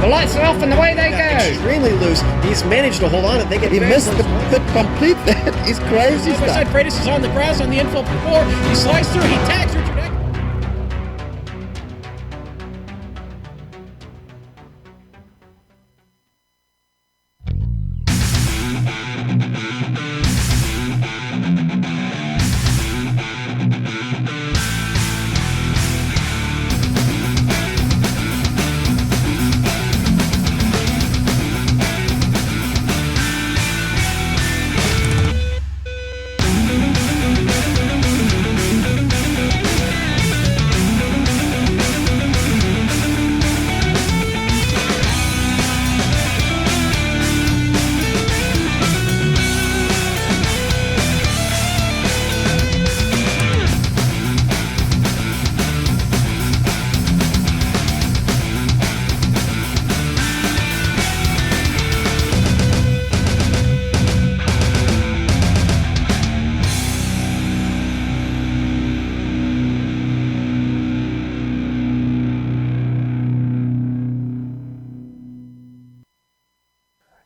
lights are off and away they go. Extremely loose. He's managed to hold on and they get. He missed the complete. That is crazy stuff. Westside Freitas is on the grass on the infield floor. He slides through. He tags Richard Eck.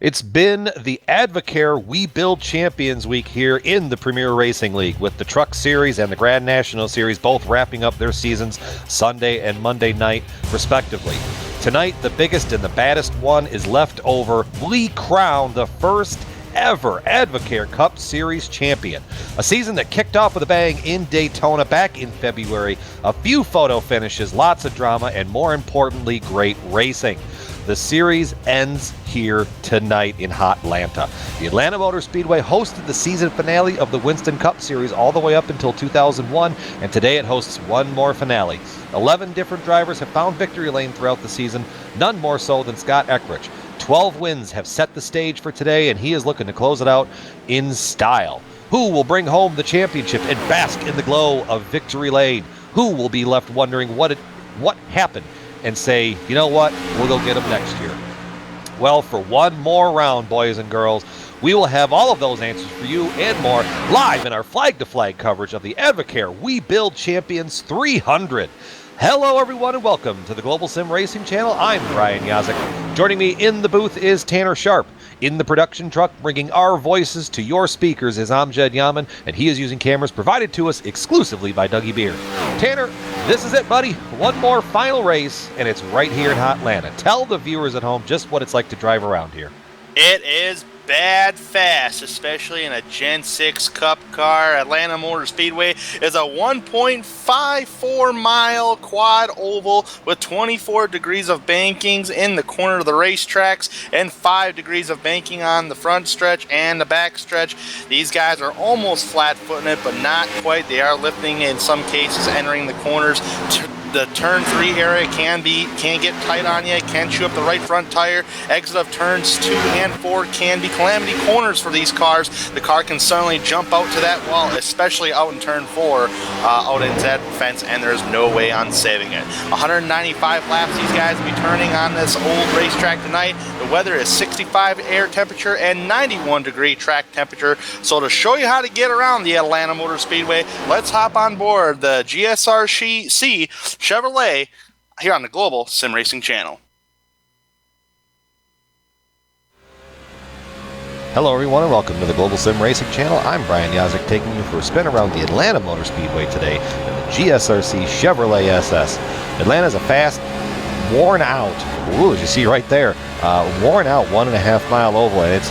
It's been the AdvoCare We Build Champions Week here in the Premier Racing League, with the Truck Series and the Grand National Series both wrapping up their seasons Sunday and Monday night, respectively. Tonight, the biggest and the baddest one is left over. We crown the first ever AdvoCare Cup Series champion. A season that kicked off with a bang in Daytona back in February. A few photo finishes, lots of drama, and more importantly, great racing. The series ends here tonight in Hot Atlanta. The Atlanta Motor Speedway hosted the season finale of the Winston Cup Series all the way up until 2001, and today it hosts one more finale. 11 different drivers have found victory lane throughout the season, none more so than Scott Eckrich. 12 wins have set the stage for today, and he is looking to close it out in style. Who will bring home the championship and bask in the glow of victory lane? Who will be left wondering what happened and say, you know what, we'll go get them next year? Well, for one more round, boys and girls, we will have all of those answers for you and more live in our flag-to-flag coverage of the AdvoCare We Build Champions 300. Hello, everyone, and welcome to the Global Sim Racing Channel. I'm Brian Yazek. Joining me in the booth is Tanner Sharp. In the production truck, bringing our voices to your speakers, is Amjad Yaman, and he is using cameras provided to us exclusively by Dougie Beer. Tanner, this is it, buddy. One more final race, and it's right here in Hot Atlanta. Tell the viewers at home just what it's like to drive around here. It is bad fast, especially in a Gen 6 Cup car. Atlanta Motor Speedway is a 1.54 mile quad oval with 24 degrees of bankings in the corner of the racetracks and 5 degrees of banking on the front stretch and the back stretch. These guys are almost flat-footing it, but not quite. They are lifting in some cases, entering the corners. The turn 3 area can get tight on you, can chew up the right front tire. Exit of turns 2 and 4 can be calamity corners for these cars. The car can suddenly jump out to that wall, especially out in turn 4, out into that fence, and there's no way on saving it. 195 laps these guys will be turning on this old racetrack tonight. The weather is 65 air temperature and 91 degree track temperature. So to show you how to get around the Atlanta Motor Speedway, let's hop on board the GSRC Chevrolet here on the Global Sim Racing Channel. Hello, everyone, and welcome to the Global Sim Racing Channel. I'm Brian Yazek, taking you for a spin around the Atlanta Motor Speedway today in the GSRC Chevrolet SS. Atlanta's a fast, worn out, as you see right there, worn out 1.5 mile oval, and it's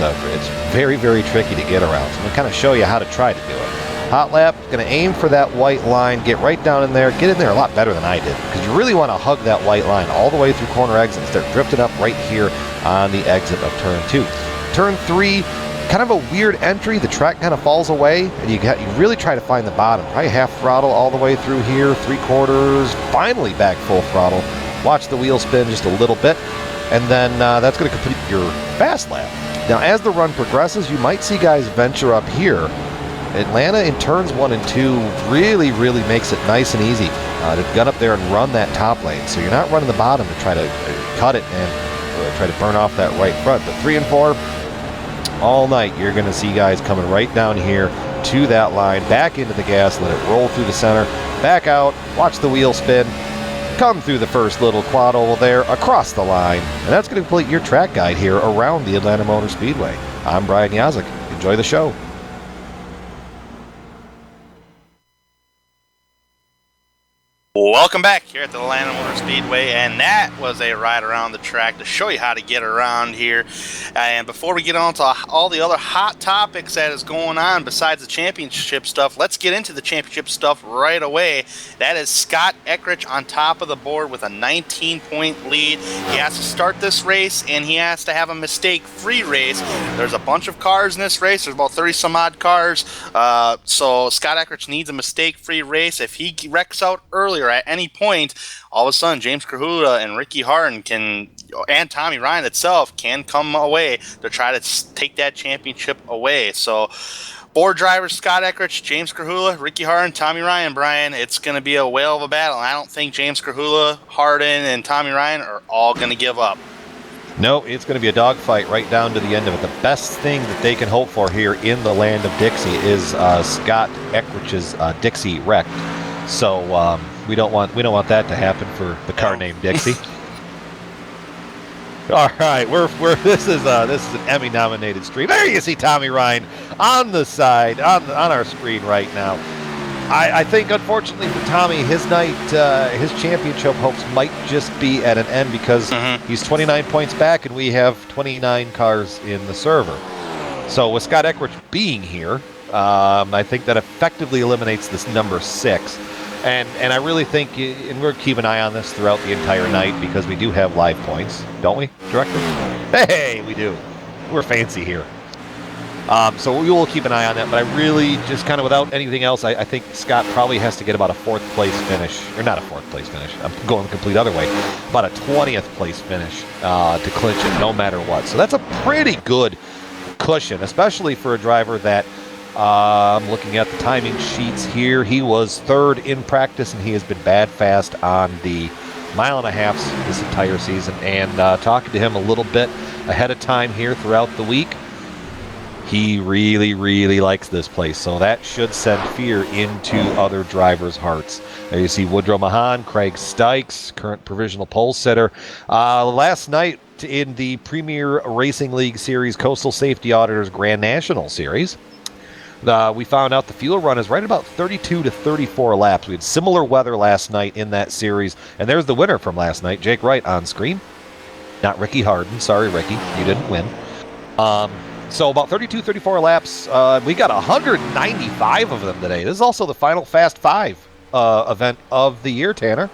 very, very tricky to get around. So I'm going to kind of show you how to try to do it. Hot lap, going to aim for that white line, get right down in there, get in there a lot better than I did, because you really want to hug that white line all the way through corner exit and start drifting up right here on the exit of turn 2. Turn 3, kind of a weird entry. The track kind of falls away, and you really try to find the bottom. Probably half throttle all the way through here, 3/4, finally back full throttle. Watch the wheel spin just a little bit, and then that's going to complete your fast lap. Now, as the run progresses, you might see guys venture up here. Atlanta in turns 1 and 2 really, really makes it nice and easy to gun up there and run that top lane. So you're not running the bottom to try to cut it and try to burn off that right front. But 3 and 4, all night you're going to see guys coming right down here to that line, back into the gas, let it roll through the center, back out, watch the wheel spin, come through the first little quad oval there, across the line, and that's going to complete your track guide here around the Atlanta Motor Speedway. I'm Brian Yazik. Enjoy the show. Welcome back here at the Atlanta Motor Speedway, and that was a ride around the track to show you how to get around here. And before we get on to all the other hot topics that is going on besides the championship stuff, let's get into the championship stuff right away. That is Scott Eckrich on top of the board with a 19-point lead. He has to start this race, and he has to have a mistake-free race. There's a bunch of cars in this race. There's about 30-some-odd cars. So Scott Eckrich needs a mistake-free race. If he wrecks out earlier at any point, all of a sudden James Krahula and Ricky Harden and Tommy Ryan itself can come away to try to take that championship away. So 4 drivers: Scott Eckrich, James Krahula, Ricky Harden, Tommy Ryan. Brian, it's going to be a whale of a battle. I don't think James Krahula, Harden, and Tommy Ryan are all going to give up. No, it's going to be a dogfight right down to the end of it. The best thing that they can hope for here in the land of Dixie is Scott Eckrich's Dixie wrecked. So we don't want that to happen for the car named Dixie. All right, this is an Emmy nominated stream. There you see Tommy Ryan on the side on our screen right now. I think unfortunately for Tommy, his night, his championship hopes might just be at an end because he's 29 points back and we have 29 cars in the server. So with Scott Eckrich being here, I think that effectively eliminates this number 6. And I really think, and we'll keep an eye on this throughout the entire night because we do have live points, don't we, Director? Hey, we do. We're fancy here. So we will keep an eye on that, but I really just kind of without anything else, I think Scott probably has to get about a 4th place finish, or not a 4th place finish, I'm going the complete other way, about a 20th place finish to clinch it no matter what. So that's a pretty good cushion, especially for a driver that I'm looking at the timing sheets here. He was 3rd in practice, and he has been bad fast on the 1.5 miles this entire season. And talking to him a little bit ahead of time here throughout the week, he really, really likes this place. So that should send fear into other drivers' hearts. There you see Woodrow Mahan, Craig Stykes, current provisional pole sitter. Last night in the Premier Racing League Series Coastal Safety Auditors Grand National Series, we found out the fuel run is right about 32 to 34 laps. We had similar weather last night in that series. And there's the winner from last night, Jake Wright on screen. Not Ricky Harden. Sorry, Ricky. You didn't win. So about 32, 34 laps. We got 195 of them today. This is also the final Fast 5 event of the year, Tanner.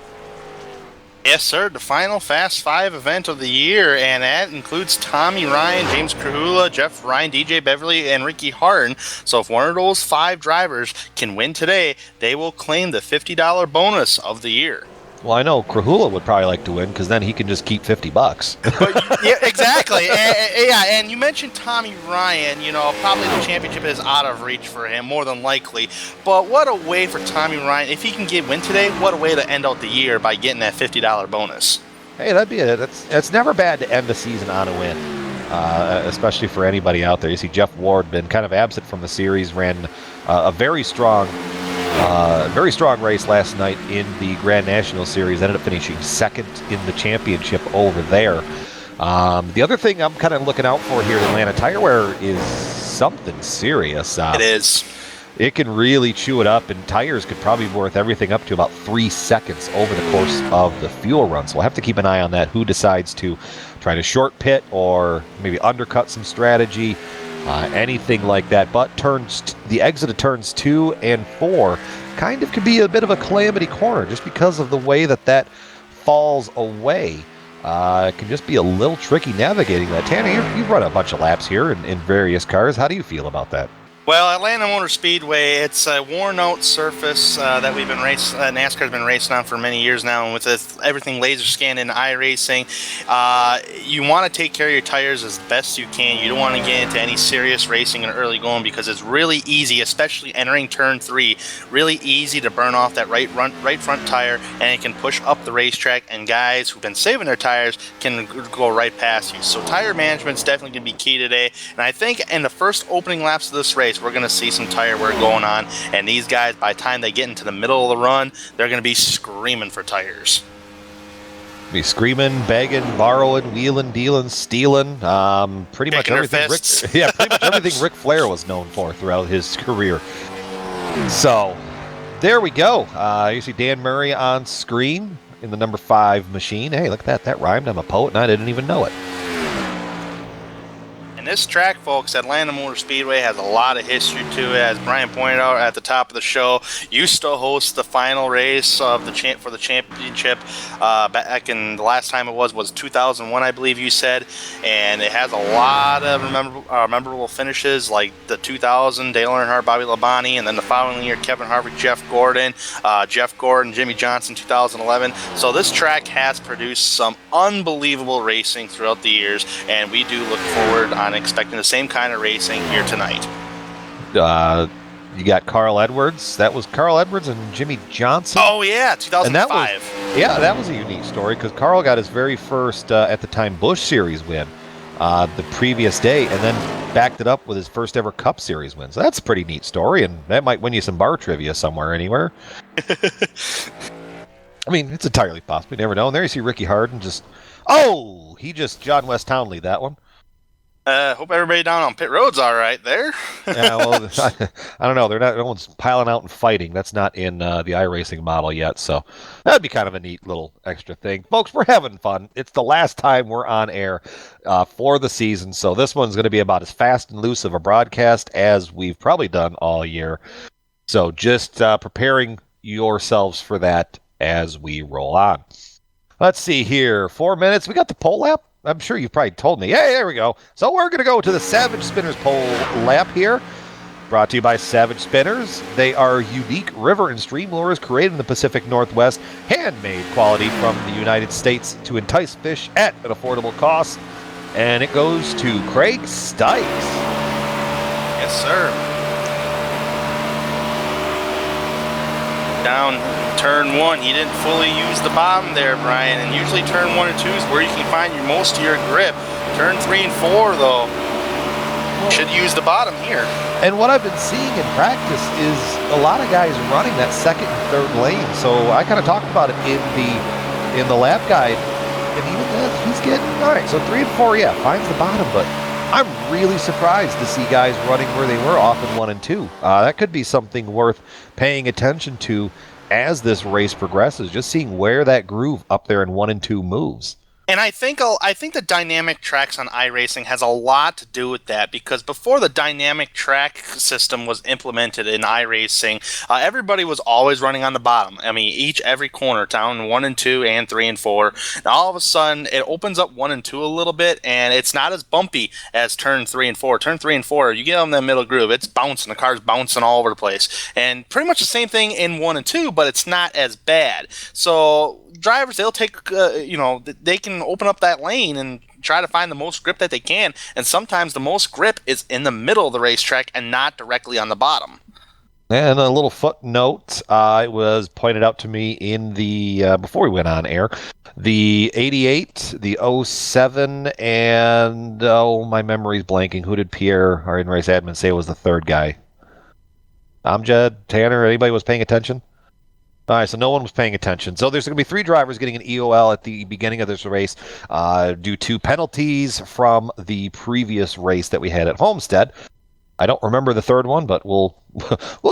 Yes, sir. The final Fast 5 event of the year, and that includes Tommy Ryan, James Krahula, Jeff Ryan, DJ Beverly, and Ricky Harden. So if one of those 5 drivers can win today, they will claim the $50 bonus of the year. Well, I know Krahula would probably like to win because then he can just keep $50. Yeah, exactly. And you mentioned Tommy Ryan. You know, probably the championship is out of reach for him, more than likely. But what a way for Tommy Ryan. If he can win today, what a way to end out the year by getting that $50 bonus. Hey, that's never bad to end the season on a win, especially for anybody out there. You see Jeff Ward been kind of absent from the series, ran a very strong race last night in the Grand National Series. Ended up finishing 2nd in the championship over there. The other thing I'm kind of looking out for here at Atlanta Tire Wear is something serious. It is. It can really chew it up, and tires could probably be worth everything up to about 3 seconds over the course of the fuel run. So we'll have to keep an eye on that, who decides to try to short pit or maybe undercut some strategy. Anything like that. But the exit of turns 2 and 4 kind of could be a bit of a calamity corner just because of the way that falls away. It can just be a little tricky navigating that. Tanner, you've run a bunch of laps here in various cars. How do you feel about that? Well, Atlanta Motor Speedway, it's a worn-out surface that we've been NASCAR's been racing on for many years now, and with everything laser scanned in iRacing, you want to take care of your tires as best you can. You don't want to get into any serious racing and early going because it's really easy, especially entering turn 3, really easy to burn off that right front tire, and it can push up the racetrack, and guys who've been saving their tires can go right past you. So tire management is definitely going to be key today, and I think in the first opening laps of this race, we're going to see some tire wear going on, and these guys, by the time they get into the middle of the run, they're going to be screaming for tires. Be screaming, begging, borrowing, wheeling, dealing, stealing. Pretty much Kicking their everything. fists. Pretty much everything Ric Flair was known for throughout his career. So, there we go. You see Dan Murray on screen in the number 5 machine. Hey, look at that. That rhymed. I'm a poet, and I didn't even know it. This track, folks, Atlanta Motor Speedway has a lot of history to it. As Brian pointed out at the top of the show, used to host the final race of the for the championship back in the last time it was 2001, I believe you said, and it has a lot of memorable finishes like the 2000 Dale Earnhardt, Bobby Labonte, and then the following year Kevin Harvick, Jeff Gordon, Jimmy Johnson, 2011. So this track has produced some unbelievable racing throughout the years, and we do look forward on expecting the same kind of racing here tonight. You got Carl Edwards. That was Carl Edwards and Jimmy Johnson. Oh yeah, 2005. That was a unique story because Carl got his very first, at the time, Busch Series win the previous day, and then backed it up with his first ever Cup Series win. So that's a pretty neat story, and that might win you some bar trivia somewhere, anywhere. I mean, it's entirely possible. You never know. And there you see Ricky Harden he just John West Townley that one. Hope everybody down on pit road's all right there. Yeah, well, I don't know. No one's piling out and fighting. That's not in the iRacing model yet, so that'd be kind of a neat little extra thing. Folks, we're having fun. It's the last time we're on air for the season, so this one's going to be about as fast and loose of a broadcast as we've probably done all year. So just preparing yourselves for that as we roll on. Let's see here. 4 minutes. We got the pole lap. I'm sure you've probably told me. Hey, there we go. So we're going to go to the Savage Spinners pole lap here. Brought to you by Savage Spinners. They are unique river and stream lures created in the Pacific Northwest. Handmade quality from the United States to entice fish at an affordable cost. And it goes to Craig Stites. Yes, sir. Down turn 1, he didn't fully use the bottom there, Brian, and usually turn 1 and 2 is where you can find most of your grip. Turn 3 and 4, though, should use the bottom here. And what I've been seeing in practice is a lot of guys running that second and third lane. So I kind of talked about it in the lap guide, and even that, he's getting all right. So 3 and 4, finds the bottom, but I'm really surprised to see guys running where they were off in 1 and 2. That could be something worth paying attention to as this race progresses, just seeing where that groove up there in 1 and 2 moves. And I think the dynamic tracks on iRacing has a lot to do with that, because before the dynamic track system was implemented in iRacing, everybody was always running on the bottom. I mean, every corner, down 1 and 2 and 3 and 4. And all of a sudden, it opens up 1 and 2 a little bit, and it's not as bumpy as turn 3 and 4. Turn 3 and 4, you get on that middle groove, it's bouncing. The car's bouncing all over the place. And pretty much the same thing in 1 and 2, but it's not as bad. So drivers, they'll take, they can open up that lane and try to find the most grip that they can, and sometimes the most grip is in the middle of the racetrack and not directly on the bottom. And a little footnote, it was pointed out to me in the before we went on air, the 88, the 07, and my memory's blanking. Who did Pierre, our in-race admin, say was the third guy? Amjad, Tanner, anybody was paying attention? All right, so no one was paying attention. So there's going to be 3 drivers getting an EOL at the beginning of this race due to penalties from the previous race that we had at Homestead. I don't remember the third one, but we'll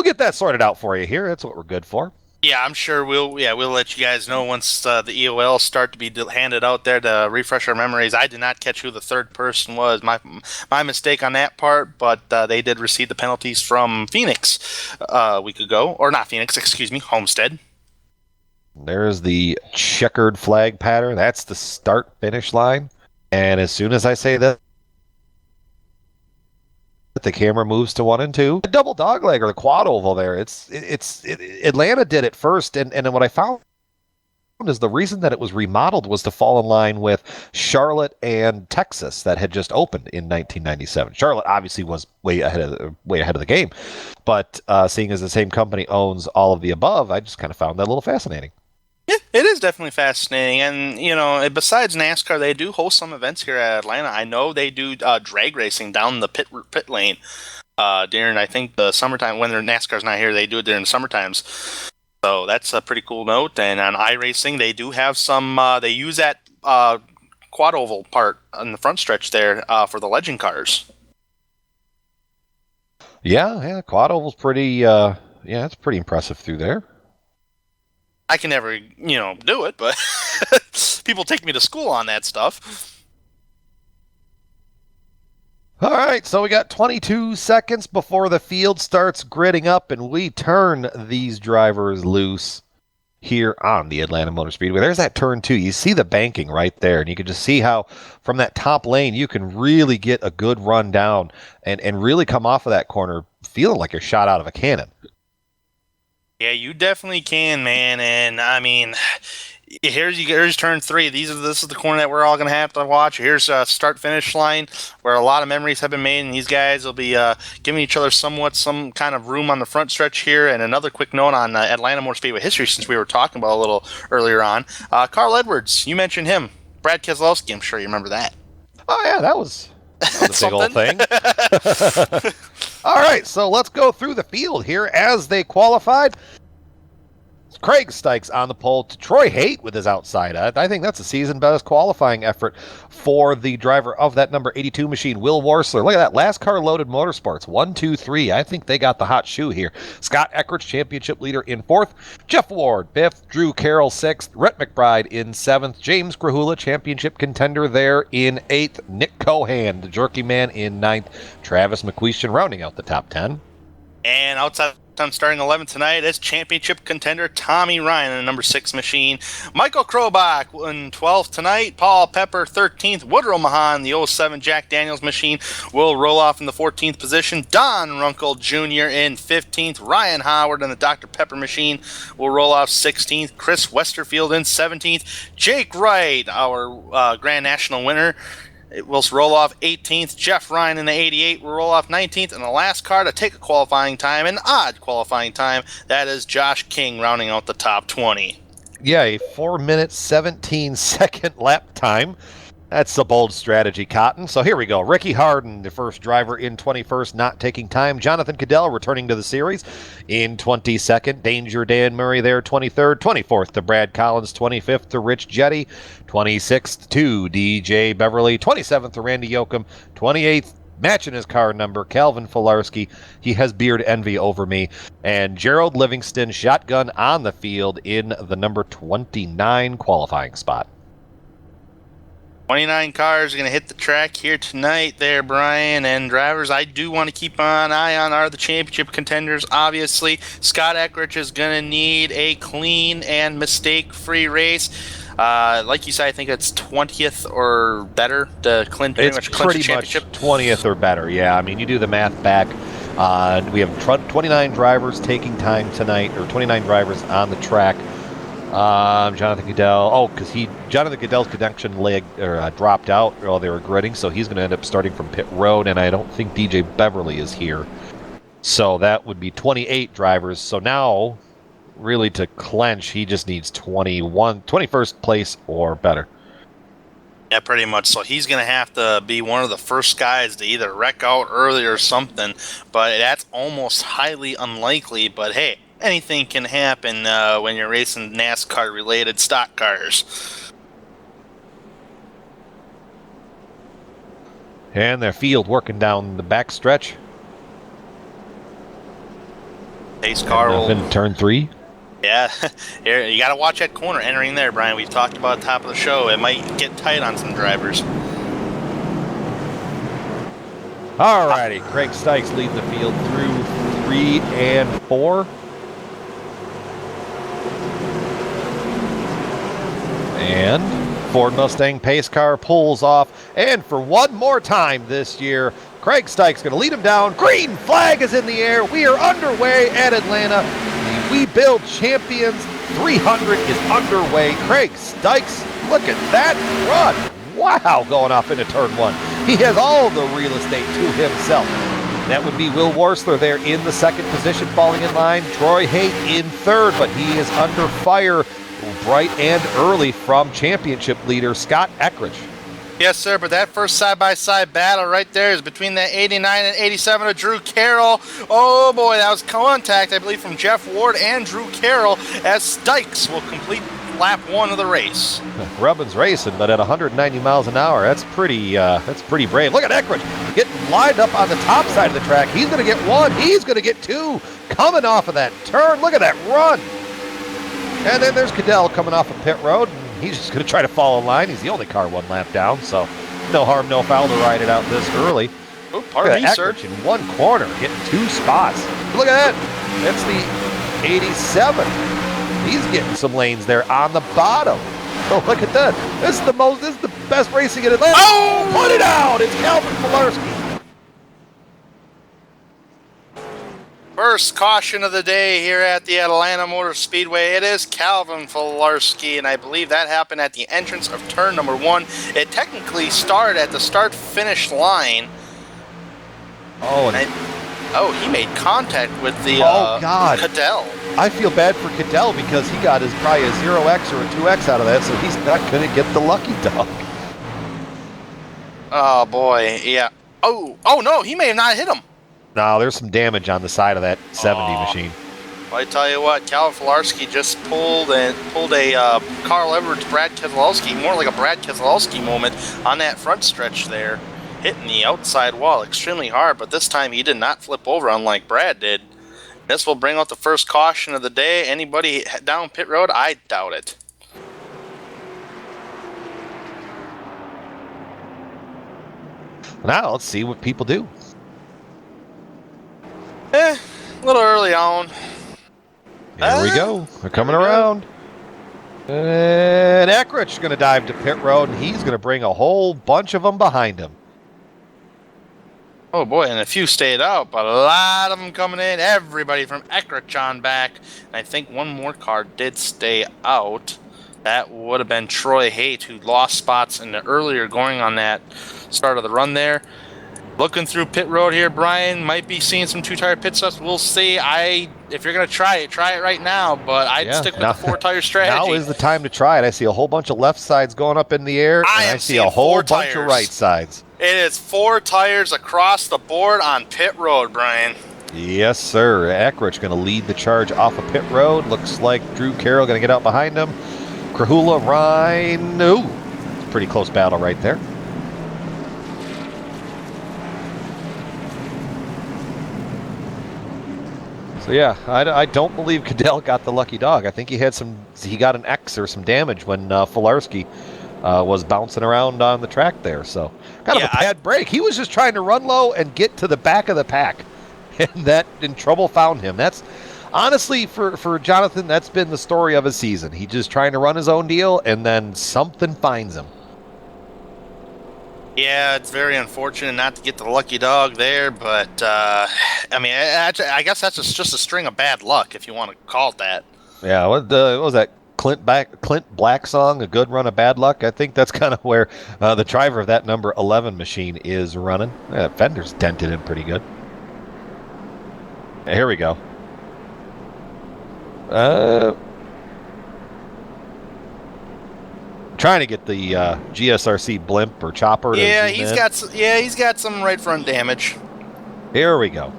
get that sorted out for you here. That's what we're good for. Yeah, I'm sure we'll let you guys know once the EOLs start to be handed out there to refresh our memories. I did not catch who the third person was. My mistake on that part, but they did receive the penalties from Phoenix a week ago. Or not Phoenix, excuse me, Homestead. There's the checkered flag pattern. That's the start-finish line. And as soon as I say that, the camera moves to 1 and 2. The double dogleg or the quad oval there. Atlanta did it first, and what I found is the reason that it was remodeled was to fall in line with Charlotte and Texas that had just opened in 1997. Charlotte obviously was way ahead of the game, but seeing as the same company owns all of the above, I just kind of found that a little fascinating. Yeah, it is definitely fascinating. And, besides NASCAR, they do host some events here at Atlanta. I know they do drag racing down the pit lane during, I think, the summertime. When their NASCAR's not here, they do it during the summertimes. So that's a pretty cool note. And on iRacing, they do have some. They use that quad oval part on the front stretch there for the legend cars. Yeah, quad oval's pretty. It's pretty impressive through there. I can never, do it, but people take me to school on that stuff. All right, so we got 22 seconds before the field starts gridding up, and we turn these drivers loose here on the Atlanta Motor Speedway. There's that turn 2. You see the banking right there, and you can just see how from that top lane you can really get a good run down and really come off of that corner feeling like you're shot out of a cannon. Yeah, you definitely can, man. And I mean, here's turn 3. This is the corner that we're all going to have to watch. Here's a start-finish line where a lot of memories have been made, and these guys will be giving each other some kind of room on the front stretch here. And another quick note on Atlanta Motor Speedway history, since we were talking about a little earlier on. Carl Edwards, you mentioned him. Brad Keselowski, I'm sure you remember that. Oh, yeah, that was a big old thing. All right, so let's go through the field here as they qualified. Craig Stykes on the pole to Troy Haight with his outside. I think that's a season best qualifying effort for the driver of that number 82 machine, Will Worsler. Look at that. Last car loaded motorsports. 1, 2, 3. I think they got the hot shoe here. Scott Eckrich, championship leader in 4th. Jeff Ward, 5th. Drew Carroll, 6th. Rhett McBride in 7th. James Grahula, championship contender there in 8th. Nick Cohan, the jerky man, in 9th. Travis McQuestion rounding out the top 10. And outside time starting 11th tonight is championship contender Tommy Ryan in the number 6 machine. Michael Krobach in 12th tonight. Paul Pepper 13th. Woodrow Mahan, the 07 Jack Daniels machine, will roll off in the 14th position. Don Runkle Jr. in 15th. Ryan Howard in the Dr. Pepper machine will roll off 16th. Chris Westerfield in 17th. Jake Wright, our Grand National winner, it will roll off 18th. Jeff Ryan in the 88 will roll off 19th. And the last car to take a qualifying time, an odd qualifying time, that is Josh King rounding out the top 20. Yeah, a 4-minute, 17-second lap time. That's a bold strategy, Cotton. So here we go. Ricky Harden, the first driver in 21st, not taking time. Jonathan Cadell returning to the series in 22nd. Danger Dan Murray there, 23rd. 24th to Brad Collins. 25th to Rich Jetty. 26th to DJ Beverly. 27th to Randy Yoakum. 28th, matching his car number, Calvin Filarski. He has beard envy over me. And Gerald Livingston, shotgun on the field in the number 29 qualifying spot. 29 cars are going to hit the track here tonight there, Brian. And drivers I do want to keep an eye on are the championship contenders, obviously. Scott Eckrich is going to need a clean and mistake-free race. Like you said, I think it's 20th or better to clinch the championship. 20th or better, yeah. I mean, you do the math back. We have 29 drivers taking time tonight, or 29 drivers on the track. Jonathan Cadell. Because Jonathan Cadell's connection leg dropped out while they were gridding, so he's going to end up starting from pit road, and I don't think DJ Beverly is here. So that would be 28 drivers. So now, really to clench, he just needs 21st place or better. Yeah, pretty much. So he's going to have to be one of the first guys to either wreck out early or something, but that's almost highly unlikely. But hey, anything can happen when you're racing NASCAR-related stock cars. And their field working down the back stretch. Pace car will... in turn 3. Yeah, here, you got to watch that corner entering there, Brian. We've talked about at the top of the show. It might get tight on some drivers. All righty, Craig Stykes leading the field through 3 and 4. And Ford Mustang pace car pulls off. And for one more time this year, Craig Stykes going to lead him down. Green flag is in the air. We are underway at Atlanta. The We Build Champions 300 is underway. Craig Stykes, look at that run. Wow, going off into turn 1. He has all the real estate to himself. That would be Will Worsler there in the 2nd position, falling in line. Troy Haight in 3rd, but he is under fire bright and early from championship leader Scott Eckrich. Yes, sir, but that first side-by-side battle right there is between that 89 and 87 of Drew Carroll. Oh, boy, that was contact, I believe, from Jeff Ward and Drew Carroll as Stykes will complete lap 1 of the race. Rubbin's racing, but at 190 miles an hour, that's pretty brave. Look at Eckridge getting lined up on the top side of the track. He's going to get 1. He's going to get 2 coming off of that turn. Look at that run. And then there's Cadell coming off of pit road. He's just going to try to fall in line. He's the only car 1 lap down, so no harm, no foul to ride it out this early. Oh, pardon me, sir. In 1 corner, getting 2 spots. Look at that. That's the 87. He's getting some lanes there on the bottom. Oh, look at that. This is the best racing in Atlanta. Oh, put it out. It's Calvin Filarski. First caution of the day here at the Atlanta Motor Speedway. It is Calvin Filarski, and I believe that happened at the entrance of turn number 1. It technically started at the start-finish line. Oh, he made contact with the God. Cadell. I feel bad for Cadell because he got probably a 0X or a 2X out of that, so he's not going to get the lucky dog. Oh, boy, yeah. Oh, no, he may have not hit him. No, there's some damage on the side of that 70 machine. Well, I tell you what, Calvin Filarski just pulled a Carl Edwards, Brad Keselowski, more like a Brad Keselowski moment on that front stretch there, hitting the outside wall extremely hard, but this time he did not flip over unlike Brad did. This will bring out the first caution of the day. Anybody down pit road? I doubt it. Now let's see what people do. A little early on. Here we go. They're coming around. And Eckrich's going to dive to pit road, and he's going to bring a whole bunch of them behind him. Oh, boy, and a few stayed out, but a lot of them coming in. Everybody from Eckrich on back. And I think one more car did stay out. That would have been Troy Haight, who lost spots in the earlier going on that start of the run there. Looking through pit road here, Brian, might be seeing some 2-tire pit stops. We'll see. If you're going to try it right now, but I'd stick with the 4-tire strategy. Now is the time to try it. I see a whole bunch of left sides going up in the air, and I see a whole bunch of right sides. It is 4 tires across the board on pit road, Brian. Yes, sir. Eckrich going to lead the charge off of pit road. Looks like Drew Carroll going to get out behind him. Krahula, Ryan. Ooh, it's a pretty close battle right there. So yeah, I don't believe Cadell got the lucky dog. I think he got an X or some damage when Filarski was bouncing around on the track there. So kind of a bad break. He was just trying to run low and get to the back of the pack, and trouble found him. That's honestly for Jonathan. That's been the story of his season. He's just trying to run his own deal, and then something finds him. Yeah, it's very unfortunate not to get the lucky dog there, but I guess that's just a string of bad luck, if you want to call it that. Yeah, what was that Clint Black song, A Good Run of Bad Luck? I think that's kind of where the driver of that number 11 machine is running. Fender's dented in pretty good. Here we go. Trying to get the GSRC blimp or chopper. He's got some right front damage. Here we go.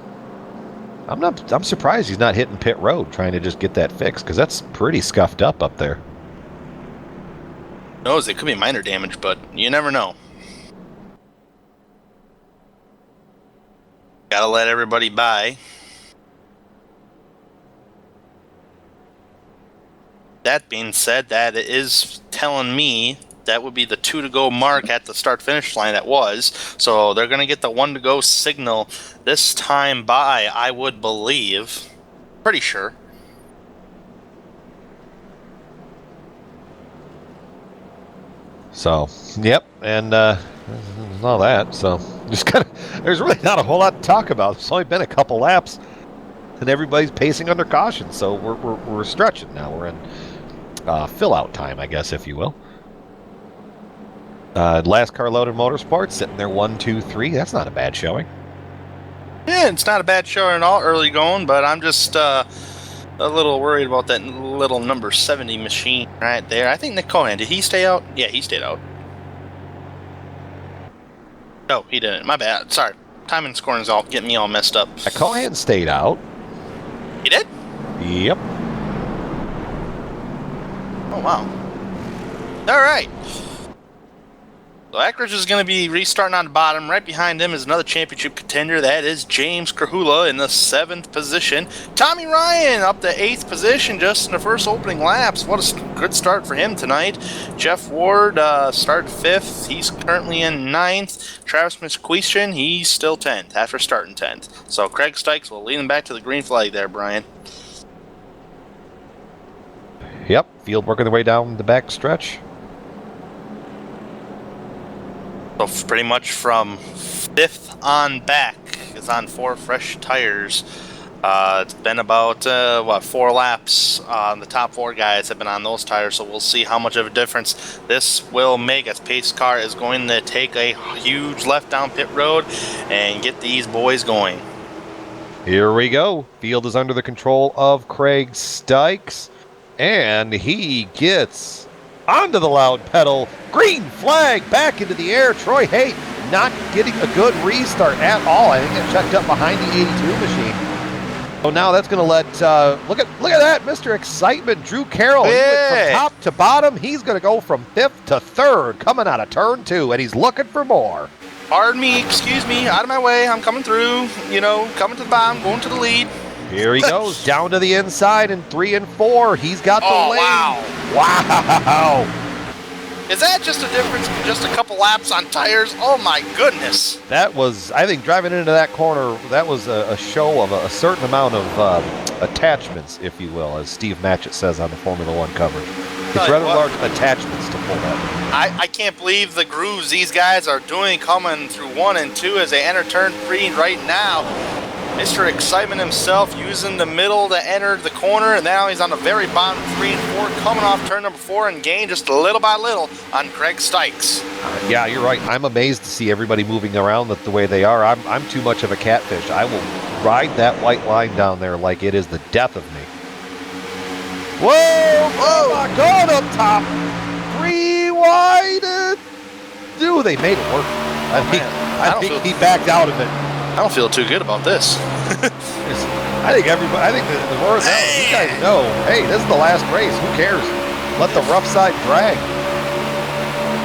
I'm surprised he's not hitting pit road trying to just get that fixed, because that's pretty scuffed up there. Knows it could be minor damage, but you never know. Gotta let everybody by. That being said, that is telling me that would be the 2 to go mark at the start-finish line. That was. So they're going to get the 1 to go signal this time by, I would believe. Pretty sure. So, yep, and all that. So just there's really not a whole lot to talk about. It's only been a couple laps, and everybody's pacing under caution. So we're stretching now. We're in fill-out time, I guess, if you will. Last car loaded motorsports sitting there 1, 2, 3. That's not a bad showing. Yeah, it's not a bad showing at all early going, but I'm just a little worried about that little number 70 machine right there. I think Nick Cohen, did he stay out? Yeah, he stayed out. No, he didn't. My bad. Sorry. Time and scoring's all getting me all messed up. Cohan stayed out. He did? Yep. Oh, wow. All right. So Eckridge is going to be restarting on the bottom. Right behind him is another championship contender. That is James Krahula in the 7th position. Tommy Ryan up to 8th position just in the first opening laps. What a good start for him tonight. Jeff Ward started 5th. He's currently in 9th. Travis McQuestion, he's still 10th after starting 10th. So Craig Stykes will lead him back to the green flag there, Brian. Yep. Field working their way down the back stretch. So pretty much from 5th on back is on 4 fresh tires. It's been about, 4 laps. The top 4 guys have been on those tires, so we'll see how much of a difference this will make as pace car is going to take a huge left down pit road and get these boys going. Here we go. Field is under the control of Craig Stykes, and he gets onto the loud pedal. Green flag back into the air. Troy Hay not getting a good restart at all. I think it checked up behind the 82 machine. So now that's going to let, look at that, Mr. Excitement, Drew Carroll. He went from top to bottom. He's going to go from 5th to 3rd, coming out of turn 2, and he's looking for more. Pardon me, excuse me, out of my way. I'm coming through, coming to the bottom, going to the lead. Here he goes, down to the inside in 3 and 4. He's got the lane. Wow. Is that just a difference in just a couple laps on tires? Oh, my goodness. That was, I think, driving into that corner, that was a show of a certain amount of attachments, if you will, as Steve Matchett says on the Formula One coverage. It's rather large attachments to pull that. I can't believe the grooves these guys are doing coming through 1 and 2 as they enter turn 3 right now. Mr. Excitement himself using the middle to enter the corner, and now he's on the very bottom 3 and 4, coming off turn number 4 and gain just little by little on Craig Stykes. Yeah, you're right. I'm amazed to see everybody moving around the way they are. I'm too much of a catfish. I will ride that white line down there like it is the death of me. Whoa! My God, up top! 3 wide! Dude, they made it work. I think he backed out of it. I don't feel too good about this. I think the worst. You guys know, hey, this is the last race. Who cares? Let the rough side drag.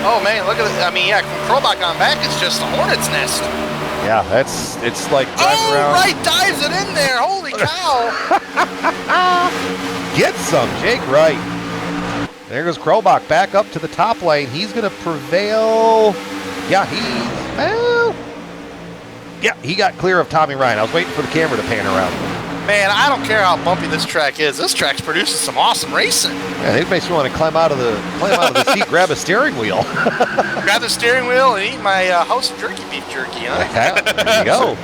Oh man, look at it. I mean, from Krobach on back, it's just a hornet's nest. Yeah, it's like driving around. Right, dives it in there. Holy cow! Get some, Jake Wright. There goes Krobach back up to the top lane. He's going to prevail. Yeah, he got clear of Tommy Ryan. I was waiting for the camera to pan around. Man, I don't care how bumpy this track is. This track's producing some awesome racing. Yeah, it makes me want to climb out of the seat, grab a steering wheel. Grab the steering wheel and eat my house of jerky beef jerky, huh? Yeah, there you go.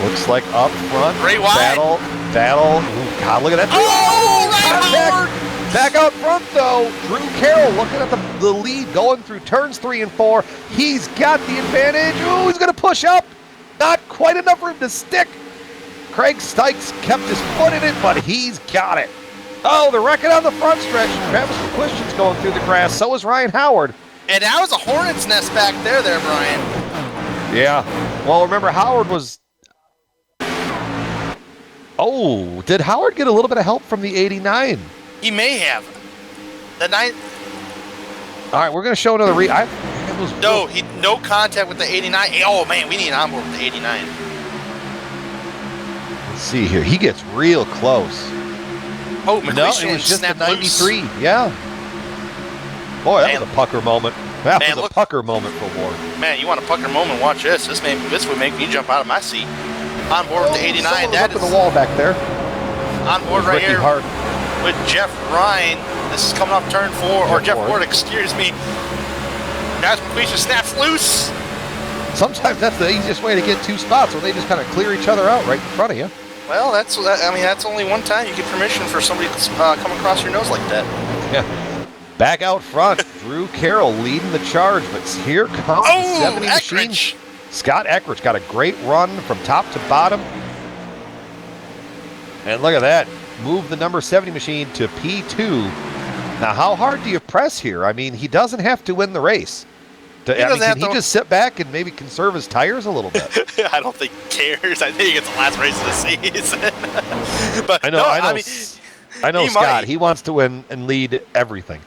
Looks like up front. Ray Wyatt. Battle. Ooh, God, look at that. Oh, right Howard! Back out front, though. Drew Carroll looking at the lead, going through turns 3 and 4. He's got the advantage. Ooh, he's going to push up. Not quite enough room to stick. Craig Stykes kept his foot in it, but he's got it. Oh, they're wrecking on the front stretch. Travis McQuestion's going through the grass. So is Ryan Howard. And that was a hornet's nest back there, Brian. Yeah. Well, remember, Howard was... Oh, did Howard get a little bit of help from the 89? He may have. The 9... All right, we're going to show another no contact with the 89. Oh, man, we need an onboard with the 89. Let's see here. He gets real close. Oh, no, it was just the 93. Loose. Yeah. Boy, that was a pucker moment. That was a pucker moment for Ward. Man, you want a pucker moment? Watch this. This would make me jump out of my seat. On board with the 89. That is the wall back there. On board right here with Jeff Ryan. This is coming off turn 4, or Jeff Ward, excuse me. Guys, McQuestion snaps loose. Sometimes that's the easiest way to get 2 spots, where they just kind of clear each other out right in front of you. Well, that's only one time you get permission for somebody to come across your nose like that. Yeah. Back out front, Drew Carroll leading the charge, but here comes the 70 machine. Scott Eckridge got a great run from top to bottom. And look at that. Move the number 70 machine to P2. Now, how hard do you press here? I mean, he doesn't have to win the race. Can he just sit back and maybe conserve his tires a little bit? I don't think he cares. I think it's the last race of the season. But I know Scott. Might. He wants to win and lead everything.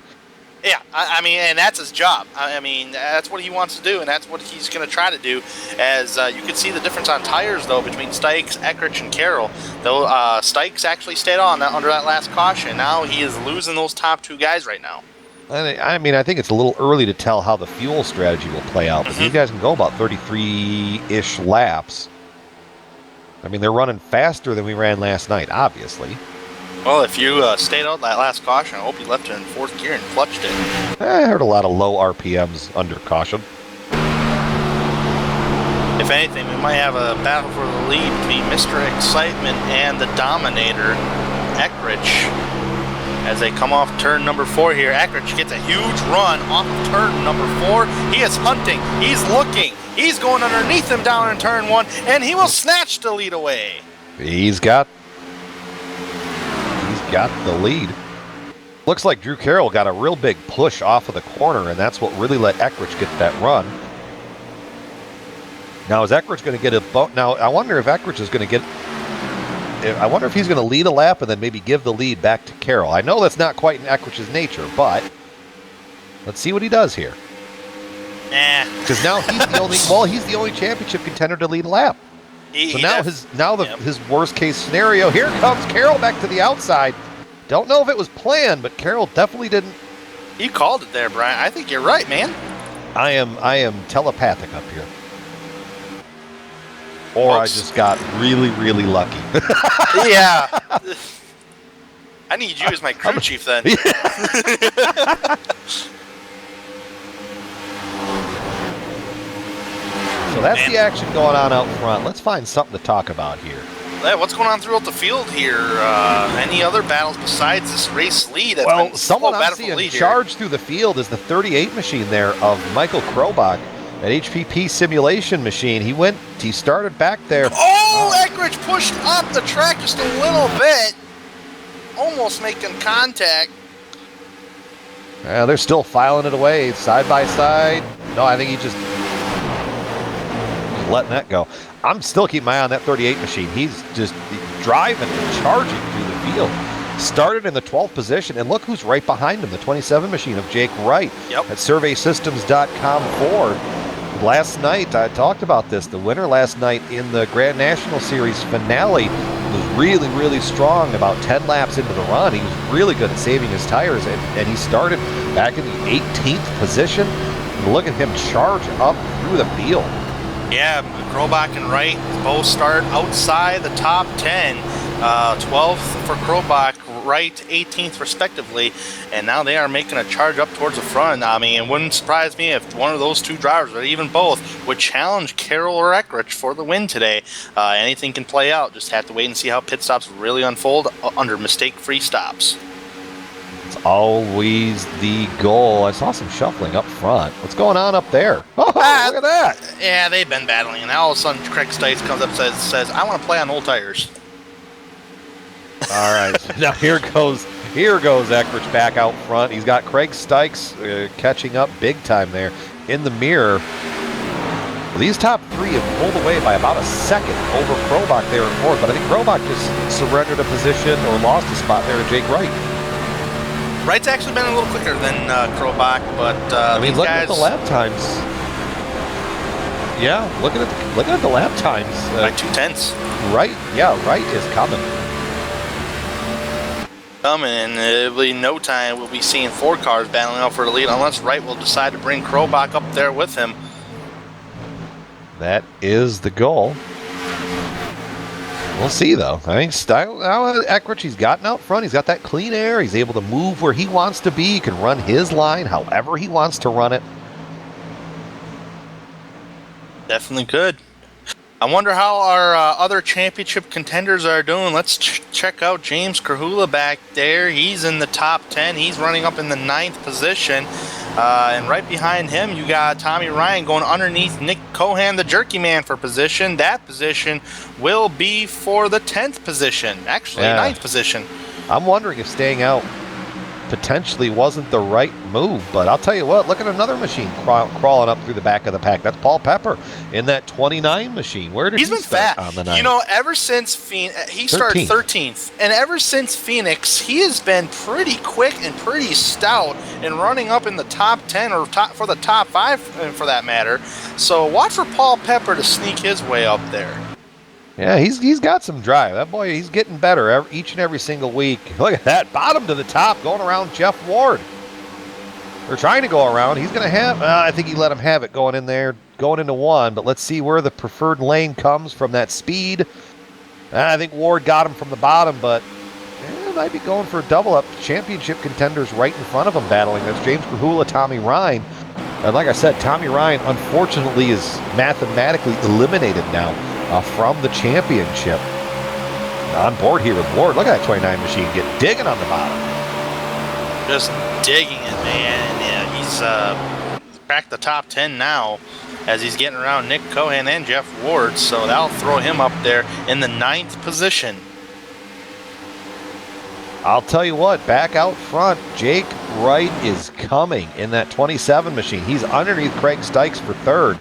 Yeah, I mean, and that's his job. I mean, that's what he wants to do, and that's what he's going to try to do. As you can see the difference on tires, though, between Stykes, Eckrich, and Carroll. Though Stykes actually stayed on under that last caution. Now he is losing those top two guys right now. I mean, I think it's a little early to tell how the fuel strategy will play out, but these guys can go about 33-ish laps. I mean, they're running faster than we ran last night, obviously. Well, if you stayed out that last caution, I hope you left it in fourth gear and clutched it. I heard a lot of low RPMs under caution. If anything, we might have a battle for the lead between Mr. Excitement and the Dominator, Eckrich. As they come off turn number 4 here, Eckrich gets a huge run off of turn number 4. He is hunting. He's looking. He's going underneath him down in turn 1, and he will snatch the lead away. He's got the lead. Looks like Drew Carroll got a real big push off of the corner, and that's what really let Eckrich get that run. Now, is Eckrich going to get a Now, I wonder if Eckrich is going to get... I wonder if he's going to lead a lap and then maybe give the lead back to Carroll. I know that's not quite in Eckrich's nature, but let's see what he does here. Because now he's the only championship contender to lead a lap. His worst case scenario. Here comes Carroll back to the outside. Don't know if it was planned, but Carroll definitely didn't. You called it there, Brian. I think you're right, man. I am telepathic up here. Or I just got really, really lucky. Yeah. I need you as my crew chief then. So that's the action going on out front. Let's find something to talk about here. What's going on throughout the field here? Any other battles besides this race lead? Well, someone I'm seeing charge through the field is the 38 machine there of Michael Krobach, an HPP simulation machine. He started back there. Oh, Eckrich pushed up the track just a little bit, almost making contact. They're still filing it away side by side. No, I think he just letting that go. I'm still keeping my eye on that 38 machine. He's just driving and charging through the field. Started in the 12th position, and look who's right behind him, the 27 machine of Jake Wright at SurveySystems.com Ford. Last night, I talked about this. The winner last night in the Grand National Series finale was really, really strong about 10 laps into the run. He was really good at saving his tires, and he started back in the 18th position. And look at him charge up through the field. Yeah, Krobach and Wright both start outside the top 10. 12th for Krobach, Wright 18th respectively, and now they are making a charge up towards the front. I mean, it wouldn't surprise me if one of those two drivers, or even both, would challenge Carroll or Eckrich for the win today. Anything can play out. Just have to wait and see how pit stops really unfold under mistake-free stops. It's always the goal. I saw some shuffling up front. What's going on up there? Oh, look at that. Yeah, they've been battling, and now all of a sudden Craig Stites comes up and says, I want to play on old tires. All right, so now here goes Eckrich back out front. He's got Craig Stykes catching up big time there in the mirror. These top three have pulled away by about a second over Krobach there in fourth, but I think Krobach just surrendered a position or lost a spot there to Jake Wright. Wright's actually been a little quicker than Krobach, but I mean, look at the lap times. Yeah, looking at the lap times. By 2/10. Wright is coming. And it'll be no time we'll be seeing 4 cars battling out for the lead unless Wright will decide to bring Krobach up there with him. That is the goal. We'll see, though. I think Eckrich, he's gotten out front. He's got that clean air. He's able to move where he wants to be. He can run his line however he wants to run it. Definitely good. I wonder how our other championship contenders are doing. Let's check out James Krahula back there. He's in the top 10. He's running up in the 9th position. And right behind him, you got Tommy Ryan going underneath Nick Cohan, the Jerky Man, for position. That position will be for the 10th position. Actually, 9th position. I'm wondering if staying out potentially wasn't the right move. But I'll tell you what, look at another machine crawling up through the back of the pack. That's Paul Pepper in that 29 machine. Where did he been start fat on the night? You know, ever since he started 13th, and ever since Phoenix, he has been pretty quick and pretty stout and running up in the top 10 or for the top 5 for that matter. So watch for Paul Pepper to sneak his way up there. Yeah, he's got some drive. That boy, he's getting better each and every single week. Look at that, bottom to the top, going around Jeff Ward. They're trying to go around. He's going to have, I think he let him have it going in there, going into one, but let's see where the preferred lane comes from that speed. I think Ward got him from the bottom, but might be going for a double-up. Championship contenders right in front of him battling. That's James Krahula, Tommy Ryan. And like I said, Tommy Ryan, unfortunately, is mathematically eliminated now from the championship. On board here with Ward. Look at that 29 machine get digging on the bottom. Just digging it, man. Yeah, he's cracked the top 10 now as he's getting around Nick Cohan and Jeff Ward. So that'll throw him up there in the 9th position. I'll tell you what, back out front, Jake Wright is coming in that 27 machine. He's underneath Craig Stykes for 3rd.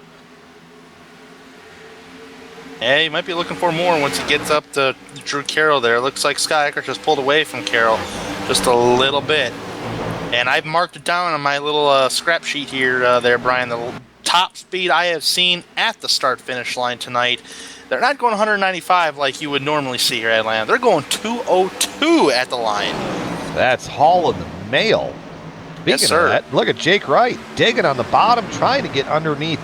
Yeah, he might be looking for more once he gets up to Drew Carroll there. Looks like Scott Eckert just pulled away from Carroll just a little bit. And I've marked it down on my little scrap sheet here there, Brian. The top speed I have seen at the start-finish line tonight. They're not going 195 like you would normally see here at Atlanta. They're going 202 at the line. That's hauling the mail. Speaking of that, look at Jake Wright digging on the bottom, trying to get underneath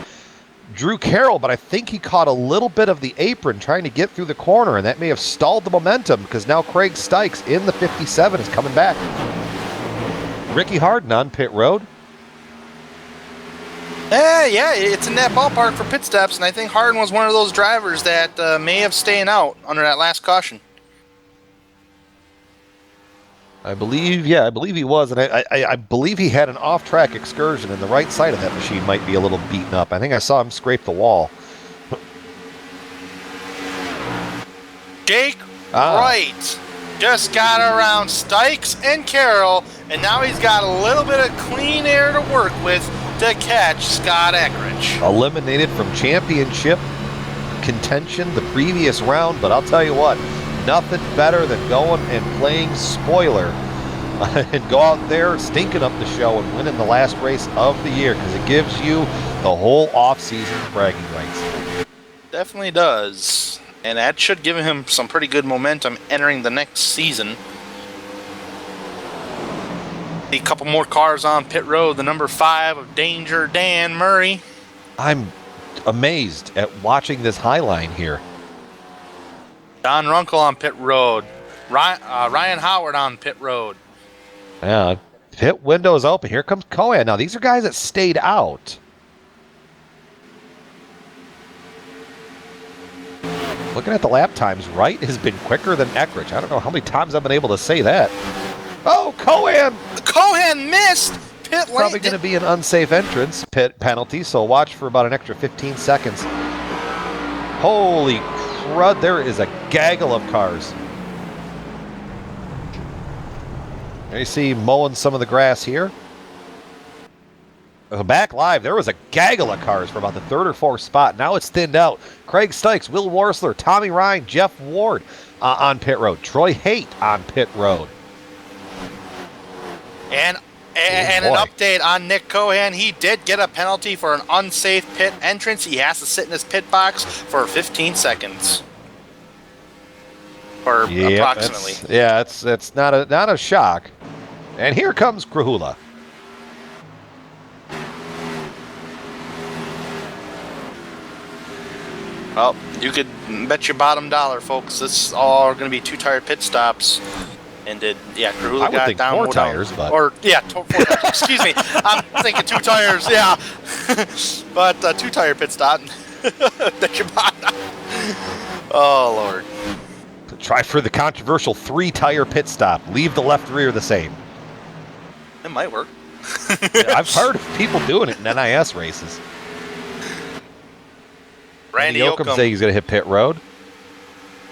Drew Carroll, but I think he caught a little bit of the apron trying to get through the corner, and that may have stalled the momentum because now Craig Stykes in the 57 is coming back. Ricky Harden on pit road. Yeah, it's in that ballpark for pit stops, and I think Harden was one of those drivers that may have stayed out under that last caution. I believe he was, and I believe he had an off-track excursion, and the right side of that machine might be a little beaten up. I think I saw him scrape the wall. Jake Wright just got around Stykes and Carroll, and now he's got a little bit of clean air to work with to catch Scott Eckridge. Eliminated from championship contention the previous round, but I'll tell you what, nothing better than going and playing spoiler and go out there stinking up the show and winning the last race of the year because it gives you the whole off-season bragging rights. Definitely does. And that should give him some pretty good momentum entering the next season. A couple more cars on pit road. The number 5 of Danger Dan Murray. I'm amazed at watching this high line here. Don Runkle on pit road. Ryan Howard on pit road. Yeah, pit window is open. Here comes Cohen. Now, these are guys that stayed out. Looking at the lap times, Wright has been quicker than Eckridge. I don't know how many times I've been able to say that. Oh, Cohen! Cohen missed pit lane. Probably going to be an unsafe entrance pit penalty, so watch for about an extra 15 seconds. Holy crud, there is a gaggle of cars. There you see mowing some of the grass here. Back live, there was a gaggle of cars for about the 3rd or 4th spot. Now it's thinned out. Craig Stykes, Will Worsler, Tommy Ryan, Jeff Ward on pit road. Troy Haight on pit road. And an update on Nick Cohan. He did get a penalty for an unsafe pit entrance. He has to sit in his pit box for 15 seconds. Or approximately. It's not a shock. And here comes Krahula. Well, you could bet your bottom dollar, folks. This is all going to be 2-tire pit stops. And Krahula got down. 4 tires, but 4 tires. Excuse me, I'm thinking 2 tires. Yeah, but 2-tire pit stop. Bet your bottom. Oh Lord. Try for the controversial 3-tire pit stop. Leave the left rear the same. It might work. I've heard of people doing it in NIS races. Randy Yoakum say he's going to hit pit road.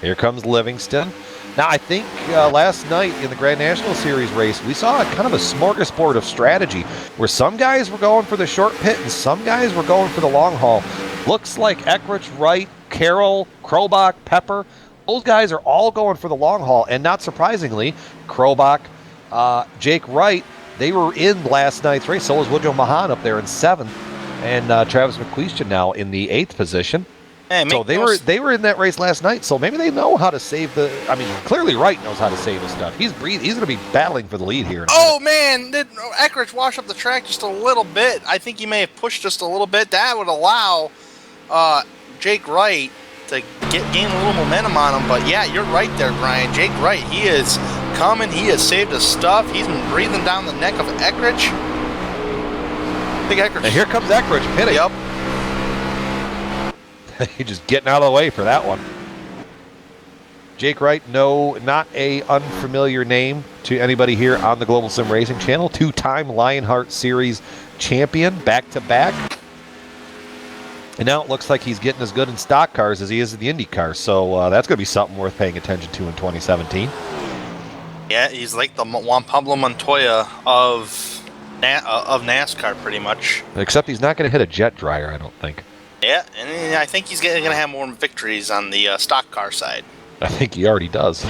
Here comes Livingston. Now, I think last night in the Grand National Series race, we saw kind of a smorgasbord of strategy where some guys were going for the short pit and some guys were going for the long haul. Looks like Eckrich, Wright, Carroll, Krobach, Pepper, those guys are all going for the long haul. And not surprisingly, Krobach, Jake Wright, they were in last night's race. So was Woodrow Mahan up there in 7th. And Travis McQuestion now in the 8th position. Hey, so they were in that race last night. So maybe they know how to save the. I mean, clearly Wright knows how to save his stuff. He's going to be battling for the lead here. Oh man, did Eckrich wash up the track just a little bit? I think he may have pushed just a little bit. That would allow Jake Wright to gain a little momentum on him. But yeah, you're right there, Brian. Jake Wright, he is coming. He has saved his stuff. He's been breathing down the neck of Eckrich. Big Eckrich. And here comes Eckrich hitting. Yep. He's just getting out of the way for that one. Jake Wright, no, not a unfamiliar name to anybody here on the Global Sim Racing channel. 2-time Lionheart Series champion, back-to-back. And now it looks like he's getting as good in stock cars as he is in the Indy cars. So that's going to be something worth paying attention to in 2017. Yeah, he's like the Juan Pablo Montoya of NASCAR, pretty much. Except he's not going to hit a jet dryer, I don't think. Yeah, and I think he's going to have more victories on the stock car side. I think he already does.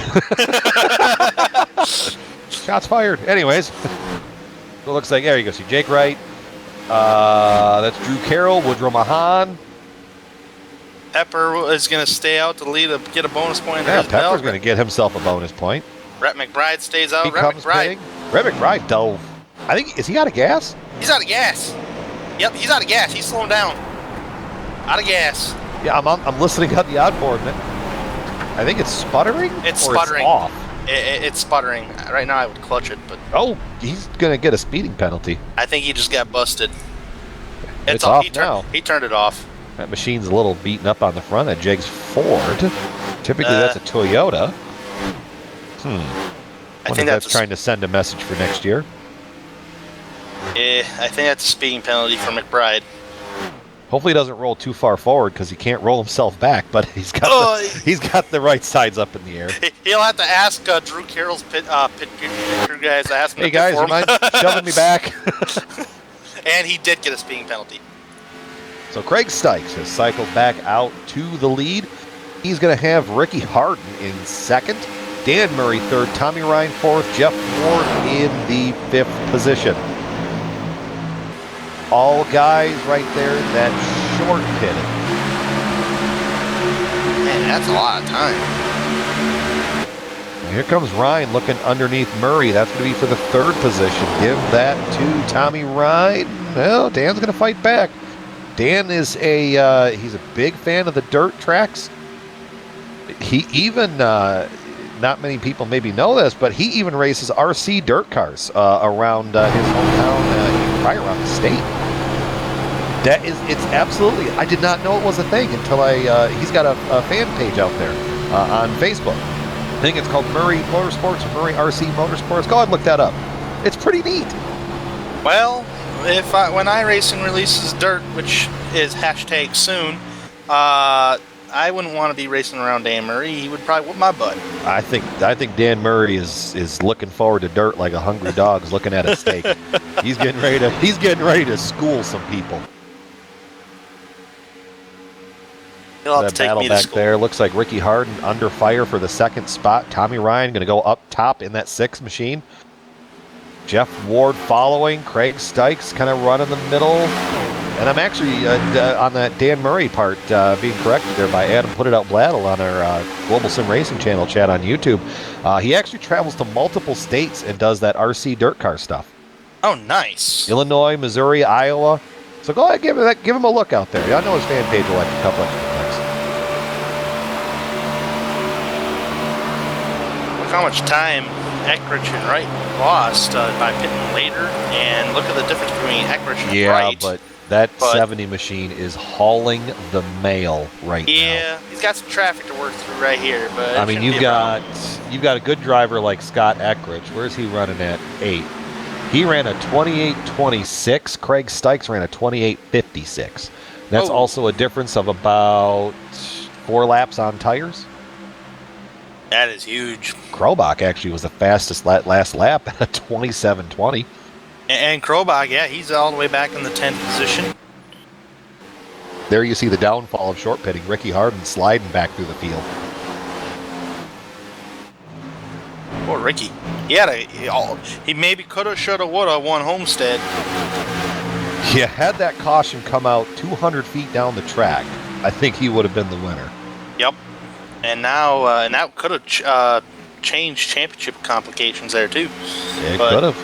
Shots fired. Anyways, it looks like, there you go. See Jake Wright. That's Drew Carroll, Woodrow Mahan. Pepper is going to stay out to lead get a bonus point. Yeah, Pepper's going to get himself a bonus point. Rhett McBride stays out. Rhett McBride dove. I think, is he out of gas? He's out of gas. Yep, he's out of gas. He's slowing down. Out of gas. Yeah, I'm listening on the onboard. I think it's sputtering. It's sputtering. It's off. It's sputtering. Right now I would clutch it, but... Oh, he's going to get a speeding penalty. I think he just got busted. It's off now. He turned it off. That machine's a little beaten up on the front. That Jig's Ford. Typically that's a Toyota. I think that's trying to send a message for next year. I think that's a speeding penalty for McBride. Hopefully he doesn't roll too far forward because he can't roll himself back, but he's got the right sides up in the air. He'll have to ask Drew Carroll's pit crew guys. Ask him. Hey guys, you mind shoving me back? And he did get a speeding penalty. So Craig Stykes has cycled back out to the lead. He's going to have Ricky Harden in 2nd, Dan Murray 3rd, Tommy Ryan 4th, Jeff Ward in the 5th position. All guys right there that short pitted. Man, that's a lot of time. And here comes Ryan looking underneath Murray. That's going to be for the 3rd position. Give that to Tommy Ryan. Well, Dan's going to fight back. Dan is he's a big fan of the dirt tracks. He even, not many people maybe know this, but he even races RC dirt cars around his hometown, probably around the state. It's absolutely, I did not know it was a thing until he's got a fan page out there on Facebook. I think it's called Murray Motorsports or Murray RC Motorsports. Go ahead and look that up. It's pretty neat. Well, when iRacing releases dirt, which is #soon, I wouldn't want to be racing around Dan Murray. He would probably whoop my butt. I think Dan Murray is looking forward to dirt like a hungry dog's looking at a steak. He's getting ready to school some people. He'll have to take battle me to back school. there. Looks like Ricky Harden under fire for the 2nd spot. Tommy Ryan going to go up top in that 6th machine. Jeff Ward following. Craig Stykes kind of running the middle. And I'm actually, on that Dan Murray part, being corrected there by Adam Put It Out Blattle on our Global Sim Racing channel chat on YouTube. He actually travels to multiple states and does that RC dirt car stuff. Oh, nice. Illinois, Missouri, Iowa. So go ahead, give him a look out there. I know his fan page will like a couple extra things. Look how much time Eckrich and Wright lost by pitting later, and look at the difference between Eckrich and Wright. Yeah, but that 70 machine is hauling the mail right now. Yeah, he's got some traffic to work through right here, but I mean, you've got a good driver like Scott Eckrich. Where's he running at? 8. He ran a 28.26. Craig Stykes ran a 28.56. That's also a difference of about 4 laps on tires. That is huge. Krobach actually was the fastest last lap at 27:20. And Krobach, yeah, he's all the way back in the 10th position. There you see the downfall of short pitting. Ricky Harden sliding back through the field. Poor Ricky. He maybe coulda, shoulda, woulda won Homestead. Yeah, had that caution come out 200 feet down the track, I think he would have been the winner. Yep. And now could have changed championship complications there too. It could have.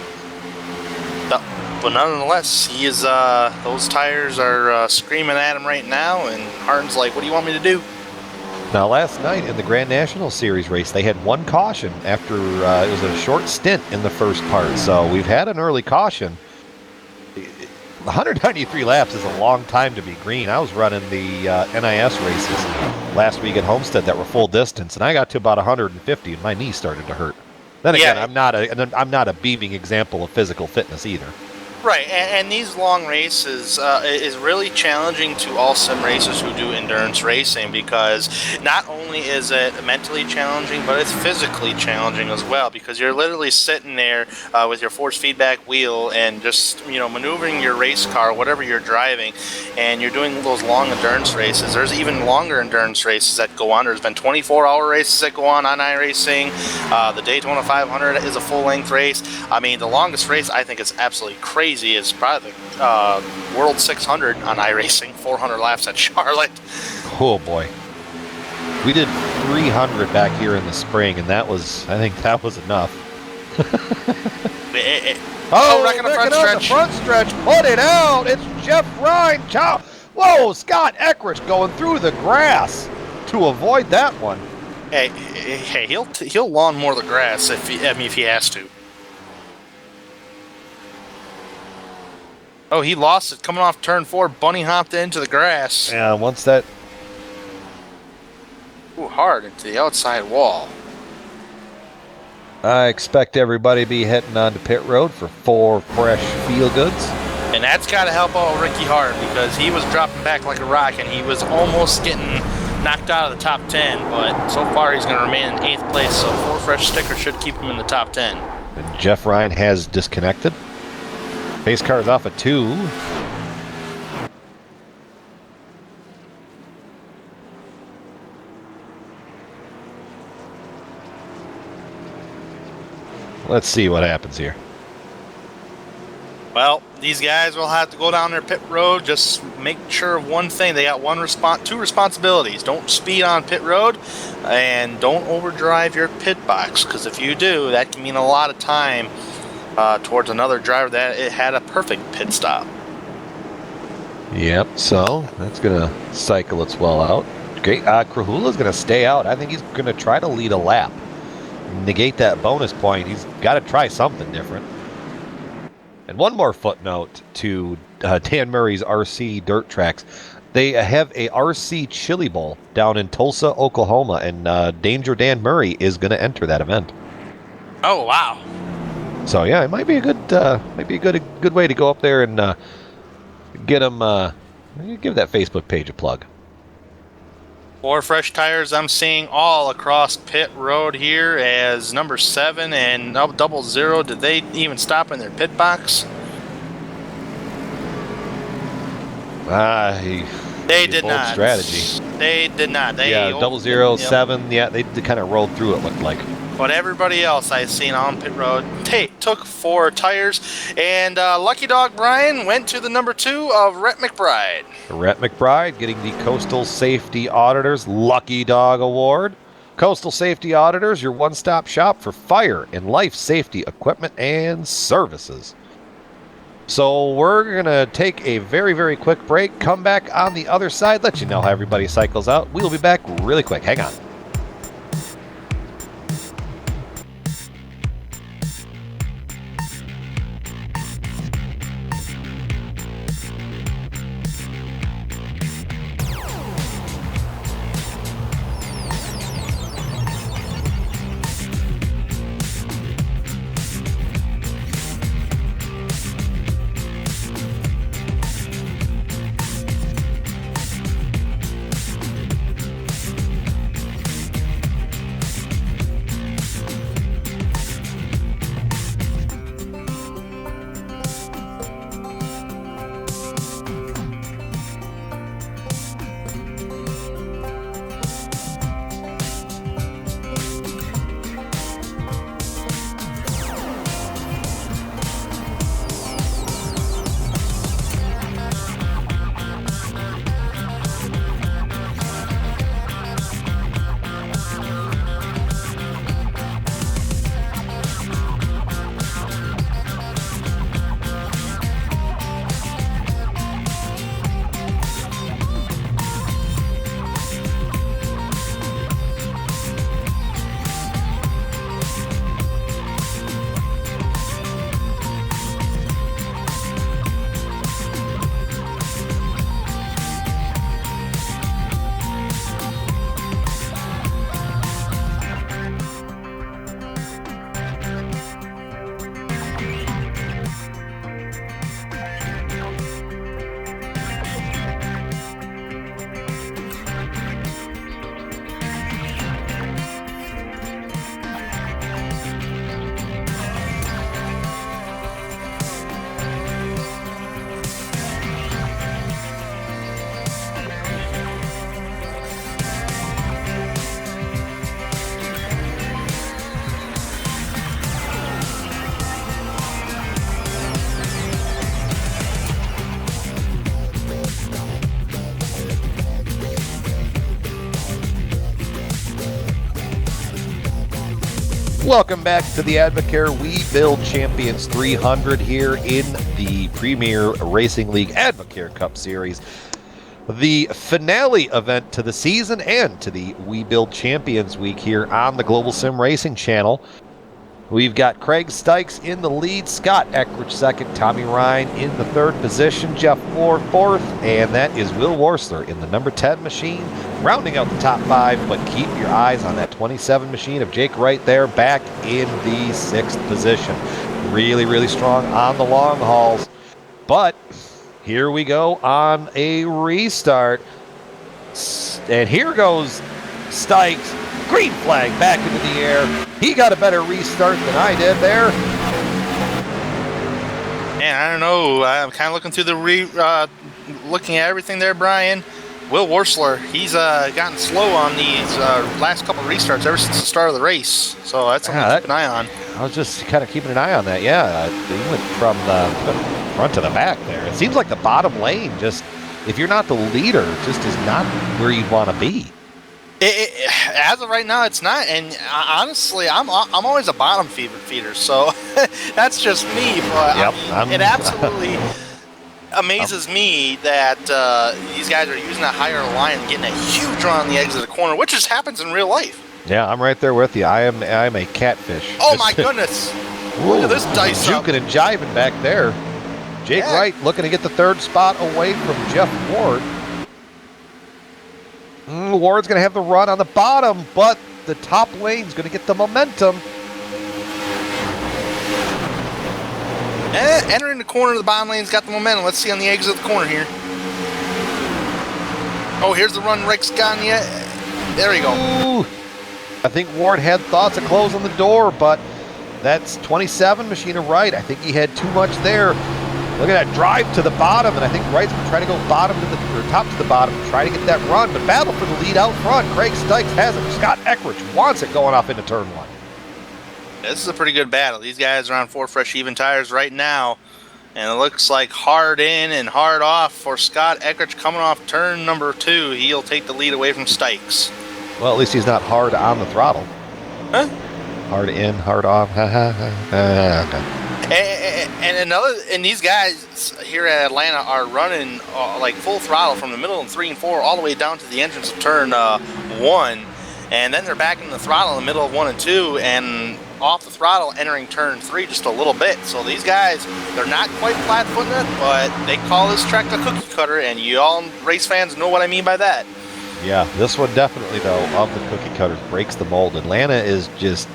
But nonetheless, he is. Those tires are screaming at him right now, and Harden's like, "What do you want me to do?" Now, last night in the Grand National Series race, they had one caution after it was a short stint in the first part. So we've had an early caution. 193 laps is a long time to be green. I was running the NIS races last week at Homestead that were full distance, and I got to about 150, and my knee started to hurt. Then again, I'm not a beaming example of physical fitness either. Right, and these long races is really challenging to all sim racers who do endurance racing, because not only is it mentally challenging, but it's physically challenging as well, because you're literally sitting there with your force feedback wheel and just maneuvering your race car, whatever you're driving, and you're doing those long endurance races. There's even longer endurance races that go on. There's been 24-hour races that go on iRacing. The Daytona 500 is a full-length race. I mean, the longest race I think is absolutely crazy is probably the World 600 on iRacing, 400 laps at Charlotte. Oh boy, we did 300 back here in the spring, and I think that was enough. Wrecking the front stretch, put it out. It's Jeff Ryan. Whoa, Scott Eckrich going through the grass to avoid that one. Hey, he'll lawnmower the grass if he has to. Oh, he lost it coming off turn 4. Bunny hopped into the grass. Yeah, once that... Ooh, hard into the outside wall. I expect everybody to be heading onto pit road for 4 fresh feel-goods. And that's got to help out Ricky Hart, because he was dropping back like a rock, and he was almost getting knocked out of the top 10. But so far, he's going to remain in 8th place, so 4 fresh stickers should keep him in the top 10. And Jeff Ryan has disconnected. Pace car is off at 2. Let's see what happens here. Well, these guys will have to go down their pit road. Just make sure of one thing. They got two responsibilities. Don't speed on pit road, and don't overdrive your pit box, because if you do, that can mean a lot of time towards another driver that it had a perfect pit stop. Yep, so that's going to cycle its well out. Great. Krahula's going to stay out. I think he's going to try to lead a lap. Negate that bonus point. He's got to try something different. And one more footnote to Dan Murray's RC dirt tracks. They have a RC Chili Bowl down in Tulsa, Oklahoma, and Danger Dan Murray is going to enter that event. Oh, wow. So yeah, it might be a good way to go up there and get him. Give that Facebook page a plug. 4 fresh tires I'm seeing all across pit road here as number 7 and 00. Did they even stop in their pit box? They did not. Strategy. They did not. They 00, 7. Yeah, they kind of rolled through it. Looked like. But everybody else I've seen on pit road took 4 tires, and Lucky Dog Brian went to the number 2 of Rhett McBride. Rhett McBride getting the Coastal Safety Auditors Lucky Dog Award. Coastal Safety Auditors, your one-stop shop for fire and life safety equipment and services. So we're going to take a very, very quick break, come back on the other side, let you know how everybody cycles out. We'll be back really quick. Hang on. Welcome back to the AdvoCare We Build Champions 300 here in the Premier Racing League AdvoCare Cup Series. The finale event to the season and to the We Build Champions Week here on the Global Sim Racing channel. We've got Craig Stykes in the lead, Scott Eckridge second, Tommy Ryan in the third position, Jeff Moore fourth, and that is Will Worsler in the number 10 machine, rounding out the top 5, but keep your eyes on that 27 machine of Jake Wright there, back in the 6th position. Really, really strong on the long hauls, but here we go on a restart, and here goes Stykes. Green flag back into the air. He got a better restart than I did there. Man, I don't know. I'm kind of looking through the looking at everything there, Brian. Will Worsler, he's gotten slow on these last couple restarts ever since the start of the race. So that's something to keep an eye on. I was just kind of keeping an eye on that. Yeah, he went from the front to the back there. It seems like the bottom lane, just if you're not the leader, just is not where you'd want to be. As of right now, it's not, and honestly, I'm always a bottom feeder, so that's just me. But yep, it absolutely amazes me that these guys are using a higher line and getting a huge run on the exit of the corner, which just happens in real life. Yeah, I'm right there with you. I'm a catfish. Oh my goodness! Look at this dice up. Juking and jiving back there. Jake Wright looking to get the third spot away from Jeff Ward. Ward's going to have the run on the bottom, but the top lane's going to get the momentum. Entering the corner of the bottom lane's got the momentum. Let's see on the exit of the corner here. Oh, here's the run Rick's gotten yet. There you go. Ooh. I think Ward had thoughts of closing the door, but that's 27 machine of Wright. I think he had too much there. Look at that drive to the bottom, and I think Wright's going to try to go top to the bottom, try to get that run, but battle for the lead out front. Craig Stykes has it. Scott Eckridge wants it going off into turn 1. This is a pretty good battle. These guys are on 4 fresh even tires right now, and it looks like hard in and hard off for Scott Eckridge coming off turn number 2. He'll take the lead away from Stykes. Well, at least he's not hard on the throttle. Huh? Hard in, hard off. Okay. And these guys here at Atlanta are running like full throttle from the middle of 3 and 4 all the way down to the entrance of turn 1, and then they're back in the throttle in the middle of 1 and 2 and off the throttle entering turn 3 just a little bit. So these guys, they're not quite flat-footing it, but they call this track a cookie cutter, and you all race fans know what I mean by that. Yeah, this one definitely, though, of the cookie cutters, breaks the mold. Atlanta is just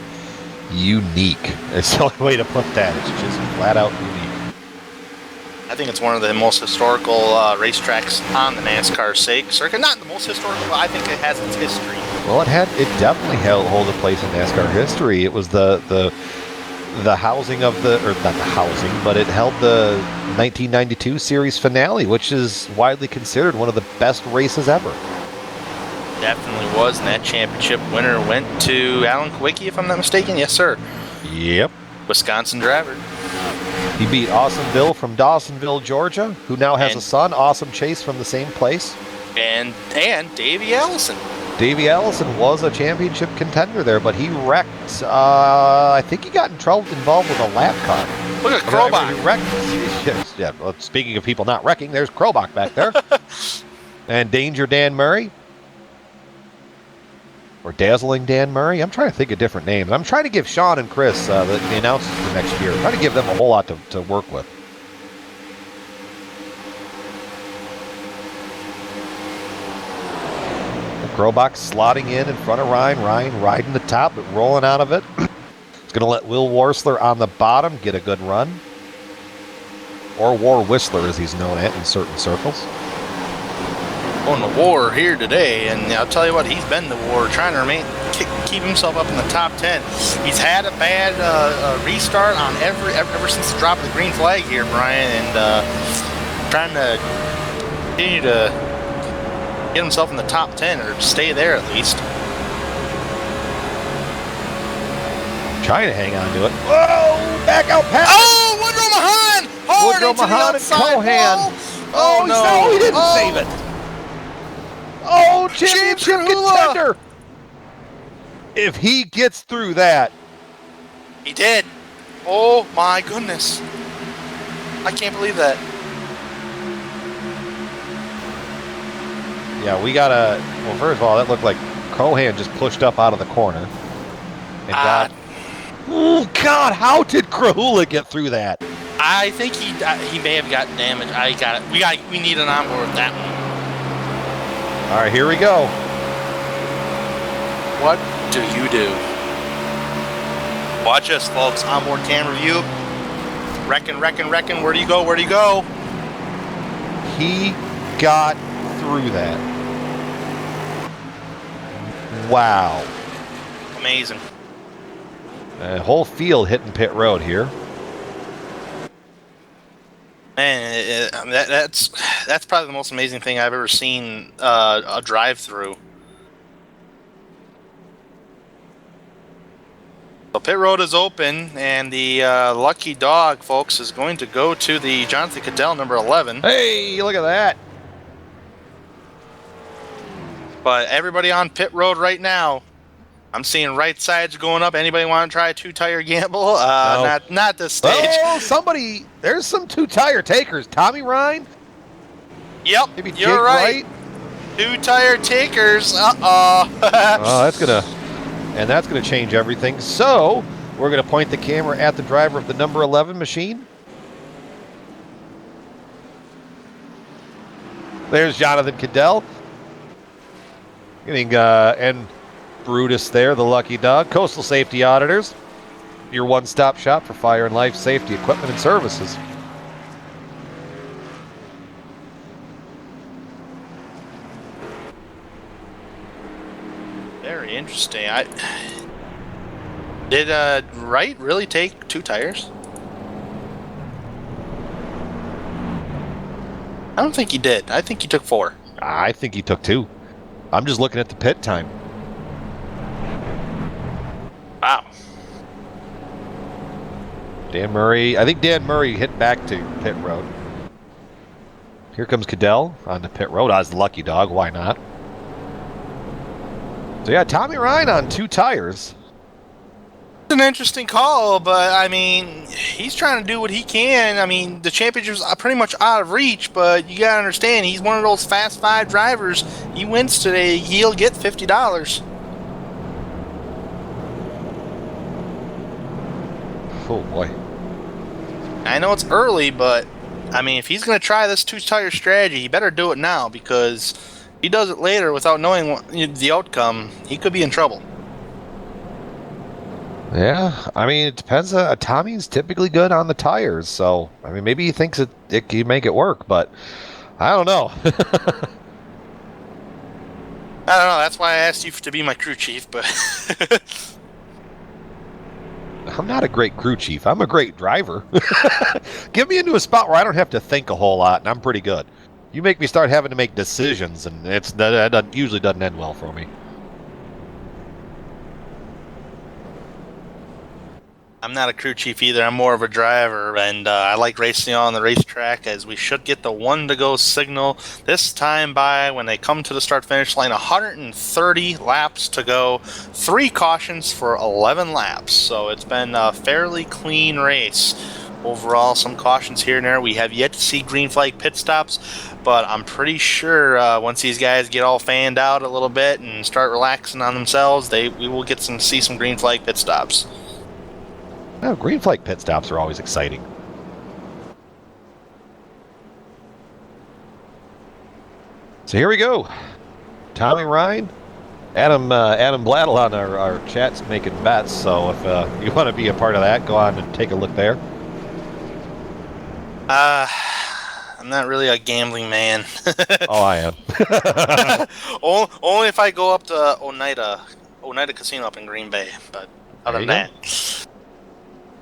unique. It's the only way to put that. It's just flat out unique. I think it's one of the most historical racetracks on the NASCAR circuit. Not the most historical, but I think it has its history. Well, it definitely held a place in NASCAR history. It was the housing of the, or not the housing, but it held the 1992 series finale, which is widely considered one of the best races ever. Definitely was, and that championship winner went to Alan Kwiecki, if I'm not mistaken. Yes, sir. Yep. Wisconsin driver. He beat Awesome Bill from Dawsonville, Georgia, who now has a son, Awesome Chase, from the same place. And Davey Allison. Davey Allison was a championship contender there, but he wrecked. I think he got involved with a lap car. Look at Krobach. He wrecked. Yeah, well, speaking of people not wrecking, there's Krobach back there. And Danger Dan Murray. Or Dazzling Dan Murray. I'm trying to think of different names. I'm trying to give Sean and Chris, the announcers for next year, I'm trying to give them a whole lot to work with. Krobach slotting in front of Ryan. Ryan riding the top, but rolling out of it. It's going to let Will Worsler on the bottom get a good run. Or War Whistler, as he's known in certain circles. On the War here today, and I'll tell you what, he's been the War, trying to keep himself up in the top 10. He's had a bad restart on ever since the drop of the green flag here, Brian, and trying to continue to get himself in the top 10 or stay there at least. Trying to hang on to it. Whoa! Back out past. Oh, Woodrow Mahan! Hard Woodrow into the Mahan and outside Cohan. wall. Oh no! He didn't save it. Oh, championship contender! If he gets through that, He did. Oh my goodness. I can't believe that. Yeah, we gotta. Well, first of all, that looked like Cohan just pushed up out of the corner and got. Oh God! How did Krahula get through that? I think he may have gotten damaged. We need an onboard with that one. All right, here we go. What do you do? Watch us, folks. Onboard camera view. Reckon. Where do you go? He got through that. Wow. Amazing. Whole field hitting pit road here. Man, that's probably the most amazing thing I've ever seen a drive-through. So pit road is open, and the lucky dog, folks, is going to go to the Jonathan Caddell, number 11. Hey, look at that. But everybody on pit road right now, I'm seeing right sides going up. Anybody want to try a two-tire gamble? No. Not this stage. Oh, there's some two-tire takers. Tommy Ryan? Yep, Maybe you're Jake right. Wright? Two-tire takers. Uh-oh. Oh, that's gonna change everything. So we're gonna point the camera at the driver of the number 11 machine. There's Jonathan Caddell. Getting and Brutus there, the lucky dog. Coastal Safety Auditors, your one-stop shop for fire and life safety equipment and services. Very interesting. Did Wright really take two tires? I don't think he did. I think he took 4. I think he took 2. I'm just looking at the pit time. Wow. I think Dan Murray hit back to pit road. Here comes Caddell on the pit road. I was the lucky dog. Why not? So yeah, Tommy Ryan on 2 tires. It's an interesting call, but I mean, he's trying to do what he can. I mean, the championship's pretty much out of reach, but you gotta understand, he's one of those Fast 5 drivers. He wins today, he'll get $50. Oh boy. I know it's early, but I mean, if he's gonna try this two-tire strategy, he better do it now, because if he does it later without knowing the outcome, he could be in trouble. Yeah, I mean, it depends. Tommy's typically good on the tires, so I mean, maybe he thinks it can make it work, but I don't know. I don't know. That's why I asked you to be my crew chief, but I'm not a great crew chief. I'm a great driver. Get me into a spot where I don't have to think a whole lot, and I'm pretty good. You make me start having to make decisions, and that usually doesn't end well for me. I'm not a crew chief either. I'm more of a driver, and I like racing on the racetrack, as we should get the 1-to-go signal this time by when they come to the start-finish line. 130 laps to go, 3 cautions for 11 laps, so it's been a fairly clean race. Overall, some cautions here and there. We have yet to see green flag pit stops, but I'm pretty sure once these guys get all fanned out a little bit and start relaxing on themselves, we will see some green flag pit stops. Oh, green flag pit stops are always exciting. So here we go. Tommy Ryan, Adam Blattle on our chat's making bets. So if you want to be a part of that, go on and take a look there. I'm not really a gambling man. Oh, I am. Only if I go up to Oneida Casino up in Green Bay. But other than that.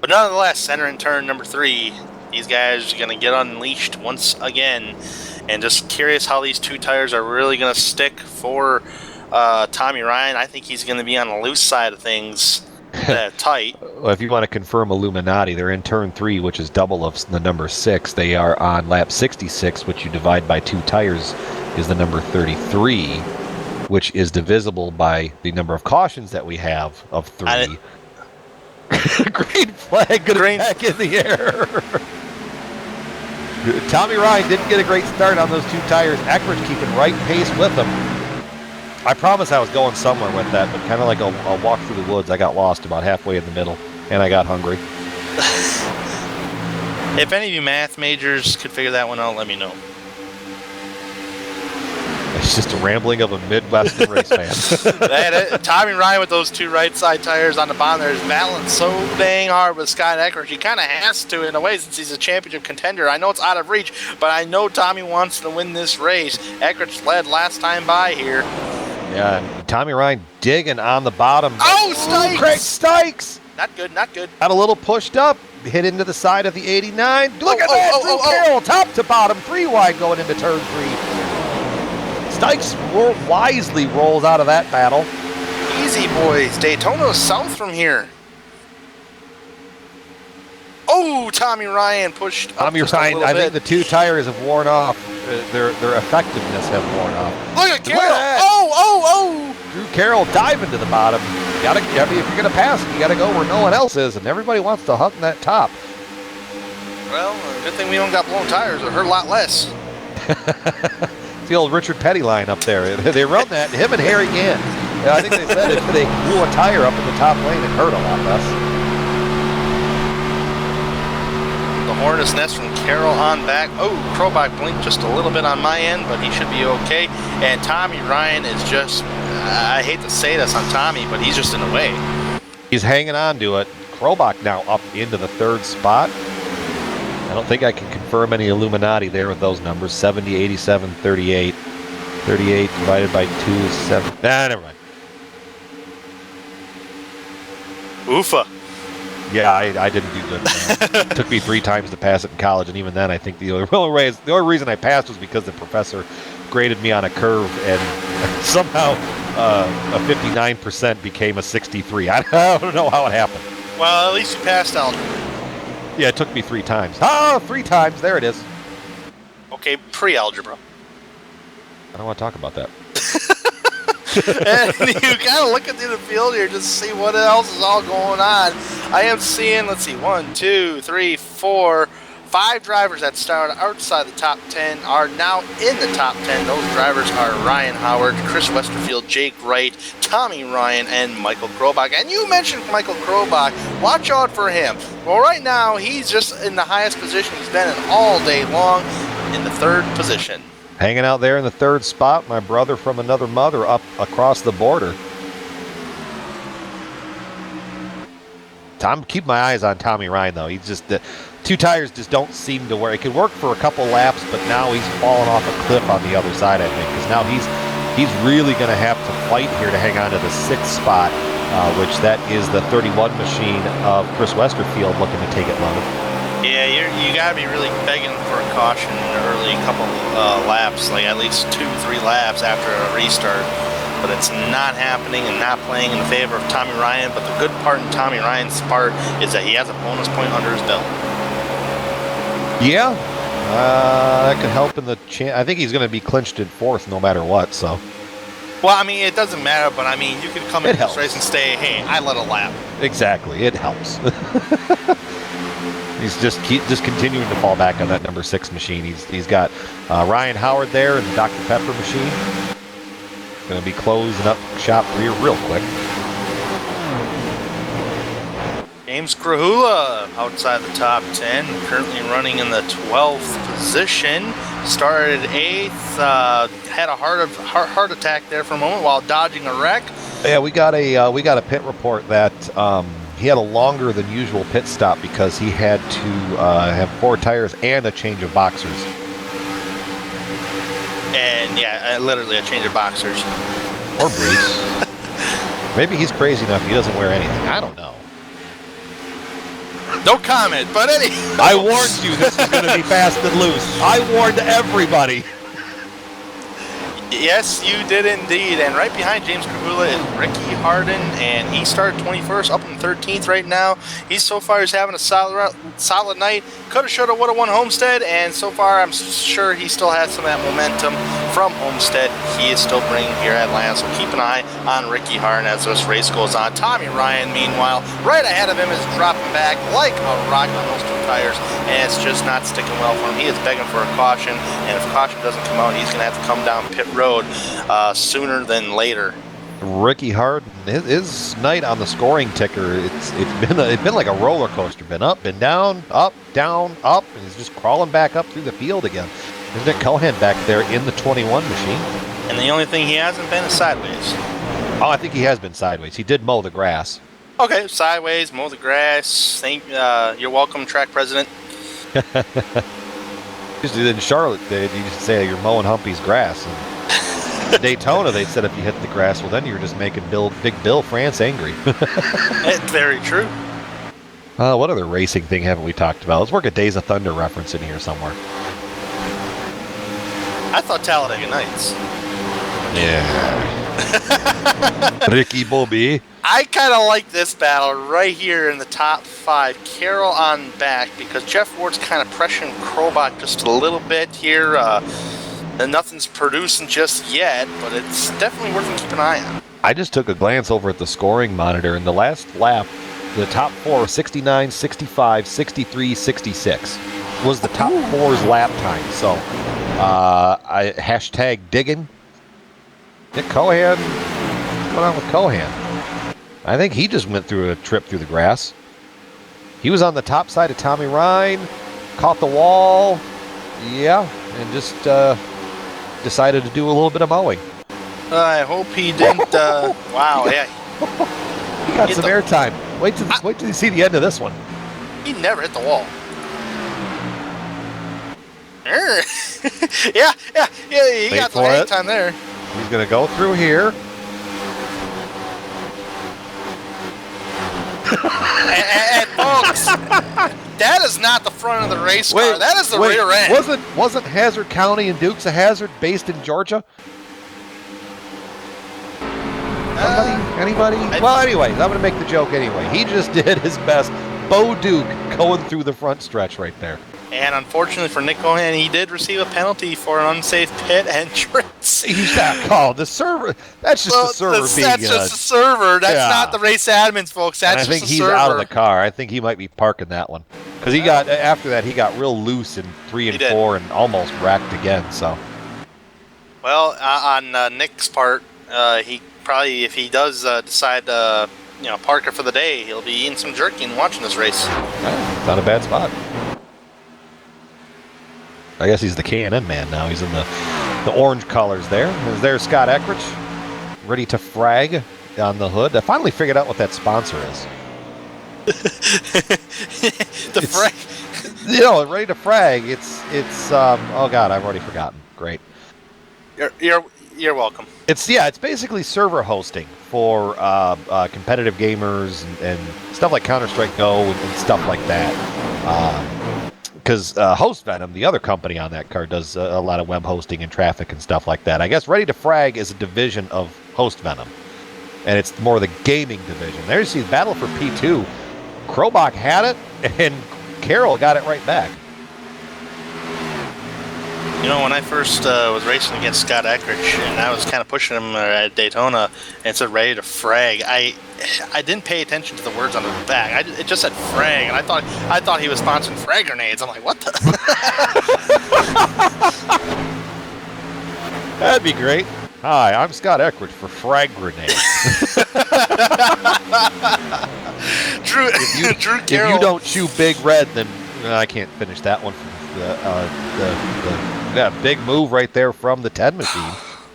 But nonetheless, center and turn number 3, these guys are going to get unleashed once again. And just curious how these 2 tires are really going to stick for Tommy Ryan. I think he's going to be on the loose side of things, tight. Well, if you want to confirm Illuminati, they're in turn 3, which is double of the number 6. They are on lap 66, which you divide by 2 tires is the number 33, which is divisible by the number of cautions that we have of 3. Green flag going back in the air. Tommy Ryan didn't get a great start on those two tires. Eckridge keeping right pace with him. I promise I was going somewhere with that, but kind of like a walk through the woods. I got lost about halfway in the middle, and I got hungry. If any of you math majors could figure that one out, let me know. It's just a rambling of a Midwestern race fan. Tommy Ryan with those two right side tires on the bottom there is battling so dang hard with Scott Eckridge. He kind of has to in a way since he's a championship contender. I know it's out of reach, but I know Tommy wants to win this race. Eckridge led last time by here. Yeah, and Tommy Ryan digging on the bottom. Oh, Stikes! Craig Stikes! Not good, not good. Got a little pushed up, hit into the side of the 89. Look at that! Drew Carroll, top to bottom, 3 wide going into turn 3. Stikes wisely rolls out of that battle. Easy, boys. Daytona south from here. Oh, Tommy Ryan pushed up Tommy Ryan, I think the 2 tires have worn off. Their effectiveness have worn off. Look at Carroll! Oh! Drew Carroll diving to the bottom. If you're going to pass, you got to go where no one else is, and everybody wants to hug that top. Well, good thing we don't got blown tires. It hurt a lot less. It's the old Richard Petty line up there. They run that, him and Harry Gant. I think they said if they blew a tire up in the top lane, it hurt a lot less. The Hornet's Nest from Carroll on back. Oh, Krobach blinked just a little bit on my end, but he should be okay. And Tommy Ryan is just, I hate to say this on Tommy, but he's just in the way. He's hanging on to it. Krobach now up into the 3rd spot. I don't think I can confirm any Illuminati there with those numbers. 70, 87, 38. 38 divided by 2 is 7. Nah, never mind. Oofa. Yeah, I didn't do good. It took me 3 times to pass it in college, and even then I think the only reason I passed was because the professor graded me on a curve, and somehow a 59% became a 63. I don't know how it happened. Well, at least you passed algebra. Yeah, it took me 3 times. 3 times. There it is. Okay, pre-algebra. I don't want to talk about that. And you kind of look into the field here just to see what else is all going on. I am seeing, let's see, 1, 2, 3, 4, 5 drivers that started outside the top 10 are now in the top 10. Those drivers are Ryan Howard, Chris Westerfield, Jake Wright, Tommy Ryan, and Michael Krobach. And you mentioned Michael Krobach. Watch out for him. Well, right now, he's just in the highest position he's been in all day long, in the 3rd position. Hanging out there in the 3rd spot, my brother from another mother up across the border. Keep my eyes on Tommy Ryan, though. He's just, the 2 tires just don't seem to work. It could work for a couple laps, but now he's fallen off a cliff on the other side, I think. Because now he's really going to have to fight here to hang on to the 6th spot, which that is the 31 machine of Chris Westerfield looking to take it low. Yeah, you got to be really begging for a caution in the early couple laps, like at least 2-3 laps after a restart. But it's not happening and not playing in favor of Tommy Ryan. But the good part in Tommy Ryan's part is that he has a bonus point under his belt. Yeah, that could help in the I think he's going to be clinched in 4th no matter what, so. Well, I mean, it doesn't matter, but I mean, you could come into this race and say, hey, I led a lap. Exactly, it helps. He's just continuing to fall back on that number 6 machine. He's got Ryan Howard there in the Dr. Pepper machine. Going to be closing up shop rear real quick. James Krahula outside the top 10, currently running in the 12th position. Started 8th, had a heart attack there for a moment while dodging a wreck. Yeah, we got a pit report that he had a longer than usual pit stop because he had to have 4 tires and a change of boxers. And yeah, literally a change of boxers. Or briefs. Maybe he's crazy enough he doesn't wear anything. I don't know. No comment, but anyway. I warned you this is going to be fast and loose. I warned everybody. Yes, you did indeed. And right behind James Krahula is Ricky Harden, and he started 21st, up in 13th right now. He's having a solid night. Coulda, shoulda, woulda won Homestead, and so far I'm sure he still has some of that momentum from Homestead. He is still bringing here at Atlanta, so keep an eye on Ricky Harden as this race goes on. Tommy Ryan, meanwhile, right ahead of him, is dropping back like a rock on those 2 tires, and it's just not sticking well for him. He is begging for a caution, and if caution doesn't come out, he's going to have to come down pit road sooner than later. Ricky Harden, his night on the scoring ticker, it's been like a roller coaster. Been up, been down, up, and he's just crawling back up through the field again. There's Nick Cohen back there in the 21 machine. And the only thing he hasn't been is sideways. Oh, I think he has been sideways. He did mow the grass. Okay, sideways, mow the grass. You're welcome, track president. Usually in Charlotte, they used to say you're mowing Humpy's grass. And Daytona, they said if you hit the grass, well, then you're just making Big Bill France angry. It's very true. What other racing thing haven't we talked about? Let's work a Days of Thunder reference in here somewhere. I thought Talladega Nights. Yeah. Ricky Bobby. I kind of like this battle right here in the top 5. Carroll on back because Jeff Ward's kind of pressuring Krobach just a little bit here. And nothing's producing just yet, but it's definitely worth keeping an eye on. I just took a glance over at the scoring monitor, and the last lap, the top 4, 69, 65, 63, 66, was the top 4's lap time. So, I hashtag digging. Nick Cohen, what's going on with Cohen? I think he just went through a trip through the grass. He was on the top side of Tommy Ryan, caught the wall, and just decided to do a little bit of mowing. I hope he didn't. Wow, yeah. He got some airtime. Wait till you see the end of this one. He never hit the wall. yeah. He got some airtime there. He's going to go through here. and folks, that is not the front of the race car. That is the rear end. Wasn't Hazard County and Dukes of Hazzard based in Georgia? Anybody? Well, anyways, I'm going to make the joke anyway. He just did his best. Bo Duke going through the front stretch right there. And unfortunately for Nick Cohen, he did receive a penalty for an unsafe pit entrance. He's not called. The server, that's just the server being... That's just the server. That's not the race admins, folks. That's I think just he's the server. out of the car. I think he might be parking that one. Because he got, after that, he got real loose in 3 and 4 and almost wrecked again, so... Well, on Nick's part, he probably, if he does decide to, park it for the day, he'll be eating some jerky and watching this race. It's not a bad spot. I guess he's the K&N man now. He's in the orange colors there. There's Scott Eckrich, ready to frag on the hood. I finally figured out what that sponsor is. Frag. Ready to frag. It's oh God, I've already forgotten. Great. You're welcome. It's basically server hosting for competitive gamers and stuff like Counter-Strike Go and stuff like that. Because Host Venom, the other company on that card, does a lot of web hosting and traffic and stuff like that. I guess Ready to Frag is a division of Host Venom, and it's more the gaming division. There you see the battle for P2. Krobach had it, and Carroll got it right back. When I first was racing against Scott Eckrich, and I was kind of pushing him at Daytona, and it said Ready to Frag, I didn't pay attention to the words on the back. It just said frag, and I thought he was sponsoring frag grenades. I'm like, what the? That'd be great. Hi, I'm Scott Eckrich for Frag Grenades. Drew Carroll. If you don't chew Big Red, then I can't finish that one. The big move right there from the 10 machine.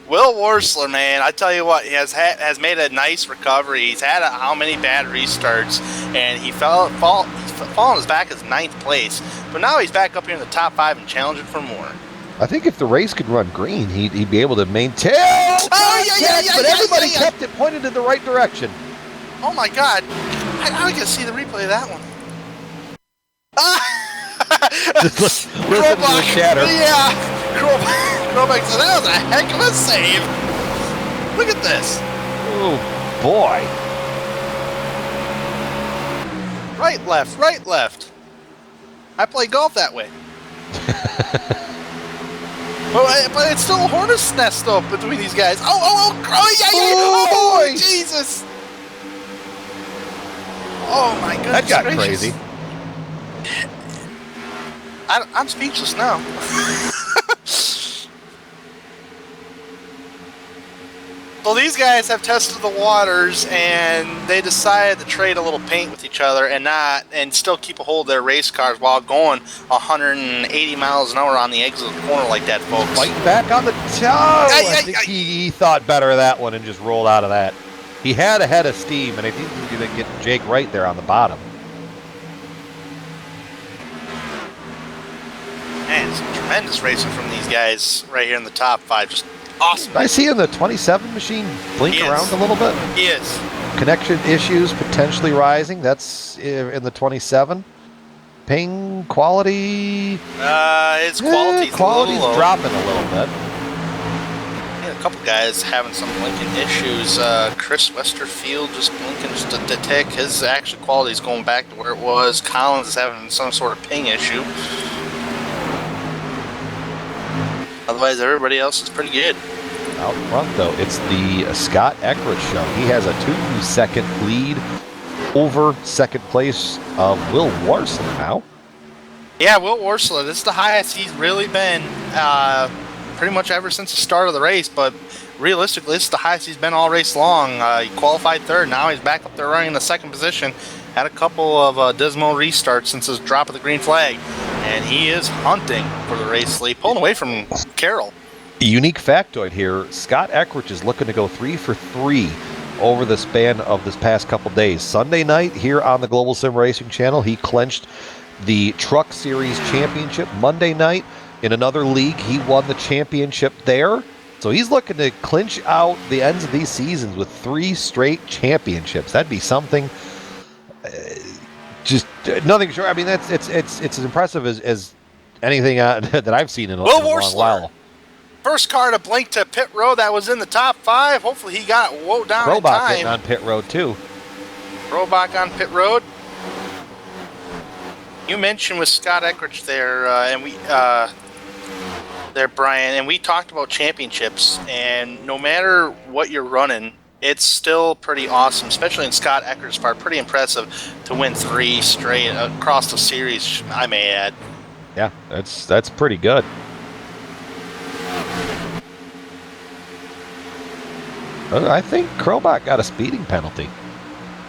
Will Worsler, man, I tell you what, he has made a nice recovery. He's had how many bad restarts, and he fall on his back as 9th place. But now he's back up here in the top 5 and challenging for more. I think if the race could run green, he'd be able to maintain. But everybody kept it pointed in the right direction. Oh my God! I gotta see the replay of that one. Listen to the chatter. Yeah, Krobach said that was a heck of a save. Look at this. Oh boy. Right, left, right, left. I play golf that way. But it's still a hornet's nest though between these guys. Oh, boy, Jesus! Oh my goodness, That got gracious. crazy. I'm speechless now. So these guys have tested the waters, and they decided to trade a little paint with each other and still keep a hold of their race cars while going 180 miles an hour on the exit of the corner like that, folks. Fighting back on the toe. I think he thought better of that one and just rolled out of that. He had a head of steam, and I think he was going to get Jake right there on the bottom. Man, it's tremendous racing from these guys right here in the top 5. Just awesome. I see in the 27 machine blink around a little bit. He is. Connection issues potentially rising. That's in the 27. Ping quality. His quality's dropping a little bit. Yeah, a couple guys having some blinking issues. Chris Westerfield just blinking just a tick. His actual quality's going back to where it was. Collins is having some sort of ping issue. Otherwise, everybody else is pretty good. Out front, though, it's the Scott Eckert show. He has a 2-second lead over second place of Will Warsler now. Yeah, Will Warsler, this is the highest he's really been pretty much ever since the start of the race, but realistically, this is the highest he's been all race long. He qualified third. Now he's back up there running in the second position. Had a couple of dismal restarts since his drop of the green flag, and he is hunting for the race lead, pulling away from Carroll. Unique factoid here, Scott Eckert is looking to go 3 for 3 over the span of this past couple days. Sunday night here on the Global Sim Racing channel, he clinched the Truck Series Championship. Monday night in another league, he won the championship there. So he's looking to clinch out the ends of these seasons with 3 straight championships. That'd be something. Just nothing short. I mean, it's as impressive as anything that I've seen in a long while. First car to blink to pit road that was in the top 5. Hopefully he got woe down in Robach time. getting on pit road too. Robach on pit road. You mentioned with Scott Eckert there, and we there, Brian, and we talked about championships, and no matter what you're running, it's still pretty awesome, especially in Scott Eckert's part. Pretty impressive to win 3 straight across the series, I may add. Yeah, that's pretty good. I think Krobach got a speeding penalty.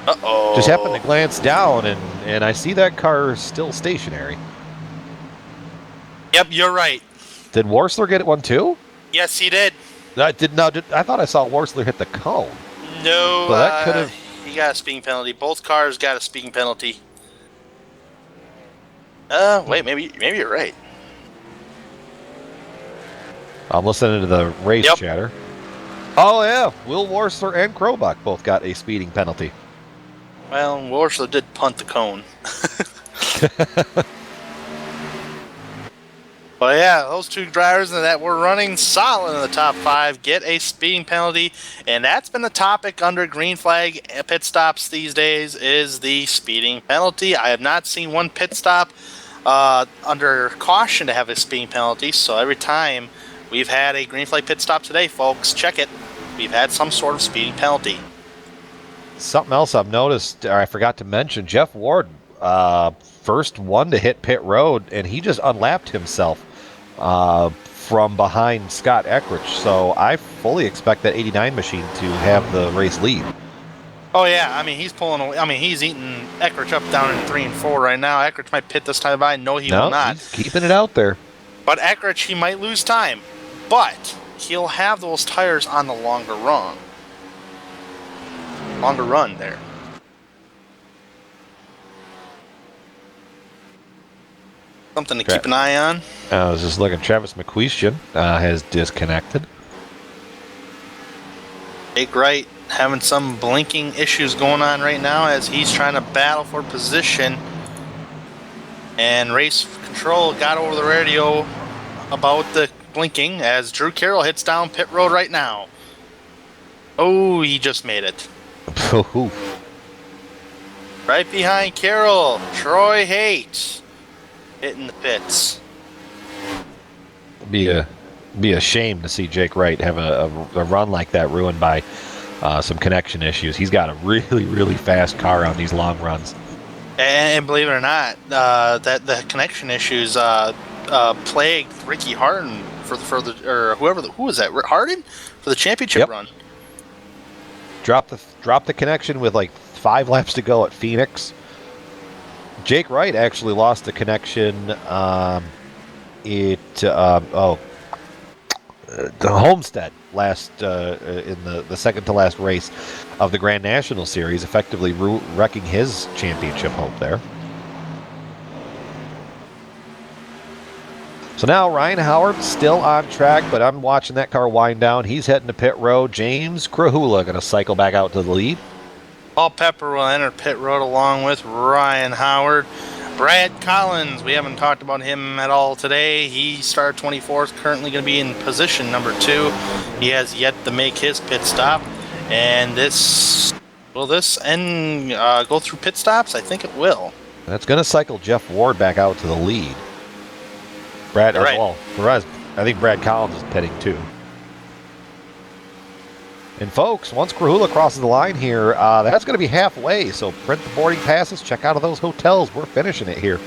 Uh-oh. Just happened to glance down, and I see that car still stationary. Yep, you're right. Did Warsler get one too? Yes, he did. I thought I saw Warsler hit the cone. No, so that could have. He got a speeding penalty. Both cars got a speeding penalty. Wait, maybe you're right. I'm listening to the race chatter. Oh yeah, Will Warsler and Krobach both got a speeding penalty. Well, Warsler did punt the cone. But yeah, those 2 drivers that were running solid in the top 5 get a speeding penalty, and that's been the topic under green flag pit stops these days, is the speeding penalty. I have not seen one pit stop under caution to have a speeding penalty, so every time we've had a green flag pit stop today, folks, check it. We've had some sort of speeding penalty. Something else I've noticed, or I forgot to mention, Jeff Ward, first one to hit pit road, and he just unlapped himself from behind Scott Eckert. So I fully expect that 89 machine to have the race lead. Oh yeah, I mean he's pulling away. I mean he's eating Eckert up down in 3 and 4 right now. Eckert might pit this time by. No, he will not. He's keeping it out there. But Eckert, he might lose time, but he'll have those tires on the longer run. Longer run there. Something to keep an eye on. I was just looking. Travis McQuestion has disconnected. Jake Wright having some blinking issues going on right now as he's trying to battle for position. And race control got over the radio about the blinking as Drew Carroll hits down pit road right now. Oh, he just made it. Right behind Carroll, Troy Haight hitting the pits. Be a shame to see Jake Wright have a run like that ruined by some connection issues. He's got a really, really fast car on these long runs. And believe it or not, that the connection issues plagued Ricky Harden who was that? Harden for the championship run. Dropped the connection with like 5 laps to go at Phoenix. Jake Wright actually lost the connection. The Homestead last in the second to last race of the Grand National Series, effectively wrecking his championship hope there. So now Ryan Howard still on track, but I'm watching that car wind down. He's heading to pit road. James Krahula going to cycle back out to the lead. Paul Pepper will enter pit road along with Ryan Howard. Brad Collins, we haven't talked about him at all today. He started 24th, currently going to be in position number 2. He has yet to make his pit stop. And will this go through pit stops? I think it will. That's going to cycle Jeff Ward back out to the lead. I think Brad Collins is pitting too. And folks, once Krahula crosses the line here, that's going to be halfway. So print the boarding passes, check out of those hotels. We're finishing it here.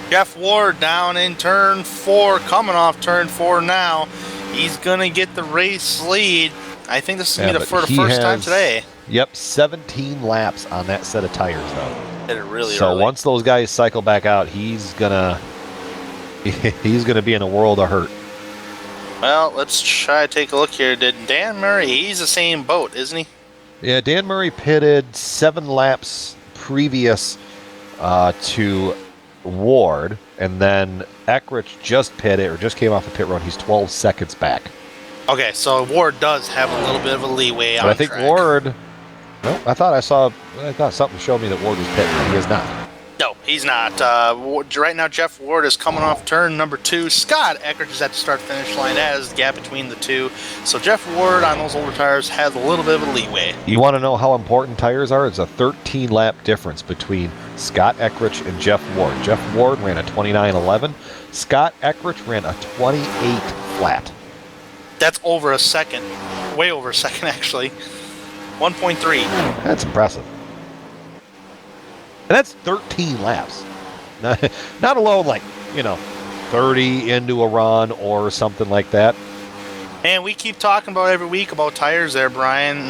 Jeff Ward down in turn 4, coming off turn 4 now. He's going to get the race lead. I think this is going to be for the first time today. Yep, 17 laps on that set of tires, though. Hit it really so early. Once those guys cycle back out, he's gonna be in a world of hurt. Well, let's try to take a look here. Did Dan Murray? He's the same boat, isn't he? Yeah, Dan Murray pitted 7 laps previous to Ward, and then Eckrich just pitted or just came off the pit road. He's 12 seconds back. Okay, so Ward does have a little bit of a leeway on But I think track. Ward. No, I thought something showed me that Ward was pitting. He is not. No, he's not. Right now, Jeff Ward is coming off turn number 2. Scott Eckrich is at the start-finish line. That is the gap between the two. So Jeff Ward on those older tires has a little bit of a leeway. You want to know how important tires are? It's a 13-lap difference between Scott Eckrich and Jeff Ward. Jeff Ward ran a 29.11. Scott Eckrich ran a 28 flat. That's over a second. Way over a second, actually. 1.3. That's impressive. And that's 13 laps. Not alone, 30 into a run or something like that. And we keep talking about every week about tires there, Brian.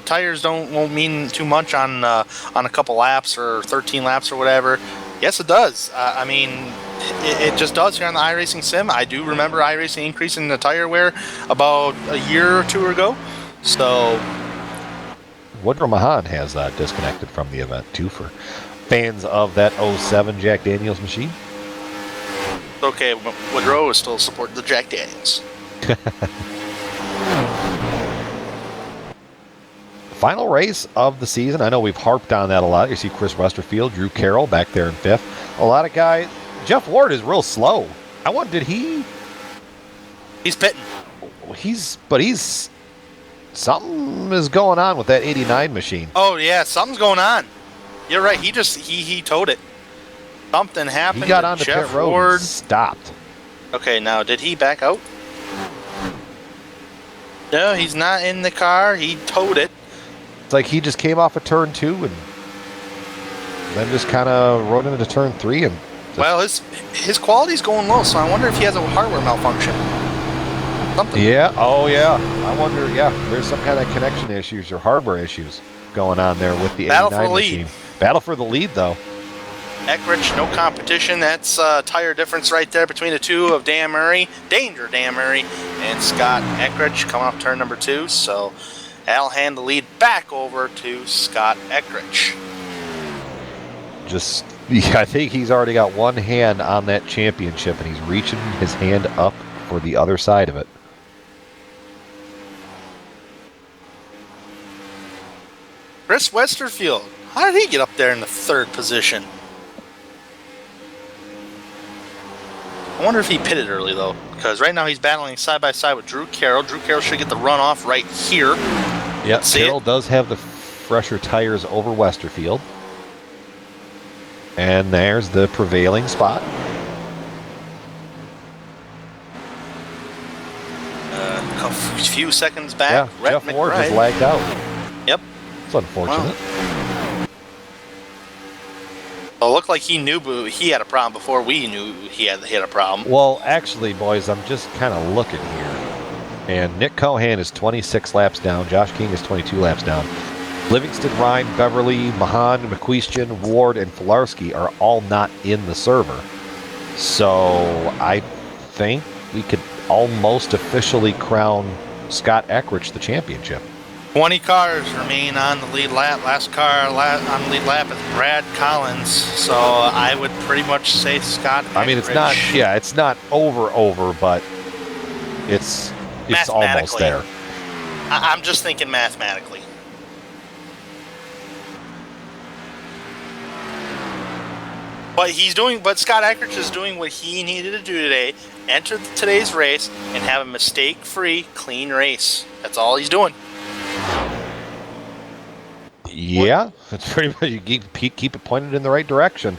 Tires won't mean too much on a couple laps or 13 laps or whatever. Yes, it does. It just does here on the iRacing Sim. I do remember iRacing increasing the tire wear about a year or two ago. So Woodrow Mahan has disconnected from the event too for fans of that 07 Jack Daniels machine. Okay, Woodrow is still supporting the Jack Daniels. Final race of the season. I know we've harped on that a lot. You see Chris Westerfield, Drew Carroll back there in 5th. A lot of guys. Jeff Ward is real slow. I wonder, he's pitting. He's something is going on with that 89 machine. Oh yeah, something's going on. You're right. He towed it. Something happened. He got on to the Jeff pit road Ward. and stopped. Okay, now did he back out? No, he's not in the car. He towed it. It's like he just came off of turn 2 and then just kind of rode into turn 3 and. Well, his quality's going low, so I wonder if he has a hardware malfunction. Something. Yeah. Oh, yeah. I wonder. Yeah, there's some kind of connection issues or hardware issues going on there with the Battle 89 for the machine. lead. Battle for the lead, though. Eckrich, no competition. That's tire difference right there between the two of Dan Murray, Danger Dan Murray, and Scott Eckrich coming off turn number 2. So that'll hand the lead back over to Scott Eckrich. I think he's already got one hand on that championship, and he's reaching his hand up for the other side of it. Chris Westerfield, how did he get up there in the 3rd position? I wonder if he pitted early, though, because right now he's battling side-by-side with Drew Carroll. Drew Carroll should get the runoff right here. Yep, Carroll does have the fresher tires over Westerfield. And there's the prevailing spot. A few seconds back, Yeah, Jeff Ward just lagged out. Yep. It's unfortunate. Wow. Well, it looked like he knew he had a problem before we knew he had a problem. Well, actually, boys, I'm just kind of looking here. And Nick Cohan is 26 laps down. Josh King is 22 laps down. Livingston, Ryan, Beverly, Mahan, McQuestion, Ward, and Filarski are all not in the server. So I think we could almost officially crown Scott Eckrich the championship. 20 cars remain on the lead lap. Last car on the lead lap is Brad Collins. So I would pretty much say Scott Eckrich. I mean, it's not over, but it's almost there. I'm just thinking mathematically. But Scott Eckrich is doing what he needed to do today. Enter today's race and have a mistake-free, clean race. That's all he's doing. Yeah, it's pretty much, you keep it pointed in the right direction.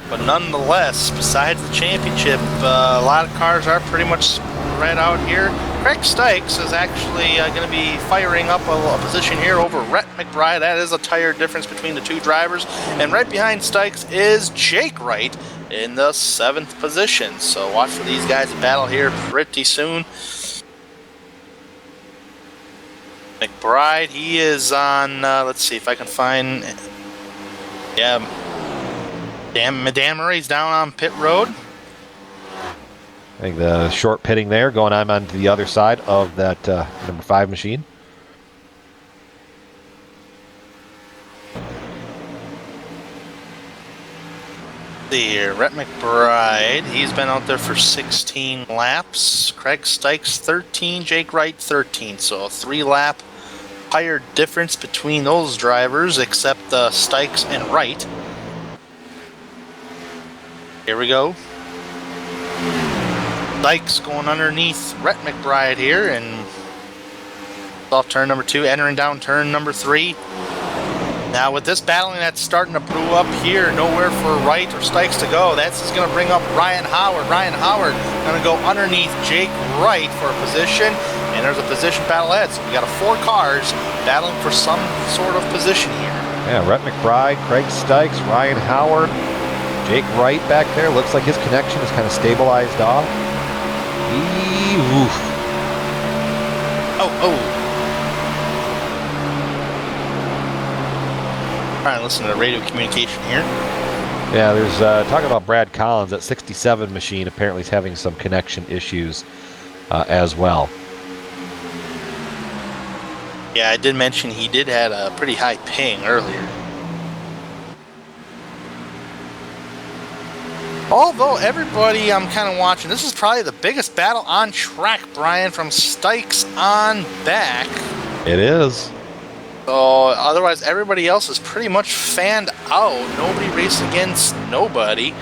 But nonetheless, besides the championship, a lot of cars are pretty much spread out here. Craig Stykes is actually going to be firing up a position here over Rhett McBride. That is a tire difference between the two drivers. And right behind Stykes is Jake Wright in the 7th position. So watch for these guys to battle here pretty soon. McBride, he is on, let's see if I can find, yeah, Dan Murray's down on pit road. I think the short pitting there going on to the other side of that number 5 machine. Here, Rhett McBride, he's been out there for 16 laps. Craig Stykes 13, Jake Wright 13. So a 3-lap tire difference between those drivers, except Stykes and Wright. Here we go. Stykes going underneath Rhett McBride here, and off turn number 2, entering down turn number 3. Now with this battling that's starting to brew up here, nowhere for Wright or Stykes to go. That's just going to bring up Ryan Howard. Ryan Howard going to go underneath Jake Wright for a position, and there's a position battle ahead. So we got 4 cars battling for some sort of position here. Yeah, Rhett McBride, Craig Stykes, Ryan Howard, Jake Wright back there. Looks like his connection is kind of stabilized off. Oof. Oh. Trying to listen to the radio communication here. Yeah, there's talking about Brad Collins. That 67 machine apparently is having some connection issues as well. Yeah, I did mention he did have a pretty high ping earlier. Although everybody I'm kind of watching, this is probably the biggest battle on track, Brian, from Stykes on back. It is. So otherwise, everybody else is pretty much fanned out. Nobody racing against nobody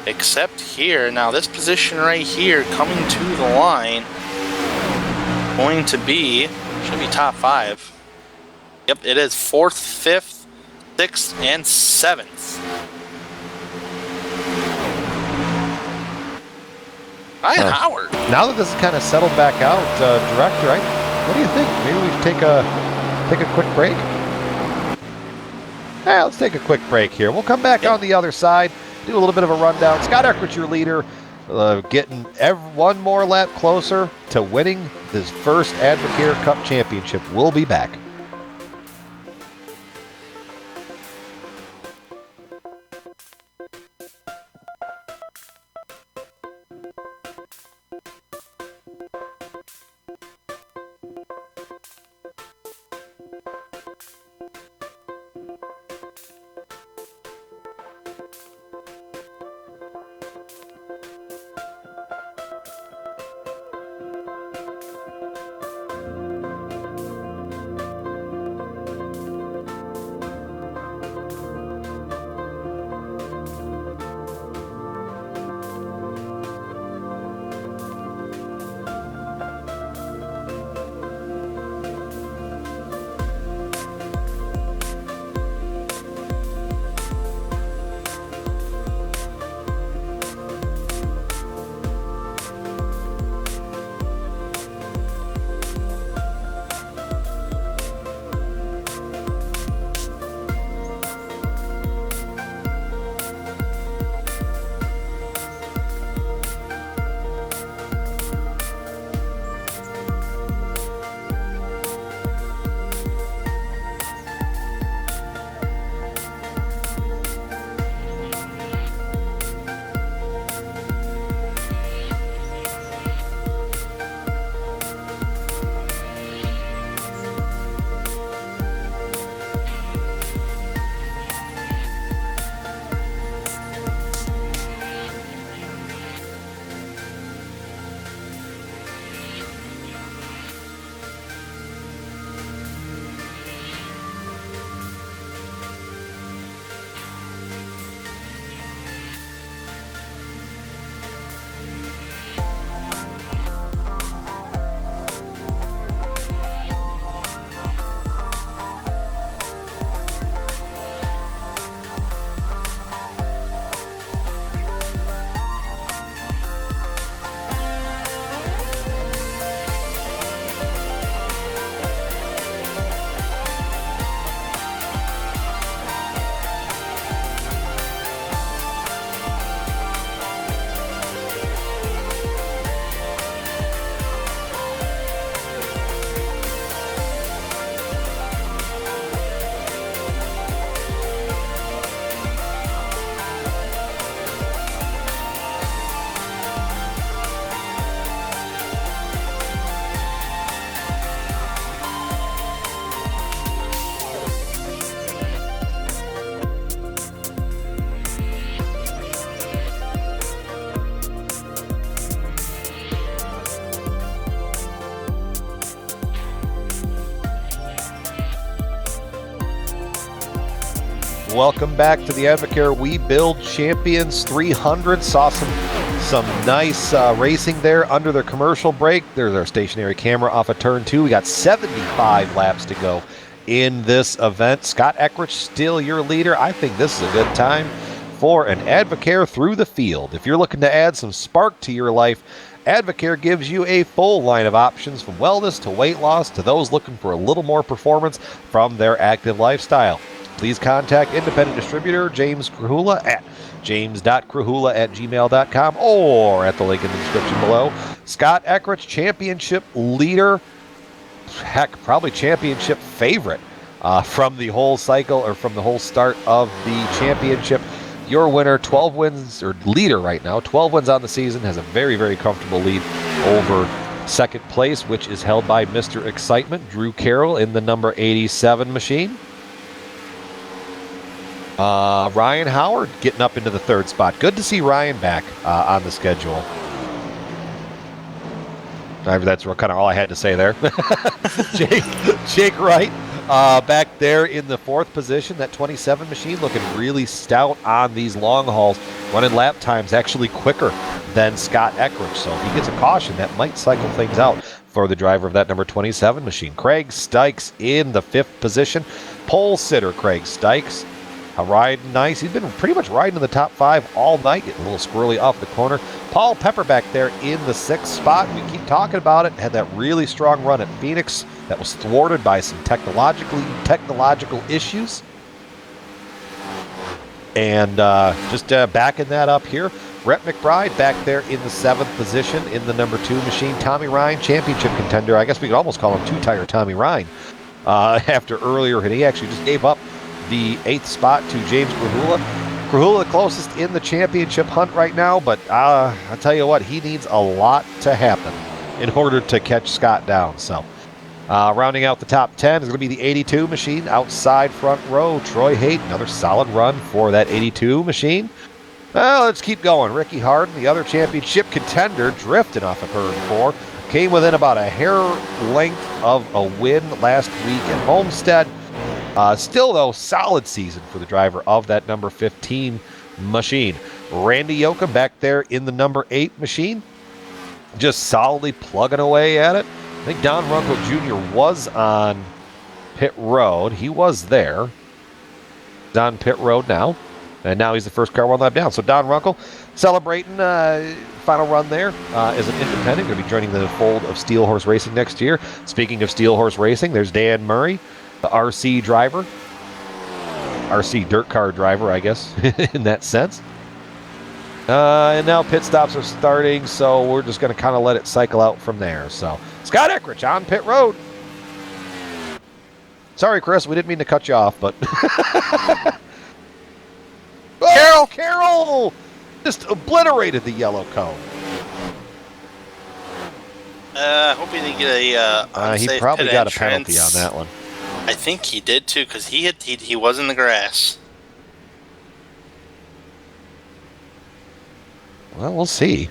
except here. Now this position right here coming to the line going to be, should be top 5. Yep, it is 4th, 5th, 6th, and 7th. Ryan Howard. Now that this is kind of settled back out, Director, what do you think? Maybe we should take a quick break? Yeah, let's take a quick break here. We'll come back on the other side, do a little bit of a rundown. Scott Eckrich, your leader, getting one more lap closer to winning his first AdvoCare Cup championship. We'll be back. Welcome back to the AdvoCare We Build Champions 300. Saw some nice racing there under their commercial break. There's our stationary camera off of turn 2. We got 75 laps to go in this event. Scott Eckrich still your leader. I think this is a good time for an AdvoCare through the field. If you're looking to add some spark to your life, AdvoCare gives you a full line of options from wellness to weight loss to those looking for a little more performance from their active lifestyle. Please contact independent distributor James Krahula at james.krahula@gmail.com or at the link in the description below. Scott Eckrich, championship leader, heck, probably championship favorite from the whole cycle or from the whole start of the championship. Your winner, 12 wins, or leader right now, 12 wins on the season, has a very, very comfortable lead over second place, which is held by Mr. Excitement, Drew Carroll in the number 87 machine. Ryan Howard getting up into the third spot. Good to see Ryan back on the schedule. That's kind of all I had to say there. Jake Wright back there in the fourth position. That 27 machine looking really stout on these long hauls, running lap times actually quicker than Scott Eckrich. So if he gets a caution, that might cycle things out for the driver of that number 27 machine. Craig Stykes in the fifth position. Pole sitter Craig Stykes. Riding nice. He's been pretty much riding in the top 5 all night, getting a little squirrely off the corner. Paul Pepper back there in the 6th spot. We keep talking about it. Had that really strong run at Phoenix that was thwarted by some technological issues. And just backing that up here, Brett McBride back there in the 7th position in the number 2 machine. Tommy Ryan, championship contender. I guess we could almost call him two-tire Tommy Ryan after earlier. And he actually just gave up the 8th spot to James Krahula. Krahula the closest in the championship hunt right now, but I'll tell you what, he needs a lot to happen in order to catch Scott down. So rounding out the top 10 is going to be the 82 machine, outside front row. Troy Haight, another solid run for that 82 machine. Well, let's keep going. Ricky Harden, the other championship contender, drifting off of turn 4. Came within about a hair length of a win last week at Homestead. Still, though, solid season for the driver of that number 15 machine. Randy Yoakum back there in the number 8 machine, just solidly plugging away at it. I think Don Runkle Jr. was on pit road. He was there. He's on pit road now, and now he's the first car one lap down. So Don Runkle celebrating final run there as an independent. Going to be joining the fold of Steel Horse Racing next year. Speaking of Steel Horse Racing, there's Dan Murray, the RC driver, RC dirt car driver, I guess, in that sense. And now pit stops are starting, so we're just going to kind of let it cycle out from there. So Scott Eckrich on pit road. Sorry, Chris, we didn't mean to cut you off, but Carroll just obliterated the yellow cone. Hope he didn't get a he unsafe probably pit got entrance. a penalty on that one. I think he did too, because he was in the grass. Well, we'll see.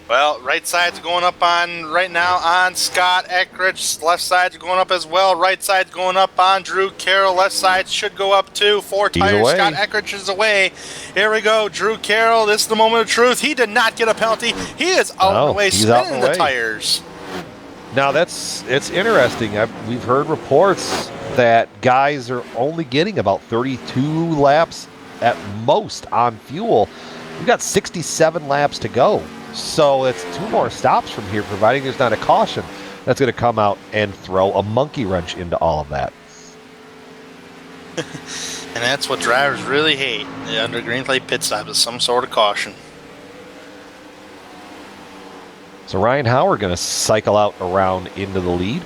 Well, right side's going up on right now on Scott Eckrich. Left side's going up as well. Right side's going up on Drew Carroll. Left side should go up too. 4 tires. away. Scott Eckrich is away. Here we go. Drew Carroll. This is the moment of truth. He did not get a penalty. He is out of the way, spinning the tires. Now it's interesting. We've heard reports that guys are only getting about 32 laps at most on fuel. We've got 67 laps to go. So it's 2 more stops from here, providing there's not a caution that's going to come out and throw a monkey wrench into all of that. And that's what drivers really hate. Under green flag pit stop is some sort of caution. So Ryan Howard going to cycle out around into the lead.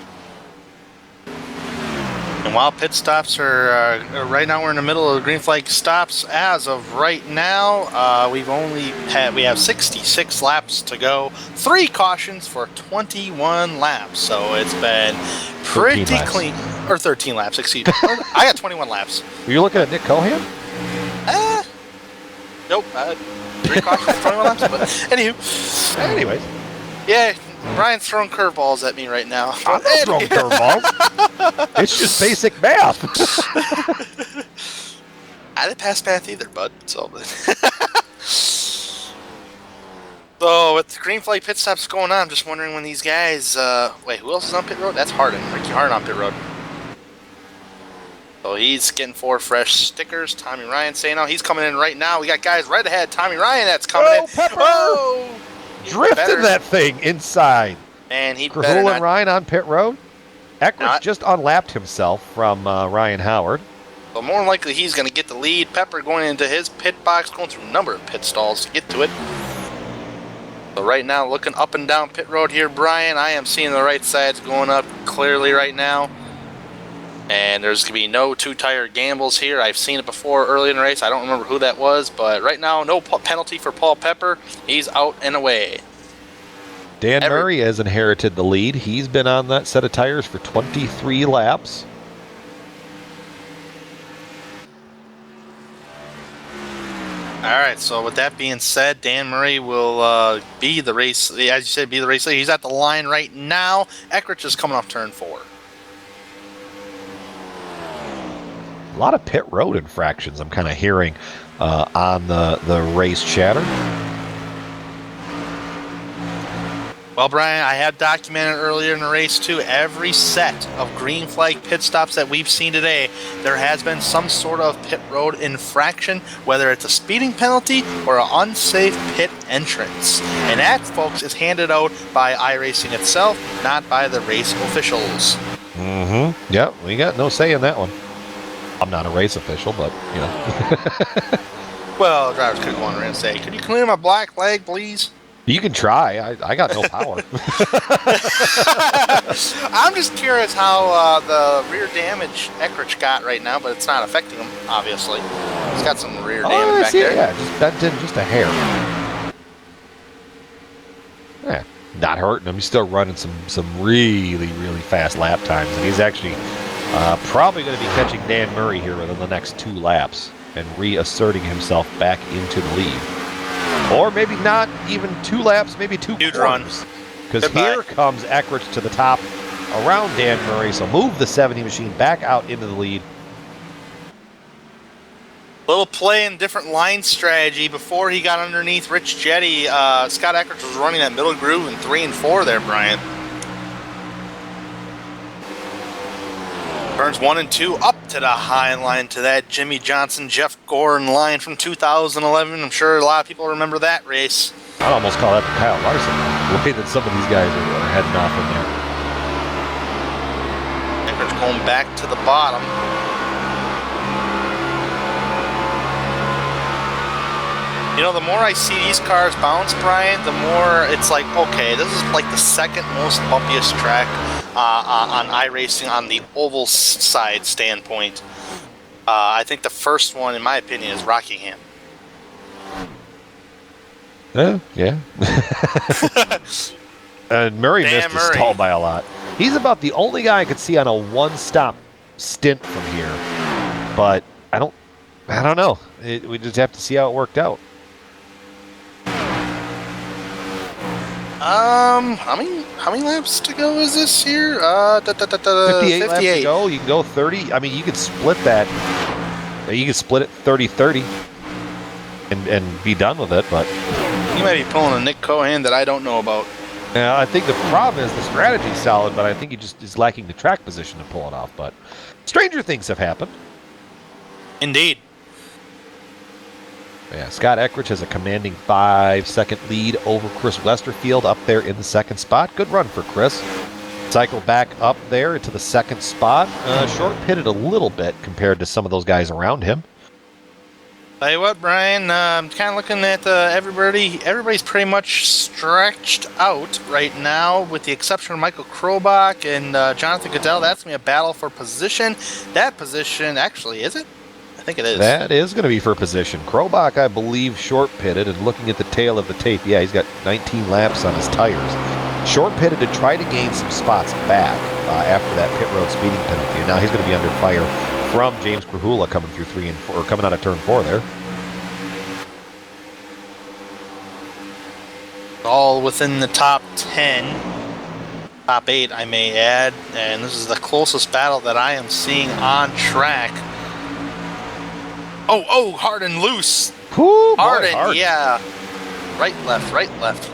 And while pit stops are right now, we're in the middle of the green flag stops. As of right now, we have 66 laps to go. 3 cautions for 21 laps. So it's been pretty clean. Or 13 laps, excuse me. I got 21 laps. Were you looking at Nick Cohan? Nope. 3 cautions, 21 laps. But anywho. Anyways. Yeah, Ryan's throwing curveballs at me right now. I'm not throwing curveballs. It's just basic math. I didn't pass math either, bud. So, so with the green flag pit stops going on, I'm just wondering when these guys. Wait, who else is on pit road? That's Hardin. Ricky Hardin on pit road. So he's getting 4 fresh stickers. Tommy Ryan saying, "Oh, he's coming in right now." We got guys right ahead. Tommy Ryan, that's coming in. Pepper! Oh, Drifted that thing inside. And he better Krahul not. and Ryan on pit road. Eckridge Not- just unlapped himself from Ryan Howard. So more than likely, he's going to get the lead. Pepper going into his pit box, going through a number of pit stalls to get to it. So right now, looking up and down pit road here, Brian, I am seeing the right sides going up clearly right now. And there's going to be no two-tire gambles here. I've seen it before early in the race. I don't remember who that was, but right now, no penalty for Paul Pepper. He's out and away. Dan Murray has inherited the lead. He's been on that set of tires for 23 laps. All right, so with that being said, Dan Murray will be the race, as you said, be the race leader. He's at the line right now. Eckridge is coming off turn 4. A lot of pit road infractions I'm kind of hearing on the race chatter. Well, Brian, I have documented earlier in the race, too, every set of green flag pit stops that we've seen today, there has been some sort of pit road infraction, whether it's a speeding penalty or an unsafe pit entrance. And that, folks, is handed out by iRacing itself, not by the race officials. Mm-hmm. Yep, we got no say in that one. I'm not a race official, but, you know. Well, drivers could go on and say, could you clear my black flag, please? You can try. I got no power. I'm just curious how the rear damage Eckridge got right now, but it's not affecting him, obviously. He's got some rear damage back there. Yeah, just bent in just a hair. Yeah, not hurting him. He's still running some really, really fast lap times, and he's actually probably going to be catching Dan Murray here within the next 2 laps and reasserting himself back into the lead. Or maybe not even 2 laps, maybe 2 Huge corners. Because here comes Eckridge to the top around Dan Murray. So move the 70 machine back out into the lead. Little play and different line strategy. Before he got underneath Rich Jetty, Scott Eckridge was running that middle groove in 3 and 4 there, Brian. Turns 1 and 2 up to the high line to that Jimmy Johnson, Jeff Gordon line from 2011. I'm sure a lot of people remember that race. I'd almost call that the Kyle Larson, the way that some of these guys are heading off in there. Eckridge going back to the bottom. You know, the more I see these cars bounce, Brian, the more it's like, okay, this is like the second most bumpiest track on iRacing on the oval side standpoint. I think the first one, in my opinion, is Rockingham. Yeah. And Murray missed his stall by a lot. He's about the only guy I could see on a one-stop stint from here. But I don't know. We just have to see how it worked out. How many laps to go is this here? 58 laps to go. You can go 30. I mean, you could split that. You could split it 30-30 and be done with it, but you might be pulling a Nick Cohan that I don't know about. Yeah, I think the problem is the strategy's solid, but I think he just is lacking the track position to pull it off. But stranger things have happened. Indeed. Yeah, Scott Eckridge has a commanding 5-second lead over Chris Westerfield up there in the second spot. Good run for Chris. Cycle back up there into the second spot. Short pitted a little bit compared to some of those guys around him. Tell you what, Brian, I'm kind of looking at everybody. Everybody's pretty much stretched out right now, with the exception of Michael Krobach and Jonathan Goodell. That's going to be a battle for position. That position, actually, is it? I think it is. That is going to be for position. Krobach, I believe, short pitted, and looking at the tail of the tape, yeah, he's got 19 laps on his tires. Short pitted to try to gain some spots back after that pit road speeding penalty. And now he's going to be under fire from James Krahula coming through 3 and 4, or coming out of turn 4 there. All within the top 10. Top 8, I may add. And this is the closest battle that I am seeing on track. Oh, Harden loose. Whew, boy, Harden, hard. yeah. Right, left, right, left.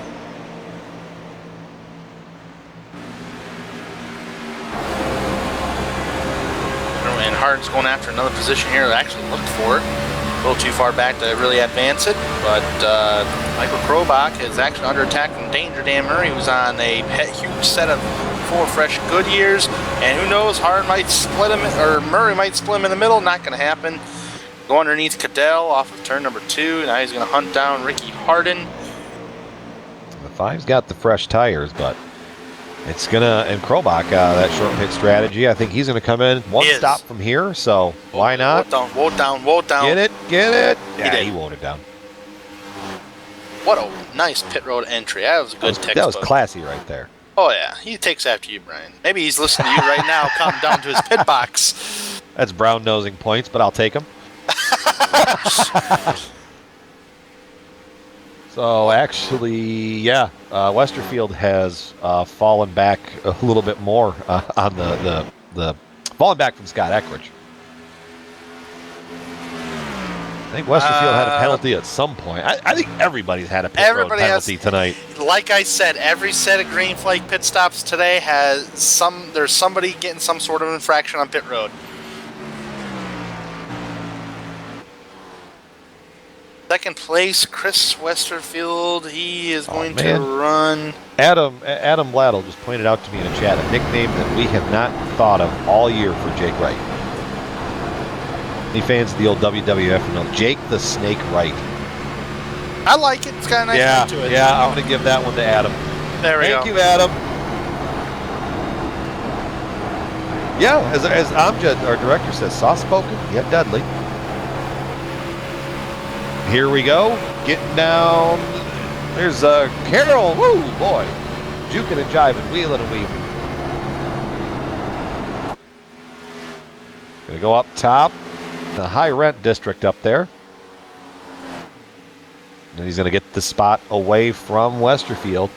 And Harden's going after another position here that actually looked for it. A little too far back to really advance it, but Michael Krobach is actually under attack from Danger Dan Murray, who's on a huge set of 4 fresh Goodyears, and who knows, Harden might split him, or Murray might split him in the middle. Not going to happen. Go underneath Cadell off of turn number 2. Now he's going to hunt down Ricky Harden. The 5's got the fresh tires, but it's gonna, and Krobach, that short pit strategy, I think he's gonna come in one stop from here, so why not? Whoa down. Get it. Yeah, he wore it down. What a nice pit road entry. That was a good textbook. That was classy right there. Oh yeah, he takes after you, Brian. Maybe he's listening to you right now, counting down to his pit box. That's brown nosing points, but I'll take them. So actually, yeah, Westerfield has fallen back a little bit more on the fallen back from Scott Eckridge. I think Westerfield had a penalty at some point. I think everybody's had a pit road penalty tonight. Like I said, every set of green flag pit stops today has there's somebody getting some sort of infraction on pit road. Second place, Chris Westerfield. He is going to run. Adam Laddle just pointed out to me in a chat a nickname that we have not thought of all year for Jake Wright. Any fans of the old WWF know Jake the Snake Wright? I like it. It's kind of nice to it. Yeah, I'm going to give that one to Adam. There we go. Thank you, Adam. Yeah, as Amjad, our director, says, soft-spoken, yet deadly. Here we go. Getting down. There's Carroll. Woo, boy. Juking and jiving, wheeling and weaving. Gonna go up top. The high rent district up there. And he's gonna get the spot away from Westerfield.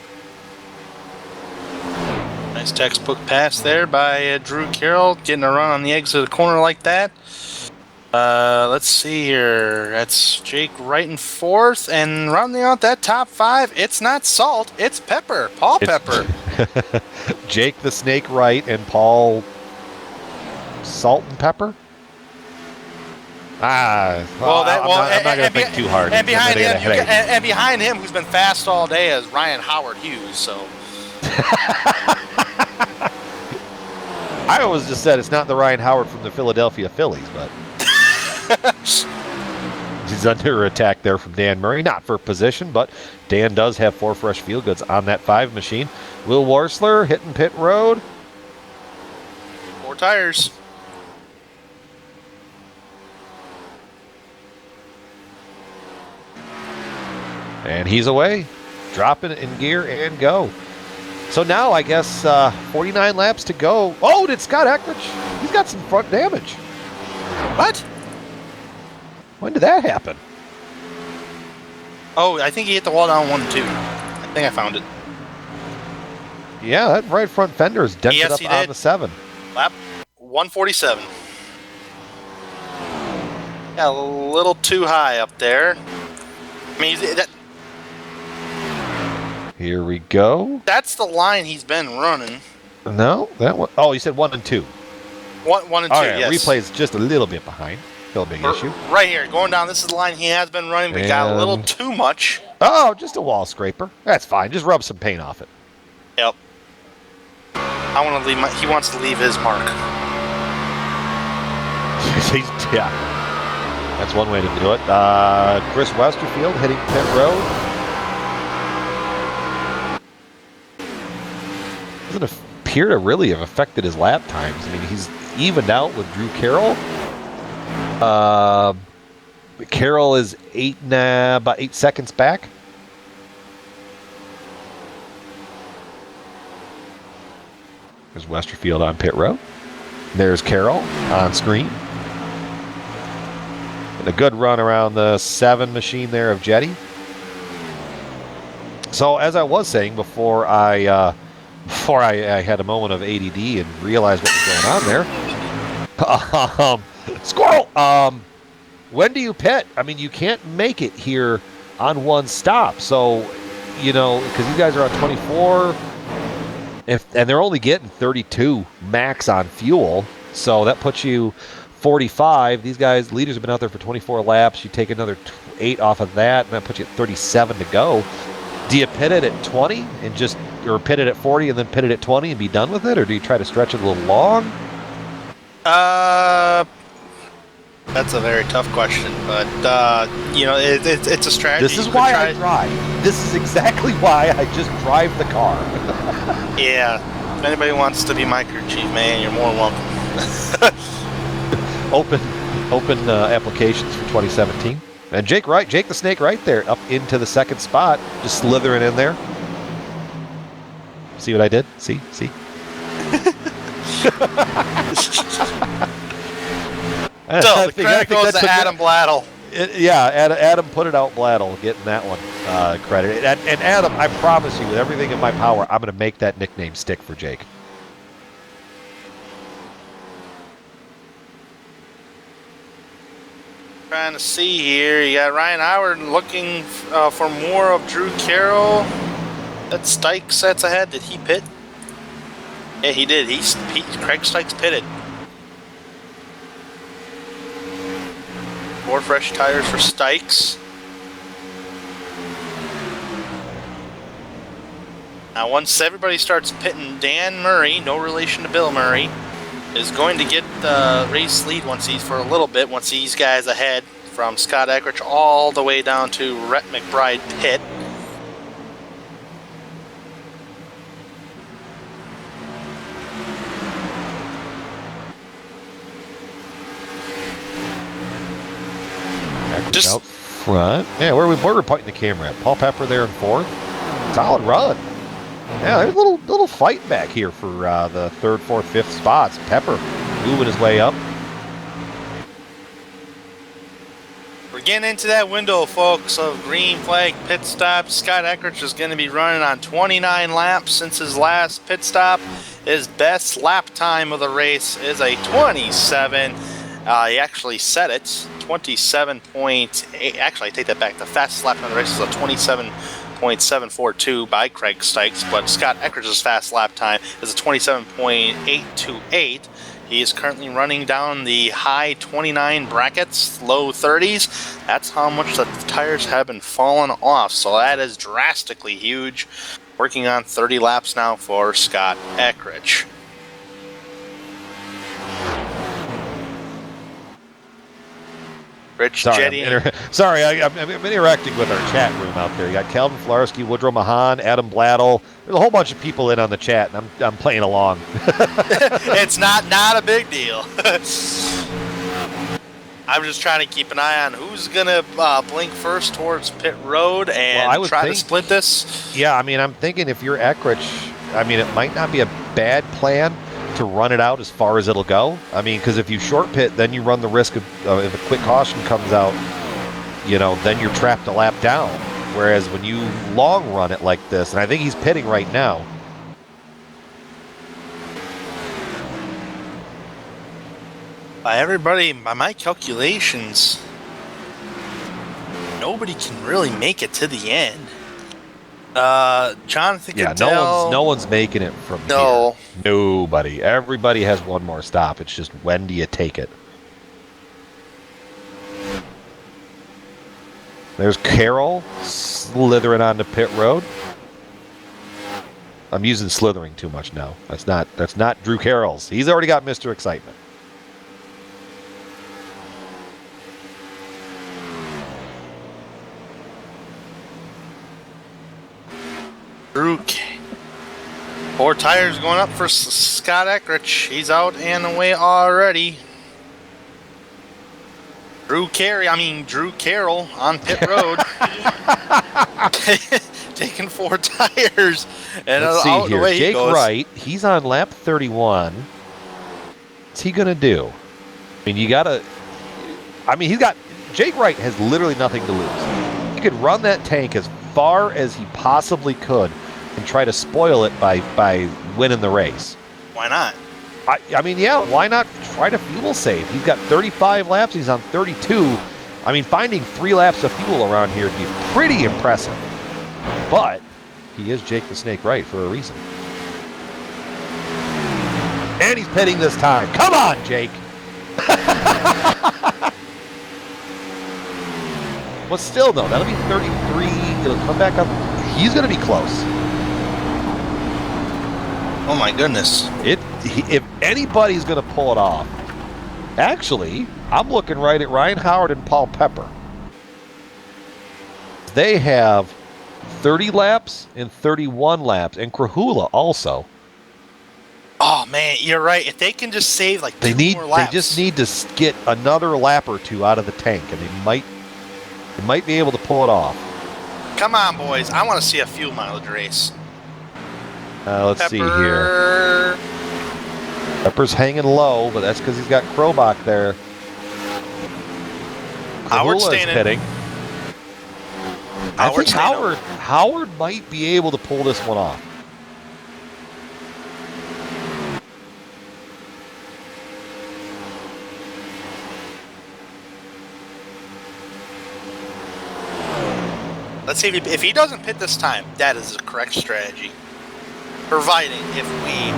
Nice textbook pass there by Drew Carroll, getting a run on the exit of the corner like that. Let's see here. That's Jake Wright in 4th, and rounding out that top 5, it's not Salt, it's Pepper. Paul Pepper. Jake the Snake Wright and Paul Salt and Pepper. I'm not going to think too hard. And behind him, who's been fast all day, is Ryan Howard Hughes. So I always just said it's not the Ryan Howard from the Philadelphia Phillies, but he's under attack there from Dan Murray. Not for position, but Dan does have 4 fresh field goods on that 5 machine. Will Warsler hitting pit road. 4 tires. And he's away. Dropping it in gear and go. So now I guess 49 laps to go. Oh, did Scott Eckridge? He's got some front damage. What? When did that happen? Oh, I think he hit the wall down 1 and 2. I think I found it. Yeah, that right front fender is dented up on the 7. Lap 147. Yeah, a little too high up there. I mean, here we go. That's the line he's been running. No, that one. Oh, you said 1 and 2. 1 and 2, yeah, yes. Replay's just a little bit behind. Still a big issue. Right here, going down. This is the line he has been running, but got a little too much. Oh, just a wall scraper. That's fine. Just rub some paint off it. Yep. I want to leave. He wants to leave his mark. Yeah, that's one way to do it. Chris Westerfield hitting pit road. Doesn't appear to really have affected his lap times. I mean, he's evened out with Drew Carroll. Carroll is about 8 seconds back. There's Westerfield on pit road. There's Carroll on screen. And a good run around the 7 machine there of Jetty. So as I was saying before I had a moment of ADD and realized what was going on there. Squirrel! when do you pit? I mean, you can't make it here on one stop. So, because you guys are on 24, and they're only getting 32 max on fuel, so that puts you 45. These guys, leaders have been out there for 24 laps. You take another 8 off of that, and that puts you at 37 to go. Do you pit it at 20 or pit it at 40 and then pit it at 20 and be done with it, or do you try to stretch it a little long? That's a very tough question, but it's a strategy. This is why I drive. This is exactly why I just drive the car. Yeah, if anybody wants to be my crew chief, man, you're more than welcome. Open applications for 2017. And Jake the Snake right there, up into the second spot, just slithering in there. See what I did? See? So the credit goes to Adam Blattle. Adam put it out Blattle, getting that one credit. And Adam, I promise you, with everything in my power, I'm going to make that nickname stick for Jake. Trying to see here. You got Ryan Howard looking for more of Drew Carroll. That Stykes that's ahead. Did he pit? Yeah, he did. Craig Stykes pitted. 4 fresh tires for Stykes. Now, once everybody starts pitting, Dan Murray, no relation to Bill Murray, is going to get the race lead once these guys ahead from Scott Eckrich all the way down to Rhett McBride pit. Just out front. Yeah, where are we pointing the camera at? Paul Pepper there in 4th. Solid run. Yeah, there's a little fight back here for the 3rd, 4th, 5th spots. Pepper moving his way up. We're getting into that window, folks, of green flag pit stops. Scott Eckrich is going to be running on 29 laps since his last pit stop. His best lap time of the race is a 27. He actually said it, 27.8. Actually, I take that back. The fastest lap time of the race is a 27.742 by Craig Stykes, but Scott Eckrich fast lap time is a 27.828. He is currently running down the high 29 brackets, low 30s. That's how much the tires have been falling off, so that is drastically huge. Working on 30 laps now for Scott Eckrich. Rich Sorry, Jetty. I'm interacting with our chat room out there. You got Calvin Flarski, Woodrow Mahan, Adam Blattle. There's a whole bunch of people in on the chat, and I'm playing along. It's not a big deal. I'm just trying to keep an eye on who's going to blink first towards pit road and to split this. Yeah, I mean, I'm thinking if you're Eckrich, I mean, it might not be a bad plan to run it out as far as it'll go. I mean, because if you short pit, then you run the risk of if a quick caution comes out, then you're trapped a lap down. Whereas when you long run it like this, and I think he's pitting right now. By my calculations, nobody can really make it to the end. Jonathan Cattell, no one's making it from here. Nobody. Everybody has one more stop. It's just when do you take it? There's Carroll slithering onto pit road. I'm using slithering too much now. That's not Drew Carroll's. He's already got Mr. Excitement. Drew, 4 tires going up for Scott Eckrich. He's out and away already. Drew Carroll on pit road. Taking 4 tires. And let's see out here. the way Jake he goes. Wright, he's on lap 31. What's he going to do? I mean, Jake Wright has literally nothing to lose. He could run that tank as far as he possibly could and try to spoil it by winning the race. Why not? I mean, yeah, why not try to fuel save? He's got 35 laps. He's on 32. I mean, finding 3 laps of fuel around here would be pretty impressive. But he is Jake the Snake Wright for a reason. And he's pitting this time. Come on, Jake. But still, though, that'll be 33. It'll come back up. He's going to be close. Oh, my goodness. If anybody's going to pull it off, actually, I'm looking right at Ryan Howard and Paul Pepper. They have 30 laps and 31 laps, and Krahula also. Oh, man, you're right. If they can just save like They two more laps. They just need to get another lap or 2 out of the tank, and they might be able to pull it off. Come on, boys. I want to see a fuel mileage race. Let's see here. Pepper's hanging low, but that's because he's got Krobach there. Howard's Krahula is standing. pitting. I think standing. Howard might be able to pull this one off. Let's see if he doesn't pit this time. That is the correct strategy. Providing if we...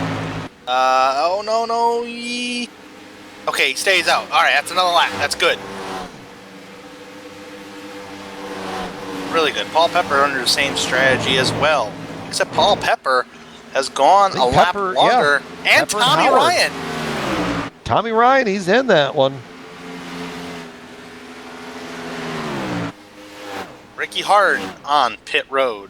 oh, no. Okay, he stays out. All right, that's another lap. That's good. Really good. Paul Pepper under the same strategy as well. Except Paul Pepper has gone a lap longer. Yeah. And Pepper Tommy and Ryan. Tommy Ryan, he's in that one. Ricky Hard on pit road.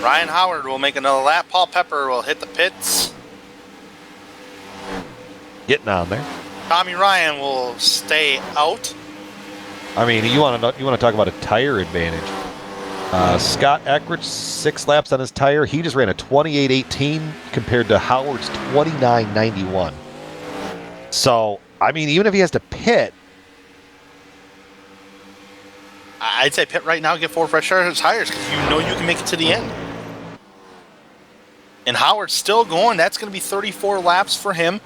Ryan Howard will make another lap. Paul Pepper will hit the pits. Getting on there. Tommy Ryan will stay out. I mean, you want to talk about a tire advantage. Scott Eckridge, 6 laps on his tire. He just ran a 28.18 compared to Howard's 29.91. So, I mean, even if he has to pit, I'd say pit right now, get 4 fresh tires because you know you can make it to the end. And Howard's still going. That's going to be 34 laps for him.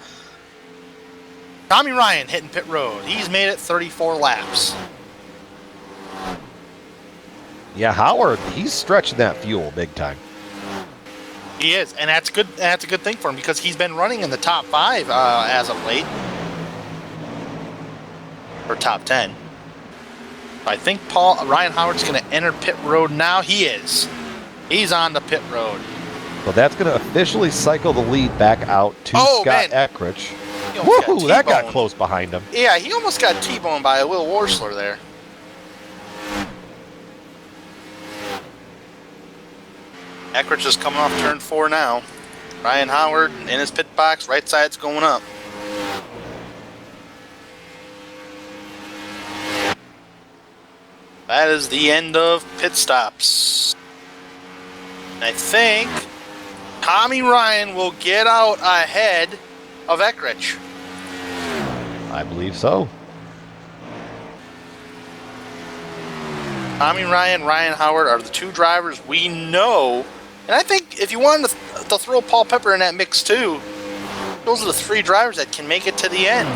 Tommy Ryan hitting pit road. He's made it 34 laps. yeah, Howard, he's stretching that fuel big time. He is, and that's good. That's a good thing for him because he's been running in the top 5 as of late, or top 10. I think Ryan Howard's going to enter pit road now. He is. He's on the pit road. So that's going to officially cycle the lead back out to Scott Eckridge. Woohoo! That got close behind him. Yeah, he almost got T-boned by a Will Worsler there. Eckridge is coming off turn 4 now. Ryan Howard in his pit box, right side's going up. That is the end of pit stops. I think Tommy Ryan will get out ahead of Eckridge. I believe so. Tommy Ryan, Ryan Howard are the 2 drivers we know. And I think if you wanted to throw Paul Pepper in that mix too, those are the 3 drivers that can make it to the end.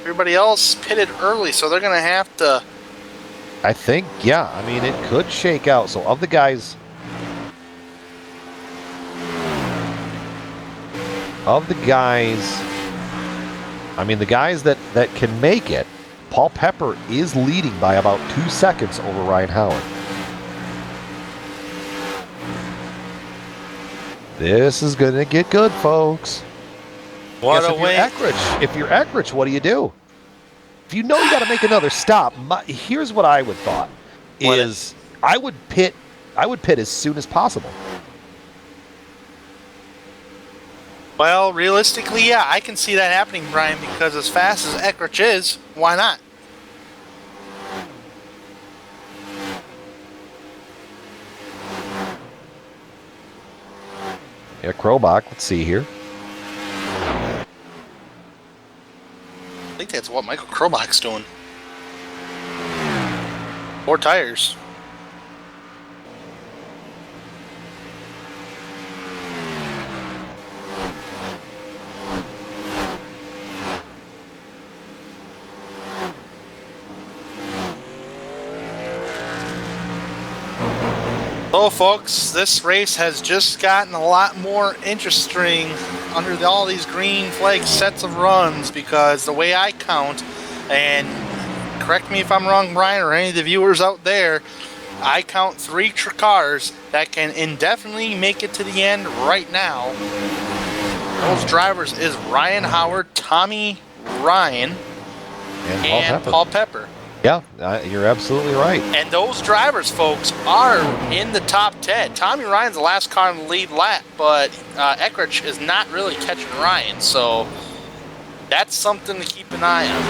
Everybody else pitted early, so they're going to have to... I think, yeah. I mean, it could shake out. So of the guys... I mean, the guys that can make it, Paul Pepper is leading by about 2 seconds over Ryan Howard. This is going to get good, folks. What a way. If you're Eckridge, what do you do? If you know you got to make another stop, here's what I would thought is I would pit as soon as possible. Well, realistically, yeah, I can see that happening, Brian, because as fast as Eckridge is, why not? Yeah, Krobach, let's see here. I think that's what Michael Krobach's doing. 4 tires. So, folks, this race has just gotten a lot more interesting under all these green flag sets of runs, because the way I count, and correct me if I'm wrong, Brian, or any of the viewers out there, I count 3 cars that can indefinitely make it to the end right now. Those drivers is Ryan Howard, Tommy Ryan, and Paul Pepper. Yeah, you're absolutely right. And those drivers, folks, are in the top 10. Tommy Ryan's the last car in the lead lap, but Eckrich is not really catching Ryan, so that's something to keep an eye on.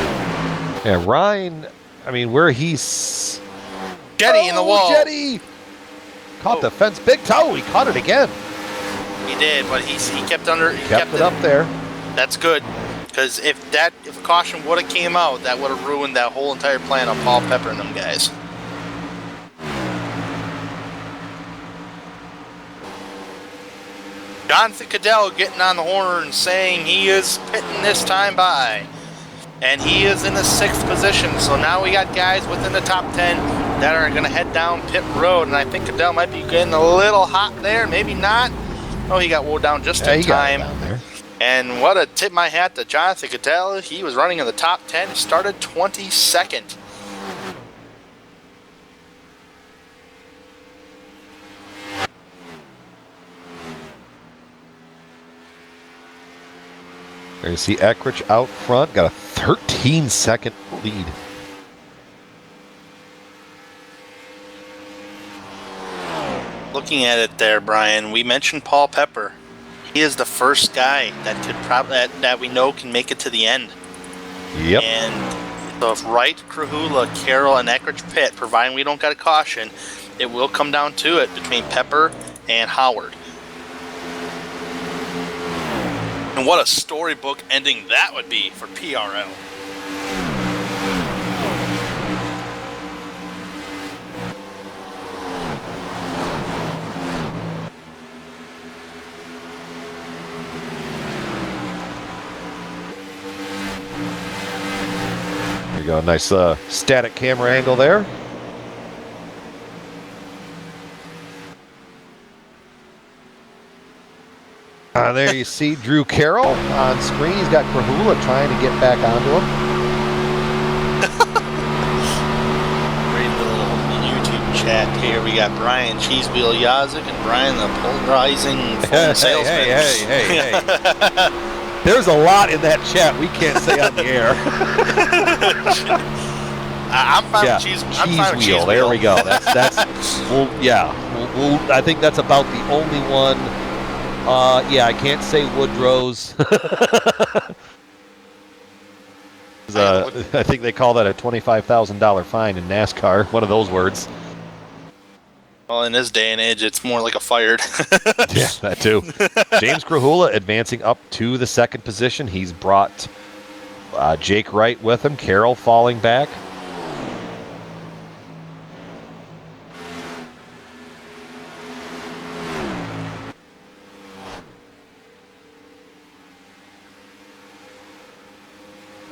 Yeah, Ryan, I mean, where he's... Jetty in the wall. Jetty! Caught the fence. Big toe. He caught it again. He did, but he kept under. He kept it up there. That's good, because if a caution would have came out, that would have ruined that whole entire plan of Paul Pepper and them guys. Jonathan Cadell getting on the horn and saying he is pitting this time by. And he is in the 6th position. So now we got guys within the top 10 that are going to head down pit road. And I think Cadell might be getting a little hot there. Maybe not. Oh, he got wore down just in time. Got down there. And what a tip my hat to Jonathan Cadell. He was running in the top 10. He started 22nd. There you see Eckrich out front, got a 13-second lead. Looking at it there, Brian, we mentioned Paul Pepper. He is the first guy that could that we know can make it to the end. Yep. And so if Wright, Krahula, Carroll, and Eckrich pit, providing we don't got a caution, it will come down to it between Pepper and Howard. And what a storybook ending that would be for PRL. There you go, nice static camera angle there. There you see Drew Carroll on screen. He's got Krahula trying to get back onto him. Great little YouTube chat here. We got Brian Cheesewheel Yazik and Brian the polarizing phone salesman. Hey. There's a lot in that chat we can't say on the air. I'm fine with Cheesewheel. There we go. That's I think that's about the only one. I can't say Woodrow's. I think they call that a $25,000 fine in NASCAR. One of those words. Well, in this day and age, it's more like a fired. Yeah, that too. James Krahula advancing up to the 2nd position. He's brought Jake Wright with him. Carroll falling back.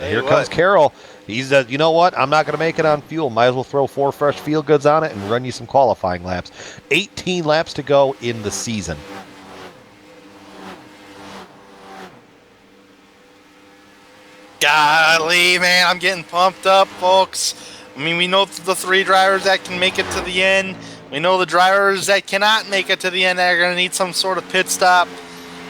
Here comes Carroll. He's you know what? I'm not going to make it on fuel. Might as well throw 4 fresh field goods on it and run you some qualifying laps. 18 laps to go in the season. Golly, man, I'm getting pumped up, folks. I mean, we know the 3 drivers that can make it to the end. We know the drivers that cannot make it to the end that are going to need some sort of pit stop.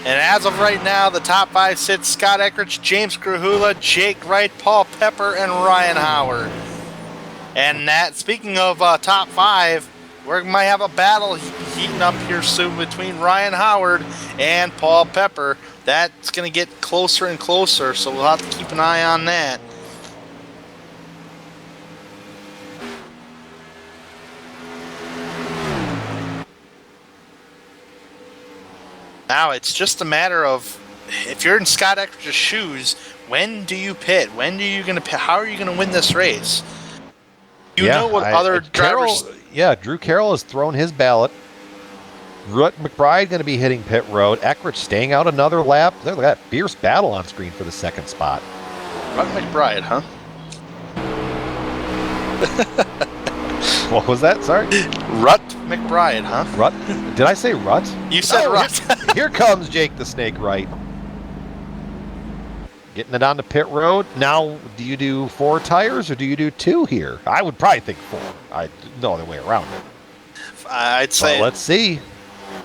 And as of right now, the top 5 sit Scott Eckrich, James Krahula, Jake Wright, Paul Pepper, and Ryan Howard. And that, speaking of top 5, we might have a battle heating up here soon between Ryan Howard and Paul Pepper. That's going to get closer and closer, so we'll have to keep an eye on that. Now it's just a matter of, if you're in Scott Ecker's shoes, when do you pit? When are you going to pit? How are you going to win this race? You know what other drivers... Drew Carroll has thrown his ballot. Rut McBride going to be hitting pit road. Eckrich staying out another lap. Look at that fierce battle on screen for the 2nd spot. Rut McBride, huh? What was that? Sorry? Rut McBride, huh? Rut? Did I say Rut? You said Rut. Here comes Jake the Snake Wright. Getting it onto pit road. Now, do you do 4 tires or do you do 2 here? I would probably think 4. No other way around it. I'd say. Well, let's see.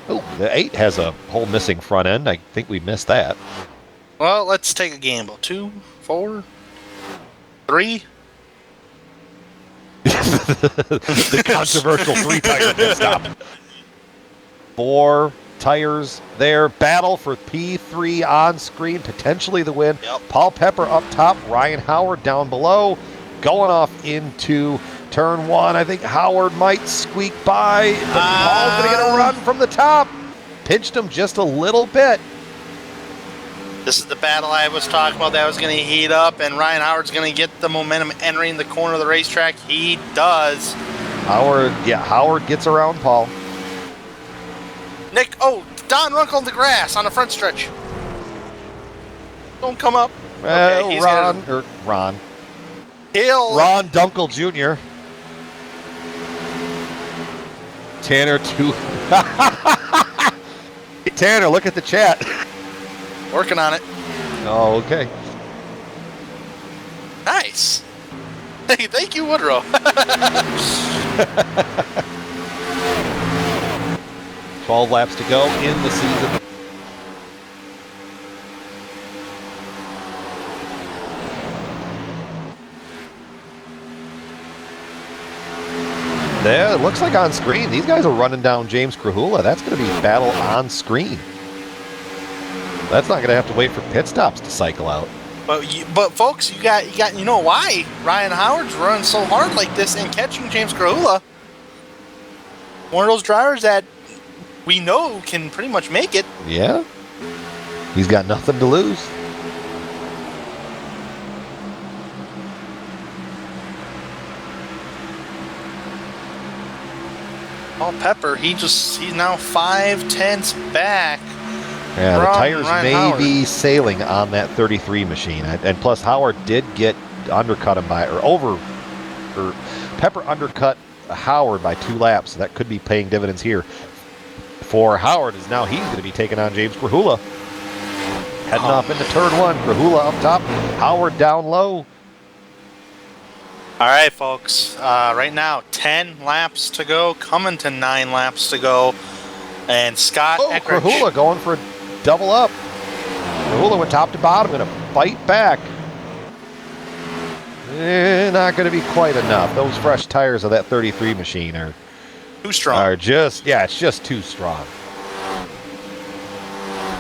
Oh, the 8 has a whole missing front end. I think we missed that. Well, let's take a gamble. 2, 4, 3. The controversial 3-tire pit stop. 4 tires there. Battle for P3 on screen. Potentially the win. Yep. Paul Pepper up top. Ryan Howard down below. Going off into turn 1. I think Howard might squeak by. But Paul's going to get a run from the top. Pinched him just a little bit. This is the battle I was talking about that was going to heat up, and Ryan Howard's going to get the momentum entering the corner of the racetrack. He does. Howard gets around Paul. Don Runkle in the grass on the front stretch. Don't come up. Okay, Ron Dunkel Jr. Tanner too. Tanner, look at the chat. Working on it. Oh, okay. Nice. Hey, thank you, Woodrow. 12 laps to go in the season. Yeah, it looks like on screen. These guys are running down James Krahula. That's going to be battle on screen. That's not going to have to wait for pit stops to cycle out. But folks, you know why Ryan Howard's running so hard like this and catching James Krahula. One of those drivers that we know can pretty much make it. Yeah. He's got nothing to lose. Paul Pepper, he's now 5/10 back. Yeah, the tires Ryan may Howard. be sailing on that 33 machine. And plus, Howard did undercut him Pepper undercut Howard by 2 laps. So that could be paying dividends here. For Howard, he's going to be taking on James Krahula. Heading off into turn 1. Krahula up top. Howard down low. All right, folks. Right now, 10 laps to go, coming to 9 laps to go. And Scott Eckridge. Krahula going for a double up. Krahula went top to bottom, going to fight back. Not going to be quite enough. Those fresh tires of that 33 machine are too strong. It's just too strong.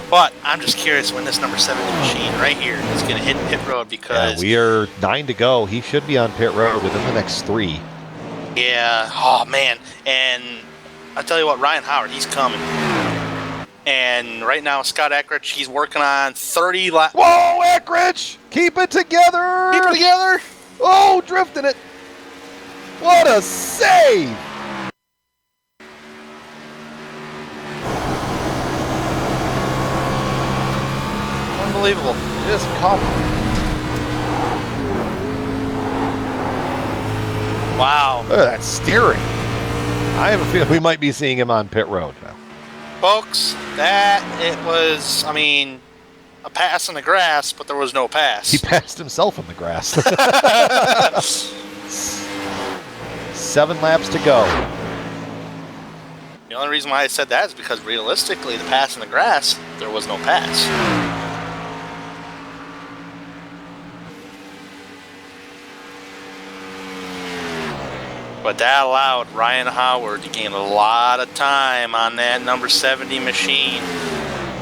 But I'm just curious when this number 70 machine right here is going to hit pit road because we are 9 to go. He should be on pit road within the next 3. Yeah. Oh man. And I'll tell you what, Ryan Howard, he's coming. And right now, Scott Eckridge, he's working on 30 laps. Whoa, Eckridge! Keep it together! Keep it together! Oh, drifting it! What a save! Unbelievable. Just caught. Wow. Look at that steering. I have a feeling we might be seeing him on pit road now. Folks, it was, a pass in the grass, but there was no pass. He passed himself in the grass. 7 laps to go. The only reason why I said that is because realistically, the pass in the grass, there was no pass. But that allowed Ryan Howard to gain a lot of time on that number 70 machine.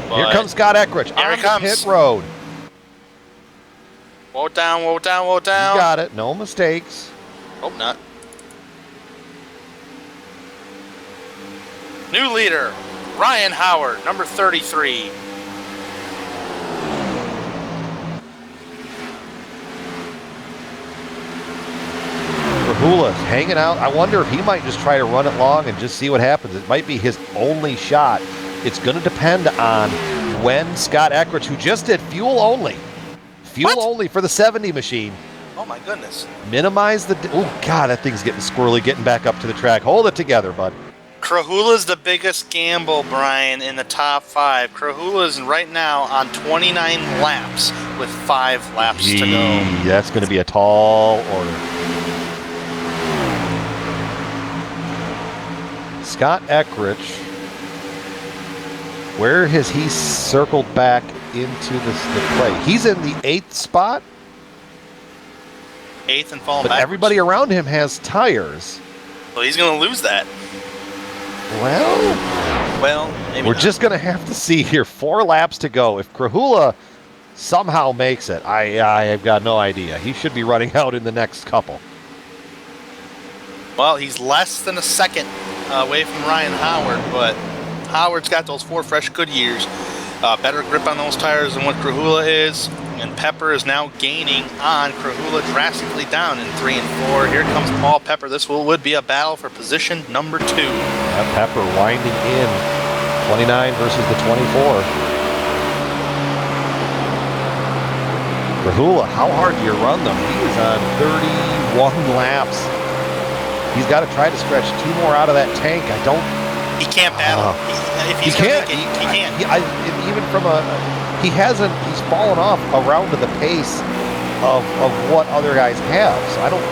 But here comes Scott Eckridge on the pit road. Whoa down, whoa down, whoa down. You got it. No mistakes. Hope not. New leader, Ryan Howard, number 33. Krahula's hanging out. I wonder if he might just try to run it long and just see what happens. It might be his only shot. It's going to depend on when Scott Eckridge, who just did fuel only for the 70 machine, Oh, my goodness. Minimize the... Oh, God, that thing's getting squirrely, getting back up to the track. Hold it together, bud. Krahula's the biggest gamble, Brian, in the top 5. Krahula's right now on 29 laps with 5 laps to go. That's going to be a tall order. Scott Eckrich, where has he circled back into the play? He's in the 8th spot. 8th and falling but backwards. Everybody around him has tires. So he's going to lose that. Well, maybe we're not. just going to have to see here. 4 laps to go. If Krahula somehow makes it, I have got no idea. He should be running out in the next couple. Well, he's less than a second away from Ryan Howard, but Howard's got those 4 fresh Goodyears. Better grip on those tires than what Krahula is. And Pepper is now gaining on Krahula drastically down in 3 and 4. Here comes Paul Pepper. This would be a battle for position number 2. Pepper winding in. 29 versus the 24. Krahula, how hard do you run them? He is on 31 laps. He's got to try to stretch 2 more out of that tank. He can't battle. He can't. Even from he's fallen off around to the pace of what other guys have. So I don't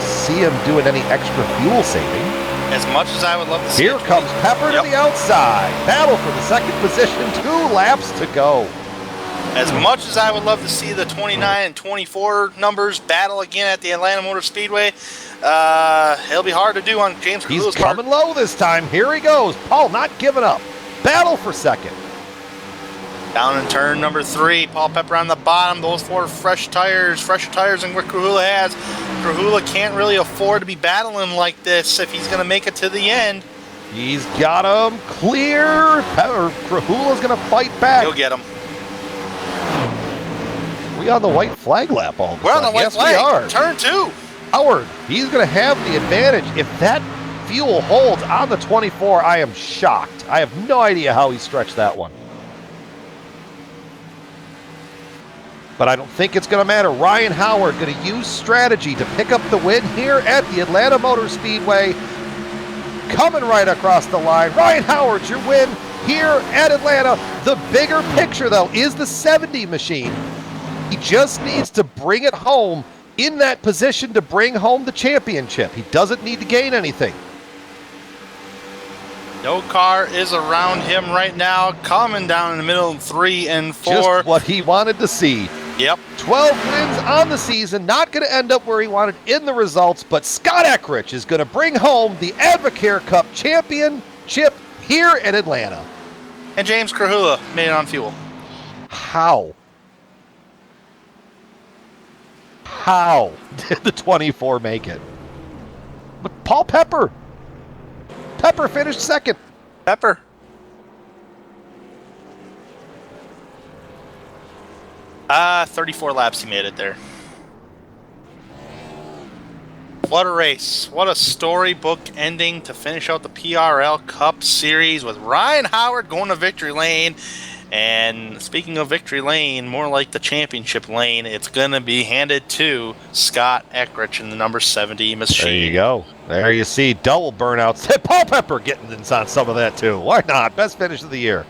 see him doing any extra fuel saving. As much as I would love to see Here comes Pepper to the outside. Battle for the second position. 2 laps to go. As much as I would love to see the 29 and 24 numbers battle again at the Atlanta Motor Speedway, it'll be hard to do on James Krahula's He's coming low this time. Here he goes. Paul not giving up. Battle for second. Down in turn number 3, Paul Pepper on the bottom. Those 4 fresher tires than what Krahula has. Krahula can't really afford to be battling like this if he's going to make it to the end. He's got him clear. Krahula's going to fight back. He'll get him. We on the white flag lap all of a We're on sudden. the white Yes, flag. we are. Turn 2. Howard, he's going to have the advantage. If that fuel holds on the 24, I am shocked. I have no idea how he stretched that one. But I don't think it's going to matter. Ryan Howard going to use strategy to pick up the win here at the Atlanta Motor Speedway. Coming right across the line. Ryan Howard, your win here at Atlanta. The bigger picture, though, is the 70 machine. He just needs to bring it home in that position to bring home the championship. He doesn't need to gain anything. No car is around him right now. Coming down in the middle of 3 and 4. Just what he wanted to see. Yep. 12 wins on the season. Not going to end up where he wanted in the results, but Scott Eckrich is going to bring home the AdvoCare Cup championship here in Atlanta. And James Krahula made it on fuel. How did the 24 make it? But Paul Pepper finished second. Pepper. 34 laps he made it there. What a race. What a storybook ending to finish out the PRL Cup Series with Ryan Howard going to victory lane. And speaking of victory lane, more like the championship lane, it's going to be handed to Scott Eckrich in the number 70 machine. There you go. There you see double burnouts. Hey, Paul Pepper getting on some of that too. Why not? Best finish of the year.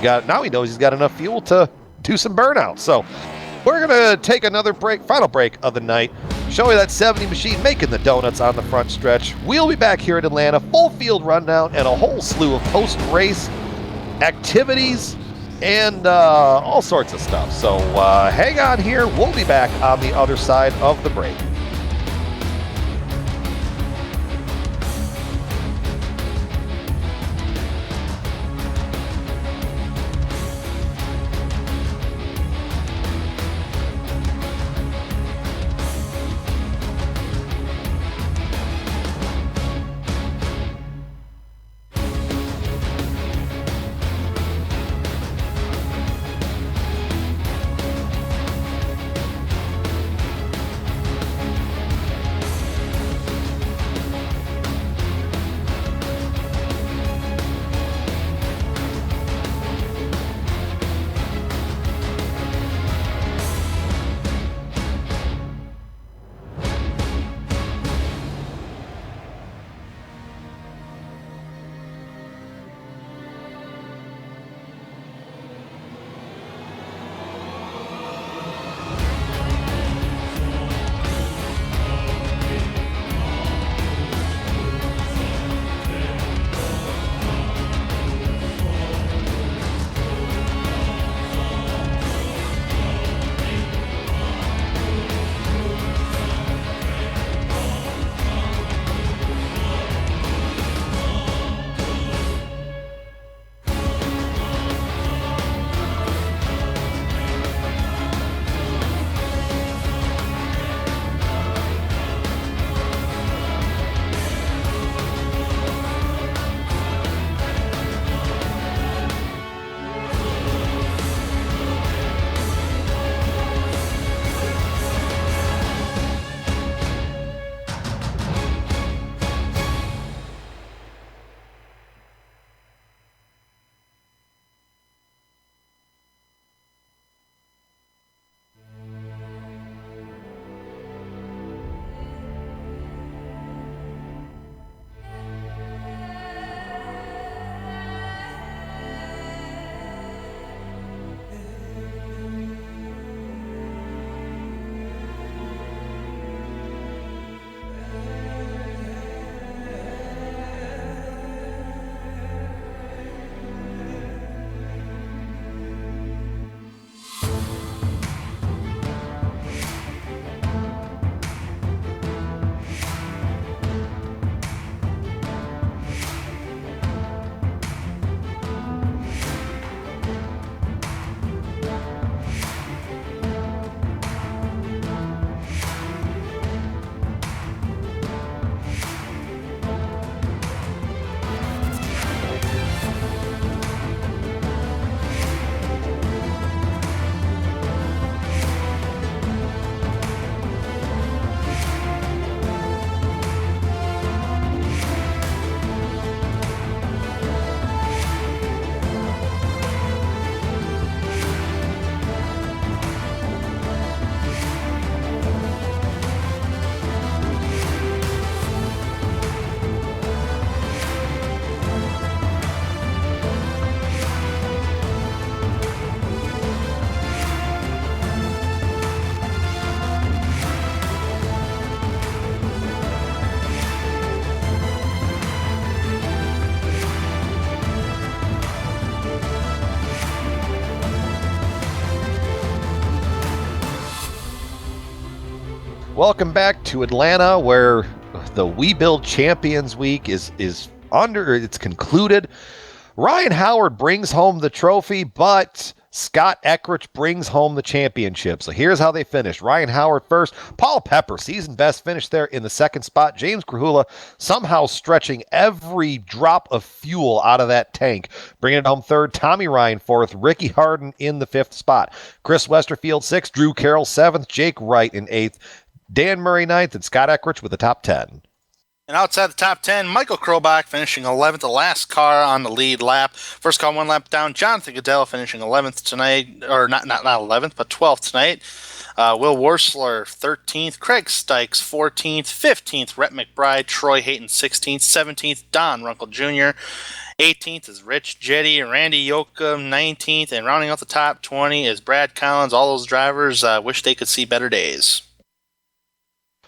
Now he knows he's got enough fuel to do some burnouts. So we're going to take another break, final break of the night, show you that 70 machine making the donuts on the front stretch. We'll be back here at Atlanta, full field rundown and a whole slew of post-race activities and all sorts of stuff. So hang on here. We'll be back on the other side of the break. Welcome back to Atlanta, where the We Build Champions Week is it's concluded. Ryan Howard brings home the trophy, but Scott Eckrich brings home the championship. So here's how they finished. Ryan Howard first. Paul Pepper, season best, finished there in the second spot. James Krahula somehow stretching every drop of fuel out of that tank, bringing it home third. Tommy Ryan fourth. Ricky Harden in the fifth spot. Chris Westerfield sixth. Drew Carroll seventh. Jake Wright in eighth. Dan Murray ninth, and Scott Eckrich with the top 10. And outside the top 10, Michael Krobach finishing 11th, the last car on the lead lap. First car one lap down, Jonathan Goodell finishing 11th tonight, or not 11th, but 12th tonight. Will Worsler 13th, Craig Stykes 14th, 15th, Rhett McBride, Troy Hayton 16th, 17th, Don Runkle Jr., 18th is Rich Jetty, Randy Yoakum 19th, and rounding out the top 20 is Brad Collins. All those drivers wish they could see better days.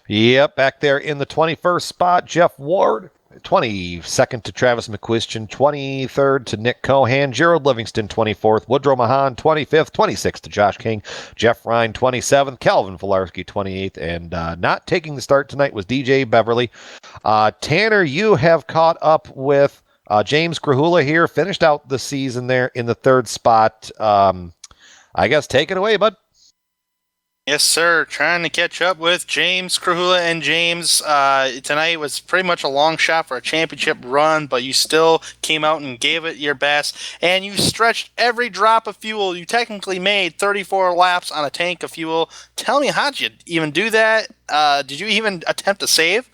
Yep, back there in the 21st spot, Jeff Ward. 22nd to Travis McQuistion, 23rd to Nick Cohan, Gerald Livingston 24th, Woodrow Mahan 25th, 26th to Josh King, Jeff Ryan 27th, Calvin Filarski 28th, and not taking the start tonight was DJ Beverly. Tanner, you have caught up with James Krahula here, finished out the season there in the third spot. I guess take it away, bud. Yes, sir. Trying to catch up with James Krahula, and James, tonight was pretty much a long shot for a championship run, but you still came out and gave it your best, and you stretched every drop of fuel. You technically made 34 laps on a tank of fuel. Tell me, how'd you even do that? Did you even attempt to save?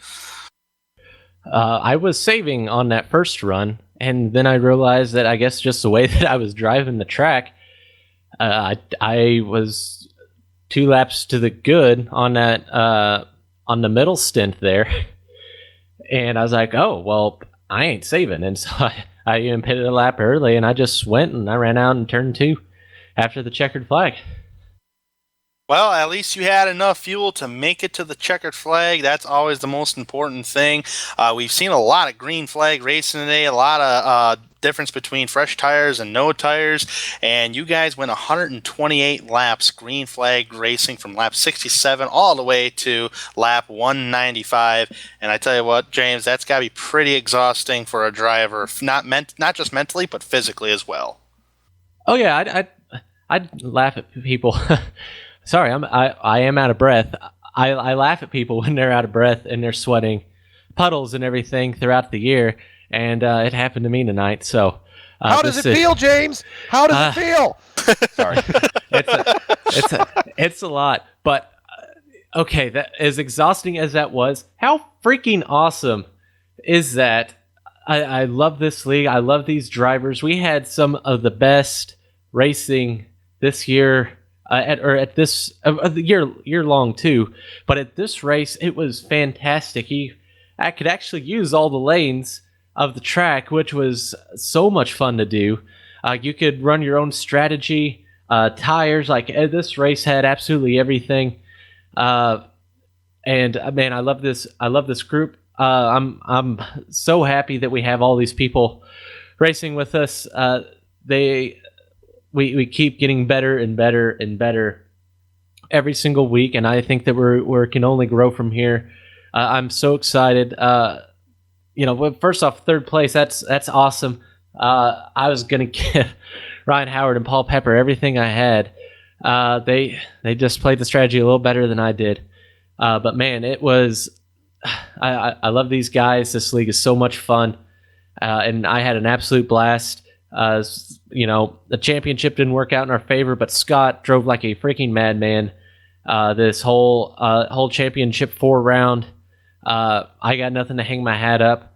I was saving on that first run, and then I realized that I guess just the way that I was driving the track, I was 2 laps to the good on that on the middle stint there, and I was like, oh well, I ain't saving, and so I even pitted a lap early, and I just went and I ran out and turned 2 after the checkered flag. Well, at least you had enough fuel to make it to the checkered flag. That's always the most important thing. We've seen a lot of green flag racing today, a lot of difference between fresh tires and no tires, and you guys went 128 laps green flag racing from lap 67 all the way to lap 195. And I tell you what, James, that's got to be pretty exhausting for a driver, not just mentally, but physically as well. Oh yeah, I'd laugh at people. Sorry, I am out of breath. I laugh at people when they're out of breath and they're sweating puddles and everything throughout the year, and it happened to me tonight. So, how does it feel, James? How does it feel? Sorry, it's a lot, but okay. That as exhausting as that was, how freaking awesome is that? I love this league. I love these drivers. We had some of the best racing this year. At this year long too, but at this race it was fantastic. I could actually use all the lanes of the track, which was so much fun to do. You could run your own strategy, tires. Like this race had absolutely everything. And man, I love this. I love this group. I'm so happy that we have all these people racing with us. We keep getting better and better and better every single week, and I think that we can only grow from here. I'm so excited. First off, third place, that's awesome. I was gonna give Ryan Howard and Paul Pepper everything I had. They just played the strategy a little better than I did. But man, it was. I love these guys. This league is so much fun, and I had an absolute blast. The championship didn't work out in our favor, but Scott drove like a freaking madman. This whole championship 4 round, I got nothing to hang my hat up.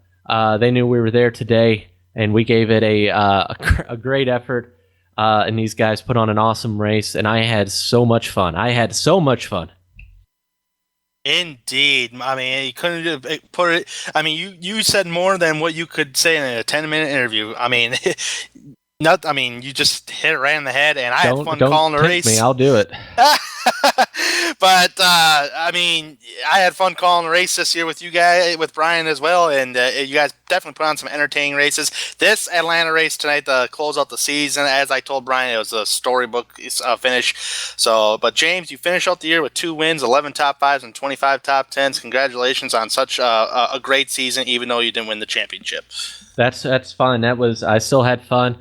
They knew we were there today, and we gave it a great effort. And these guys put on an awesome race, and I had so much fun. Indeed. I mean, you couldn't put it. I mean, you said more than what you could say in a 10-minute interview. I mean, you just hit it right in the head, and I had fun calling the race. Me, I'll do it. But I mean, I had fun calling the race this year with you guys, with Brian as well, and you guys definitely put on some entertaining races. This Atlanta race tonight to close out the season, as I told Brian, it was a storybook finish. So, but James, you finish out the year with 2 wins, 11 top 5s, and 25 top 10s. Congratulations on such a great season, even though you didn't win the championship. That's fun. I still had fun.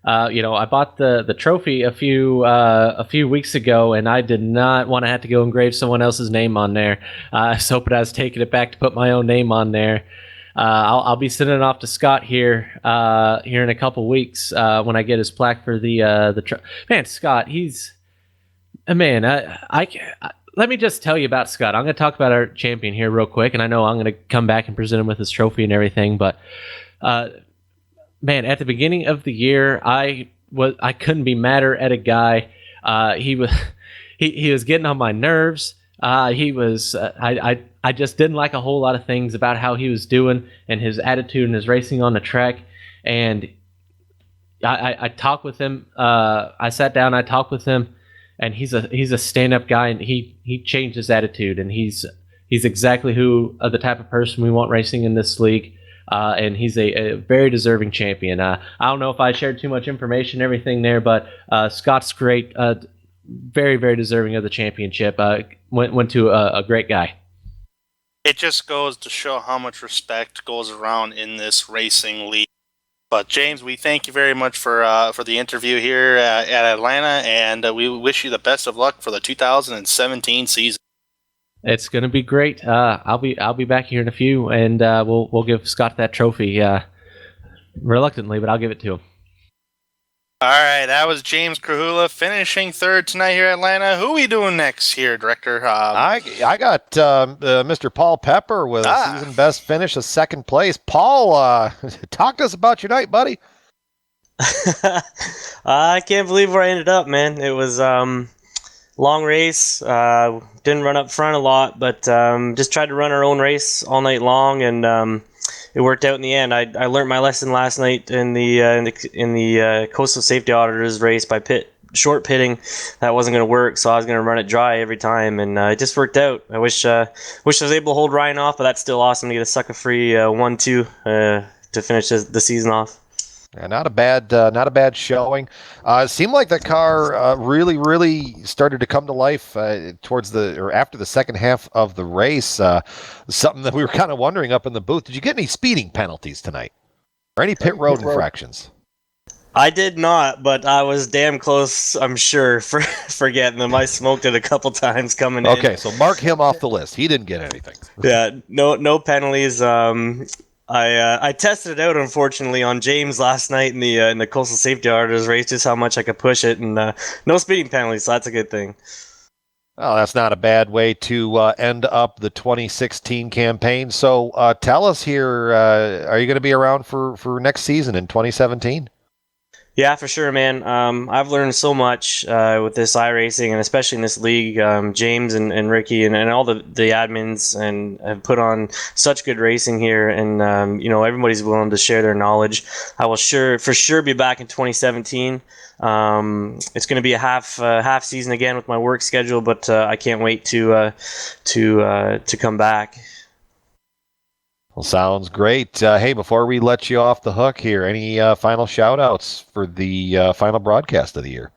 I bought the trophy a few weeks ago, and I did not want to have to go engrave someone else's name on there. I was hoping I was taking it back to put my own name on there. I'll be sending it off to Scott here in a couple weeks when I get his plaque for the man. Scott, he's a man. Let me just tell you about Scott. I'm going to talk about our champion here real quick, and I know I'm going to come back and present him with his trophy and everything, but. Man, at the beginning of the year, I couldn't be madder at a guy. He was getting on my nerves. I just didn't like a whole lot of things about how he was doing and his attitude and his racing on the track. And I talked with him. I sat down. I talked with him, and he's a stand-up guy, and he changed his attitude, and he's exactly the type of person we want racing in this league. And he's a very deserving champion. I don't know if I shared too much information and everything there, but Scott's great. Very, very deserving of the championship. Went to a great guy. It just goes to show how much respect goes around in this racing league. But James, we thank you very much for the interview here at Atlanta, and we wish you the best of luck for the 2017 season. It's going to be great. I'll be back here in a few, and we'll give Scott that trophy reluctantly, but I'll give it to him. All right, that was James Krahula finishing third tonight here at Atlanta. Who are we doing next here, Director? I got Mr. Paul Pepper with a season best finish of second place. Paul, talk to us about your night, buddy. I can't believe where I ended up, man. It was long race. Didn't run up front a lot, but just tried to run our own race all night long, and it worked out in the end. I learned my lesson last night in the Coastal Safety Auditors race by short pitting. That wasn't going to work, so I was going to run it dry every time, and it just worked out. I wish I was able to hold Ryan off, but that's still awesome to get a sucker-free 1-2 to finish the season off. Yeah, not a bad showing. It seemed like the car really started to come to life after the second half of the race. Something that we were kind of wondering up in the booth. Did you get any speeding penalties tonight, or any pit road infractions? I did not, but I was damn close, I'm sure, for getting them. I smoked it a couple times coming in. Okay, so mark him off the list. He didn't get anything. Yeah, no penalties. I tested it out, unfortunately, on James last night in the Coastal Safety Auditors race, just how much I could push it, and no speeding penalties, so that's a good thing. Well, that's not a bad way to end up the 2016 campaign. So tell us here, are you going to be around for next season in 2017? Yeah, for sure, man. I've learned so much with this iRacing, and especially in this league. James and Ricky and all the admins and have put on such good racing here, and everybody's willing to share their knowledge. I will for sure be back in 2017. It's going to be a half season again with my work schedule, but I can't wait to come back. Well, sounds great. Hey, before we let you off the hook here, any final shout-outs for the final broadcast of the year?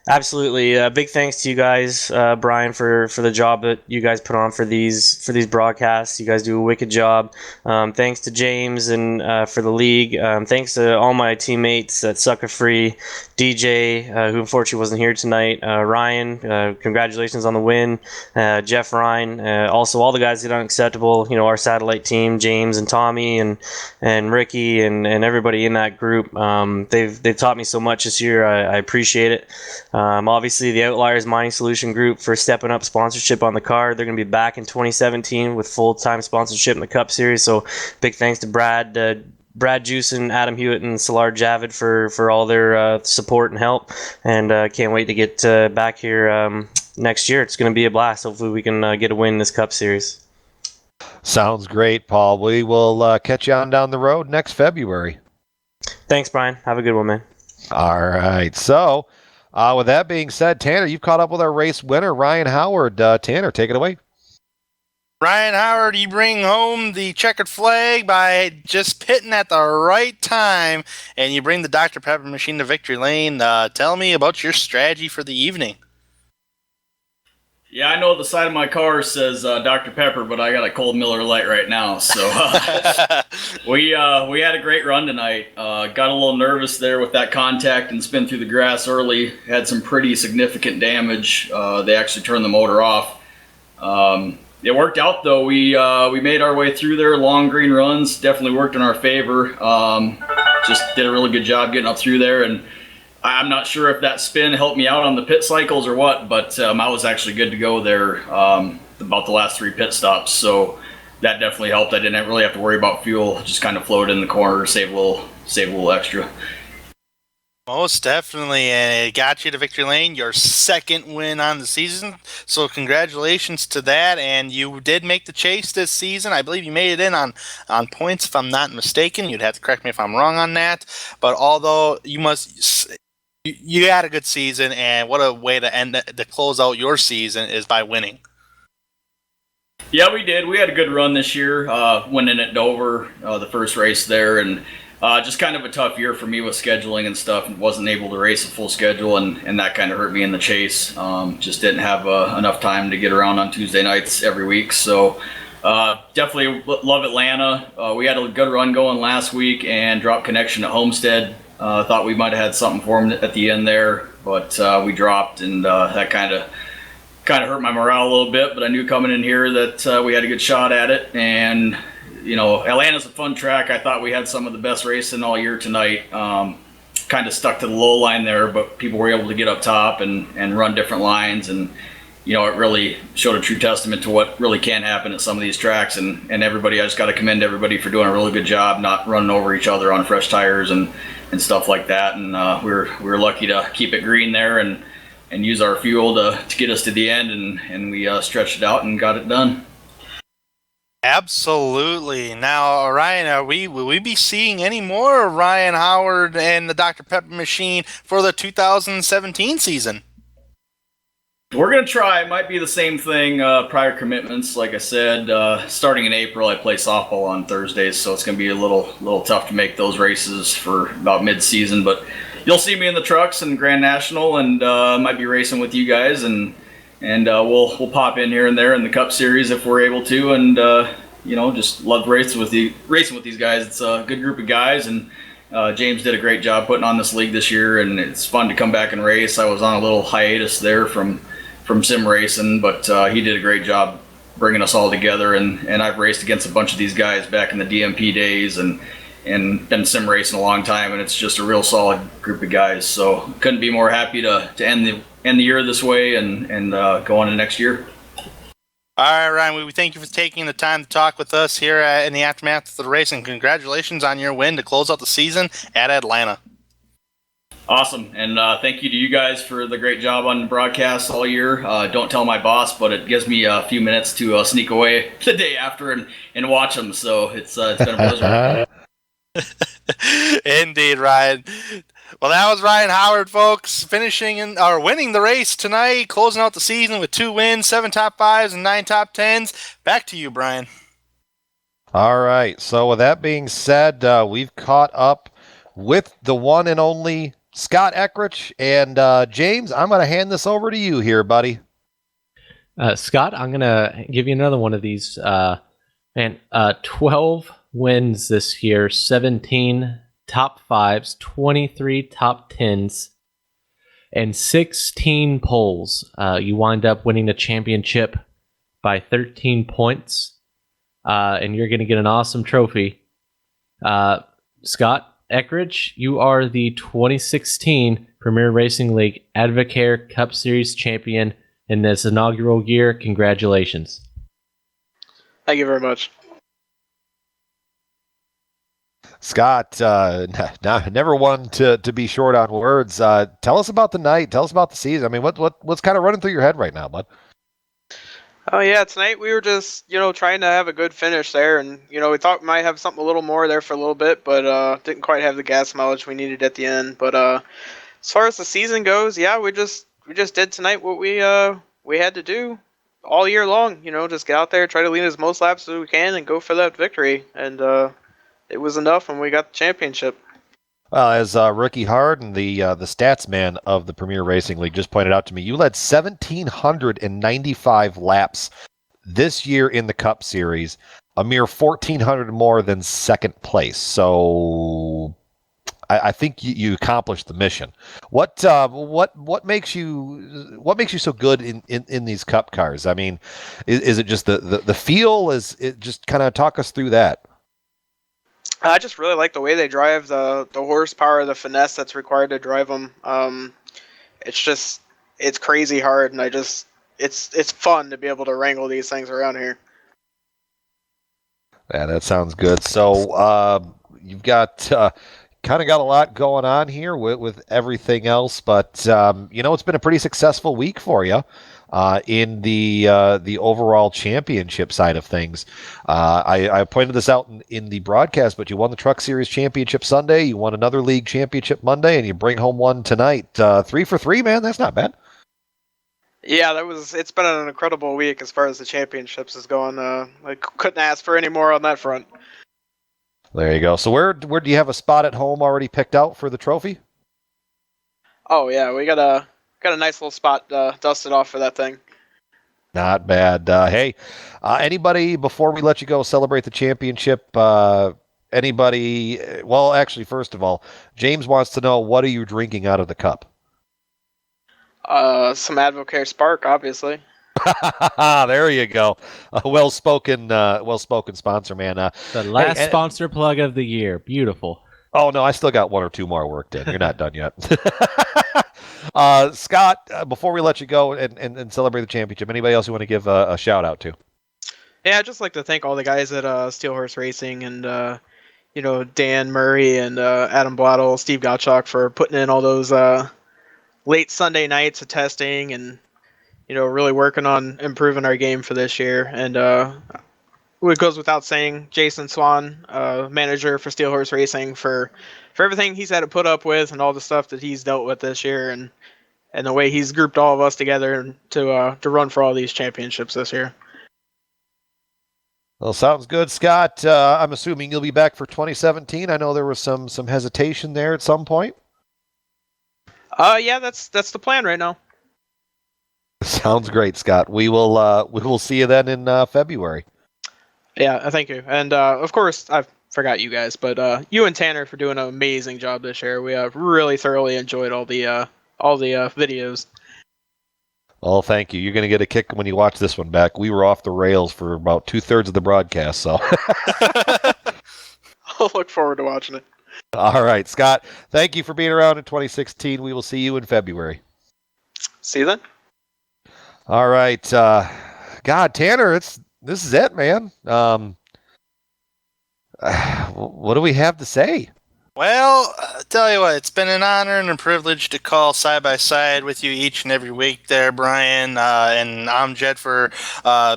Absolutely. Big thanks to you guys, Brian, for the job that you guys put on for these broadcasts. You guys do a wicked job. Thanks to James and for the league. Thanks to all my teammates at Sucker Free, DJ, who unfortunately wasn't here tonight. Ryan, congratulations on the win. Jeff Ryan, also all the guys at Unacceptable. Our satellite team, James and Tommy and Ricky and everybody in that group. They've taught me so much this year. I appreciate it. Obviously, the Outliers Mining Solution Group for stepping up sponsorship on the car. They're going to be back in 2017 with full-time sponsorship in the Cup Series. So big thanks to Brad Juice and Adam Hewitt and Salar Javid for all their support and help. And can't wait to get back here next year. It's going to be a blast. Hopefully we can get a win in this Cup Series. Sounds great, Paul. We will catch you on down the road next February. Thanks, Brian. Have a good one, man. All right. So With that being said, Tanner, you've caught up with our race winner, Ryan Howard. Tanner, take it away. Ryan Howard, you bring home the checkered flag by just pitting at the right time, and you bring the Dr. Pepper machine to victory lane. Tell me about your strategy for the evening. Yeah, I know the side of my car says Dr. Pepper, but I got a cold Miller Lite right now. So we had a great run tonight. Got a little nervous there with that contact and spin through the grass early. Had some pretty significant damage. They actually turned the motor off. It worked out though. We made our way through there. Long green runs definitely worked in our favor. Just did a really good job getting up through there, and I'm not sure if that spin helped me out on the pit cycles or what, but I was actually good to go there about the last 3 pit stops. So that definitely helped. I didn't really have to worry about fuel. Just kind of floated in the corner, save a little extra. Most definitely, and it got you to victory lane, your second win on the season. So congratulations to that, and you did make the chase this season. I believe you made it in on points, if I'm not mistaken. You'd have to correct me if I'm wrong on that. But although you had a good season, and what a way to close out your season is by winning. Yeah, we did. We had a good run this year, winning at Dover, the first race there, and just kind of a tough year for me with scheduling and stuff, and wasn't able to race a full schedule, and that kind of hurt me in the chase. Just didn't have enough time to get around on Tuesday nights every week. So definitely love Atlanta. We had a good run going last week and dropped connection at Homestead. Thought we might have had something for him at the end there, but we dropped, and that kind of hurt my morale a little bit. But I knew coming in here that we had a good shot at it, and Atlanta's a fun track. I thought we had some of the best racing all year tonight. Kind of stuck to the low line there, but people were able to get up top and run different lines, and it really showed a true testament to what really can happen at some of these tracks. And everybody, I just got to commend everybody for doing a really good job, not running over each other on fresh tires and stuff like that. And we were lucky to keep it green there and use our fuel to get us to the end, and we stretched it out and got it done. Absolutely. Now, Ryan, will we be seeing any more of Ryan Howard and the Dr. Pepper machine for the 2017 season? We're going to try. It might be the same thing, prior commitments. Like I said, starting in April, I play softball on Thursdays, so it's going to be a little tough to make those races for about mid-season. But you'll see me in the trucks and Grand National, and might be racing with you guys, and we'll pop in here and there in the Cup Series if we're able to, and just love racing with these guys. It's a good group of guys, and James did a great job putting on this league this year, and it's fun to come back and race. I was on a little hiatus there from sim racing, but he did a great job bringing us all together, and I've raced against a bunch of these guys back in the DMP days, and been sim racing a long time, and it's just a real solid group of guys. So couldn't be more happy to end the year this way and go on to next year. All right, Ryan, we thank you for taking the time to talk with us here in the aftermath of the race, and congratulations on your win to close out the season at Atlanta. Awesome, and thank you to you guys for the great job on the broadcast all year. Don't tell my boss, but it gives me a few minutes to sneak away the day after and watch them, so it's been a pleasure. Indeed, Ryan. Well, that was Ryan Howard, folks, winning the race tonight, closing out the season with 2 wins, 7 top 5s, and 9 top 10s. Back to you, Brian. All right. So with that being said, we've caught up with the one and only Scott Eckrich. And James, I'm going to hand this over to you here, buddy. Scott, I'm going to give you another one of these. 12 wins this year, 17 top 5s, 23 top 10s, and 16 poles. You wind up winning the championship by 13 points, and you're going to get an awesome trophy. Scott Eckrich, you are the 2016 Premier Racing League AdvoCare Cup Series champion in this inaugural year. Congratulations. Thank you very much. Scott, never one to be short on words. Tell us about the night. Tell us about the season. I mean, what's kind of running through your head right now, bud? Oh yeah, tonight we were just trying to have a good finish there, and we thought we might have something a little more there for a little bit, but didn't quite have the gas mileage we needed at the end. But As far as the season goes, yeah, we just did tonight what we had to do all year long. Just get out there, try to lead as most laps as we can, and go for that victory. And it was enough, and we got the championship. Well, as Ricky Harden, the stats man of the Premier Racing League, just pointed out to me, you led 1,795 laps this year in the Cup Series, a mere 1,400 more than second place. So I think you accomplished the mission. What makes you so good in these Cup cars? I mean, is it just the feel? Is it just kind of talk us through that? I just really like the way they drive, the horsepower, the finesse that's required to drive them. It's crazy hard, and it's fun to be able to wrangle these things around here. Yeah, that sounds good. So you've got kind of got a lot going on here with everything else, but it's been a pretty successful week for you. In the overall championship side of things. I pointed this out in the broadcast, but you won the Truck Series Championship Sunday, you won another league championship Monday, and you bring home one tonight. 3 for 3, man. That's not bad. Yeah, it's been an incredible week as far as the championships is going. I couldn't ask for any more on that front. There you go. So where do you have a spot at home already picked out for the trophy? Oh yeah, we got a nice little spot dusted off for that thing. Not bad. Hey, anybody, before we let you go celebrate the championship, anybody, well, actually, first of all, James wants to know, what are you drinking out of the cup? Some AdvoCare Spark, obviously. There you go. Well-spoken sponsor, man. The last sponsor plug of the year. Beautiful. Oh, no, I still got 1 or 2 more worked in. You're not done yet. Scott, before we let you go and celebrate the championship, anybody else you want to give a shout out to? Yeah, I'd just like to thank all the guys at Steel Horse Racing and, Dan Murray and Adam Bladdle, Steve Gottschalk for putting in all those late Sunday nights of testing and, really working on improving our game for this year. And it goes without saying, Jason Swan, manager for Steel Horse Racing, for everything he's had to put up with and all the stuff that he's dealt with this year, and the way he's grouped all of us together to run for all these championships this year. Well, sounds good, Scott. I'm assuming you'll be back for 2017. I know there was some hesitation there at some point. Yeah, that's the plan right now. Sounds great, Scott. We will see you then in February. Yeah, thank you. And of course, I forgot you guys, but you and Tanner for doing an amazing job this year. We really thoroughly enjoyed all the videos. Well, thank you. You're going to get a kick when you watch this one back. We were off the rails for about 2/3 of the broadcast, so. I'll look forward to watching it. All right, Scott. Thank you for being around in 2016. We will see you in February. See you then. All right. God, Tanner, this is it, man. What do we have to say? Well, I'll tell you what, it's been an honor and a privilege to call side by side with you each and every week there, Brian. And I'm Jed for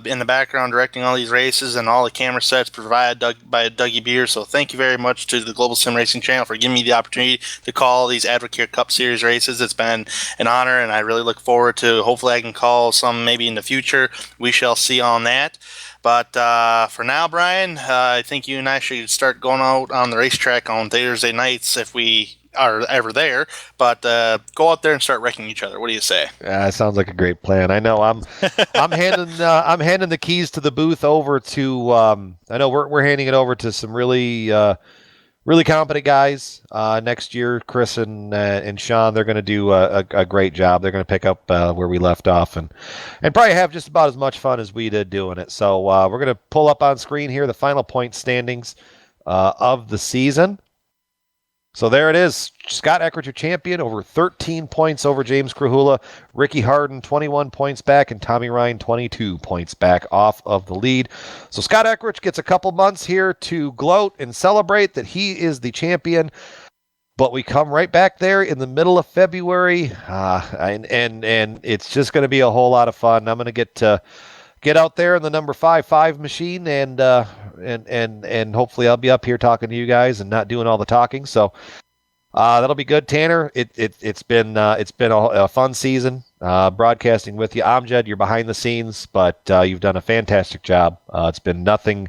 in the background directing all these races and all the camera sets provided by Dougie Beer. So thank you very much to the Global Sim Racing Channel for giving me the opportunity to call these AdvoCare Cup Series races. It's been an honor, and I really look forward to, hopefully I can call some maybe in the future. We shall see on that. But for now, Brian, I think you and I should start going out on the racetrack on Thursday nights if we are ever there. But go out there and start wrecking each other. What do you say? Sounds like a great plan. I know I'm handing the keys to the booth over to. I know we're handing it over to some really competent guys next year. Chris and Sean, they're going to do a great job. They're going to pick up where we left off and probably have just about as much fun as we did doing it. So we're going to pull up on screen here the final point standings of the season. So there it is. Scott Eckert, your champion, over 13 points over James Krahula. Ricky Harden, 21 points back, and Tommy Ryan, 22 points back off of the lead. So Scott Eckert gets a couple months here to gloat and celebrate that he is the champion. But we come right back there in the middle of February, and it's just going to be a whole lot of fun. I'm going to get out there in the number 5-5 machine, and hopefully I'll be up here talking to you guys and not doing all the talking. So That'll be good, Tanner. It's been a fun season broadcasting with you. Amjad, you're behind the scenes, but you've done a fantastic job. It's been nothing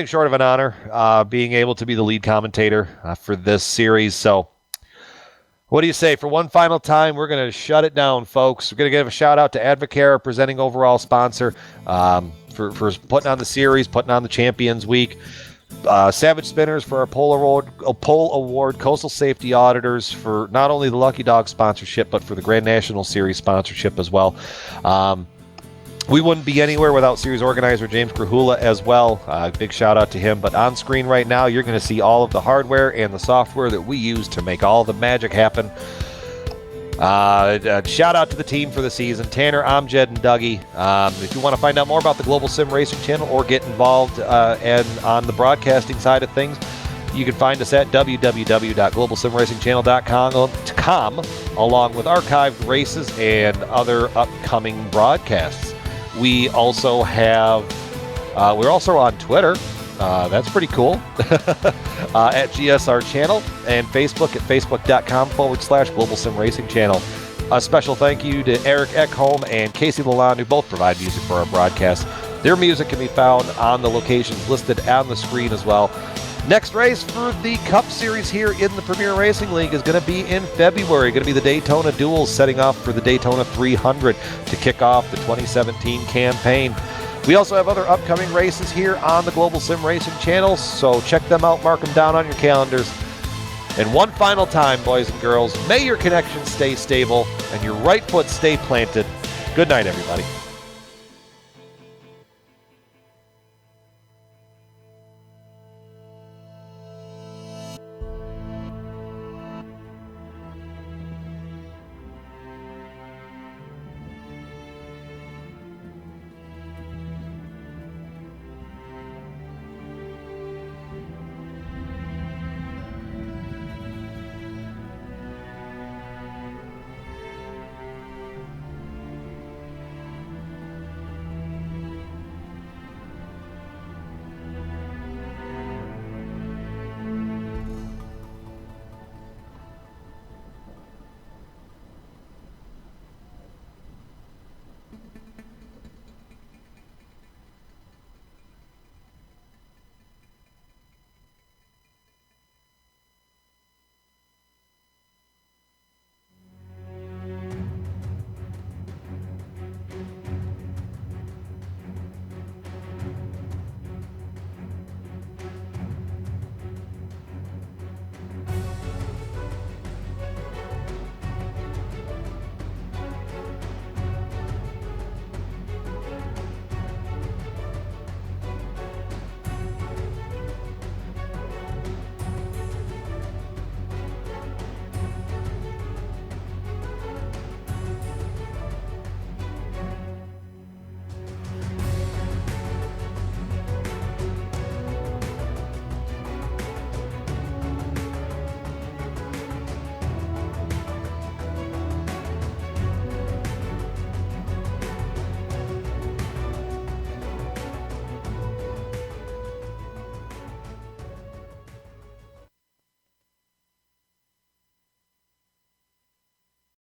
short of an honor being able to be the lead commentator for this series. So what do you say? For one final time, we're going to shut it down, folks. We're going to give a shout out to AdvoCare, our presenting overall sponsor, for putting on the series, putting on the Champions Week. Savage Spinners for our Pole Award, Coastal Safety Auditors for not only the Lucky Dog sponsorship, but for the Grand National Series sponsorship as well. We wouldn't be anywhere without series organizer James Krahula as well. Big shout out to him. But on screen right now, you're going to see all of the hardware and the software that we use to make all the magic happen. Shout out to the team for the season, Tanner, Amjad, and Dougie. If you want to find out more about the Global Sim Racing Channel or get involved and on the broadcasting side of things, you can find us at www.globalsimracingchannel.com along with archived races and other upcoming broadcasts. We also have, we're also on Twitter. That's pretty cool. At GSR Channel and Facebook at facebook.com/Global Sim Racing Channel. A special thank you to Eric Ekholm and Casey Lalonde, who both provide music for our broadcast. Their music can be found on the locations listed on the screen as well. Next race for the Cup Series here in the Premier Racing League is going to be in February. Going to be the Daytona Duels, setting off for the Daytona 300 to kick off the 2017 campaign. We also have other upcoming races here on the Global Sim Racing Channel, so check them out, mark them down on your calendars. And one final time, boys and girls, may your connection stay stable and your right foot stay planted. Good night, everybody.